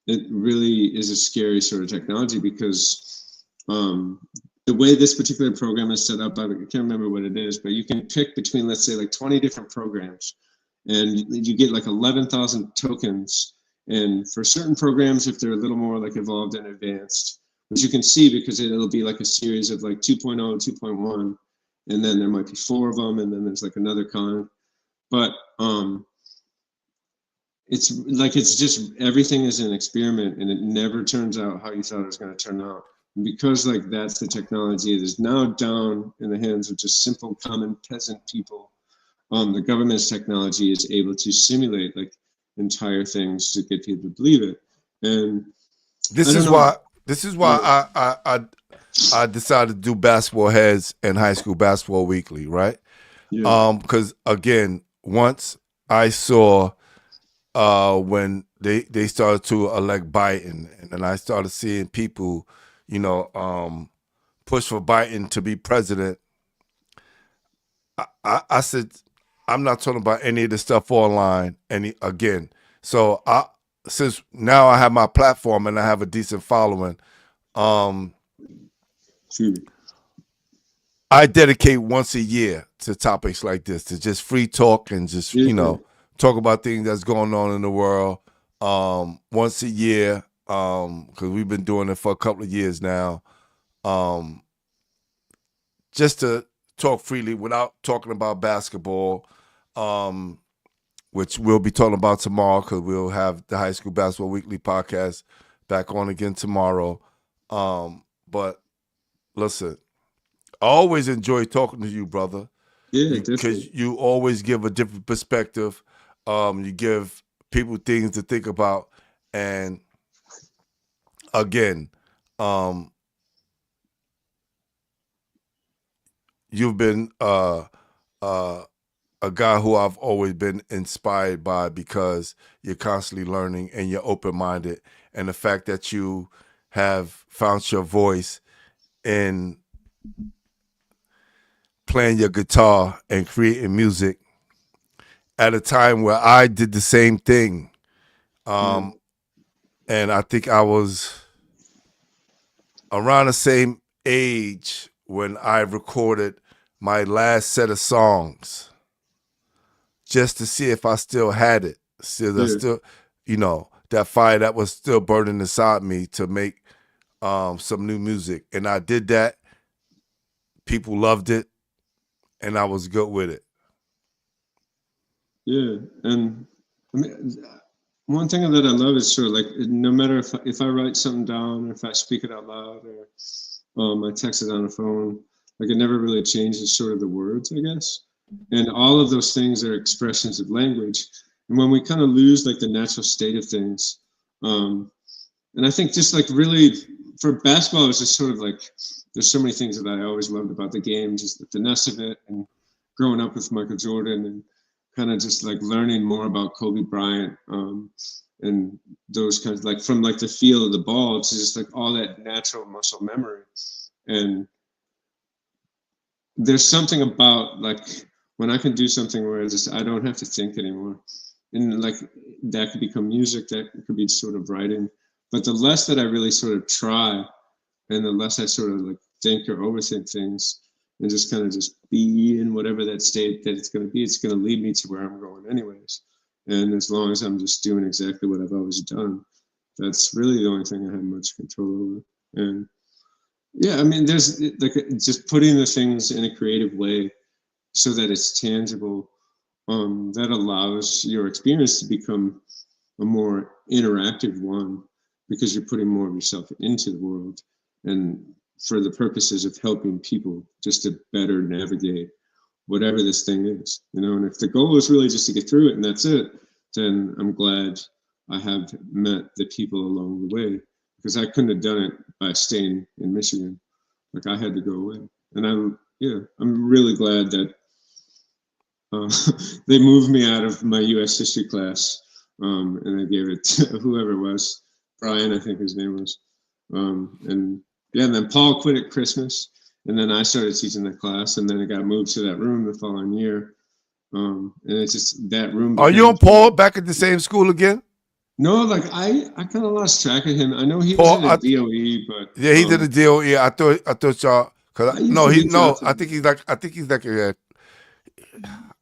it really is a scary sort of technology because the way this particular program is set up, I can't remember what it is, but you can pick between, let's say, like 20 different programs, and you get like 11,000 tokens. And for certain programs, if they're a little more like evolved and advanced, which you can see because it'll be like a series of like 2.0, 2.1, and then there might be 4 of them, and then there's like another kind. But it's just everything is an experiment, and it never turns out how you thought it was going to turn out. And because like that's the technology, it is now down in the hands of just simple, common peasant people. The government's technology is able to simulate like entire things to get people to believe it. And this is why I decided to do Basketball Heads and High School Basketball Weekly, right? Yeah. Because again, once I saw when they started to elect Biden, and then I started seeing people, push for Biden to be president, I said, I'm not talking about any of the stuff online. So since now I have my platform and I have a decent following, I dedicate once a year to topics like this, to just free talk and just, talk about things that's going on in the world once a year, because we've been doing it for a couple of years now, just to talk freely without talking about basketball, which we'll be talking about tomorrow because we'll have the High School Basketball Weekly podcast back on again tomorrow. But listen, I always enjoy talking to you, brother. Yeah, because you always give a different perspective. You give people things to think about, and again, you've been a guy who I've always been inspired by because you're constantly learning and you're open-minded, and the fact that you have found your voice in playing your guitar and creating music at a time where I did the same thing. And I think I was around the same age when I recorded my last set of songs just to see if I still had it. Still, that fire that was still burning inside me to make some new music. And I did that. People loved it. And I was good with it. Yeah, and I mean, one thing that I love is sort of like, no matter if I write something down or if I speak it out loud or I text it on the phone, like it never really changes sort of the words, I guess. And all of those things are expressions of language. And when we kind of lose like the natural state of things, and I think just like really for basketball, it's just sort of like, there's so many things that I always loved about the game, just the finesse of it, and growing up with Michael Jordan and kind of just like learning more about Kobe Bryant and those kinds of, like from like the feel of the ball to just like all that natural muscle memory. And there's something about like when I can do something where I don't have to think anymore. And like that could become music, that could be sort of writing. But the less that I really sort of try, and the less I sort of like think or overthink things, and just kind of just be in whatever that state that it's going to be, it's going to lead me to where I'm going anyways. And as long as I'm just doing exactly what I've always done, that's really the only thing I have much control over. And yeah, I mean, there's like just putting the things in a creative way so that it's tangible, that allows your experience to become a more interactive one, because you're putting more of yourself into the world and for the purposes of helping people just to better navigate whatever this thing is, you know. And if the goal is really just to get through it and that's it, then I'm glad I have met the people along the way, because I couldn't have done it by staying in Michigan. Like I had to go away. And I'm really glad that they moved me out of my US history class, and I gave it to whoever it was, Brian, I think his name was. And then Paul quit at Christmas, and then I started teaching the class, and then it got moved to that room the following year. And it's just that room. Are you and Paul back at the same school again? No, like I kind of lost track of him. I know he was in a DOE, but yeah, he did a DOE. I thought y'all. I think he's like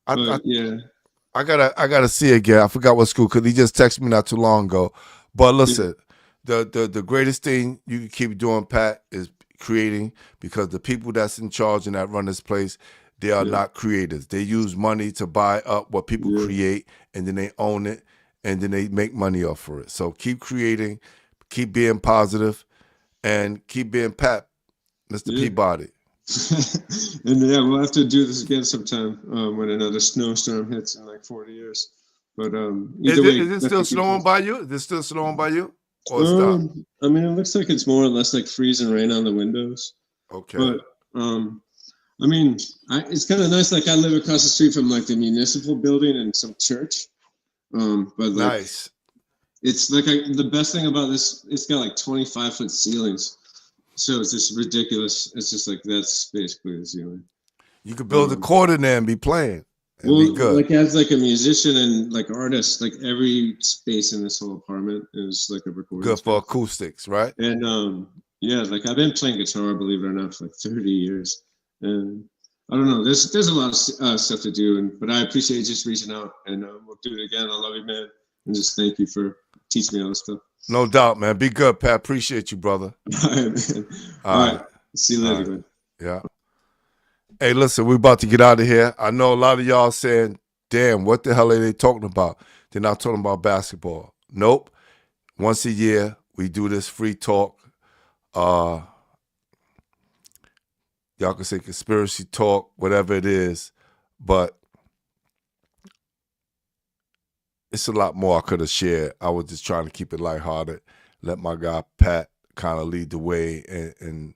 I gotta see again. I forgot what school, because he just texted me not too long ago. But listen, the greatest thing you can keep doing, Pat, is creating, because the people that's in charge and that run this place, they are not creators. They use money to buy up what people create, and then they own it, and then they make money off of it. So keep creating, keep being positive, and keep being Pat, Mr. Peabody. And yeah, we'll have to do this again sometime when another snowstorm hits in like 40 years. But is it still snowing by you? Is it still snowing by you? Or stop? I mean, it looks like it's more or less like freezing rain on the windows. Okay. But I mean, it's kind of nice. Like I live across the street from like the municipal building and some church. But like, nice. It's like the best thing about this, it's got like 25-foot ceilings. So it's just ridiculous. It's just like that's basically the ceiling. You could build a court in there and be playing. Be good. Like as like a musician and like artist, like every space in this whole apartment is like a recording. Good for acoustics, right? And yeah, like I've been playing guitar, believe it or not, for like 30 years. And I don't know, there's a lot of stuff to do, but I appreciate you just reaching out, and we'll do it again. I love you, man, and just thank you for teaching me all this stuff. No doubt, man. Be good, Pat. Appreciate you, brother. All right, man. All right. See you later, man. Yeah. Hey, listen, we're about to get out of here. I know a lot of y'all saying, damn, what the hell are they talking about? They're not talking about basketball. Nope. Once a year, we do this free talk. Y'all can say conspiracy talk, whatever it is, but it's a lot more I could have shared. I was just trying to keep it lighthearted, let my guy Pat kind of lead the way, and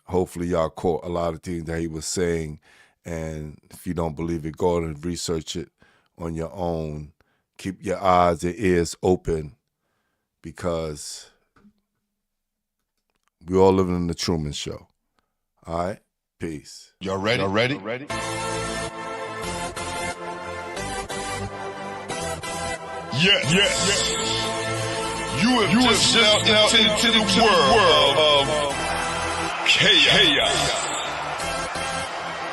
hopefully y'all caught a lot of things that he was saying. And if you don't believe it, go and research it on your own. Keep your eyes and ears open, because we all living in the Truman Show. All right? Peace. Y'all ready? Yes. You have just stepped into the world of chaos,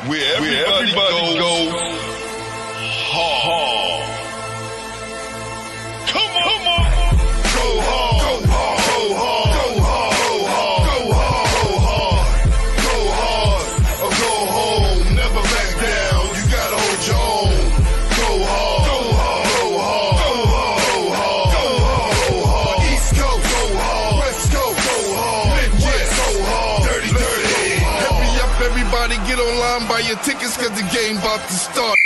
where everybody goes hard. Come on. Go hard. Go hard. Go hard. Or go home. Never back down. You gotta hold your own. Go hard. East Coast, go hard. West Coast, go hard. Midwest, go hard. Dirty. Everybody get online, buy your tickets, cause the game about to start.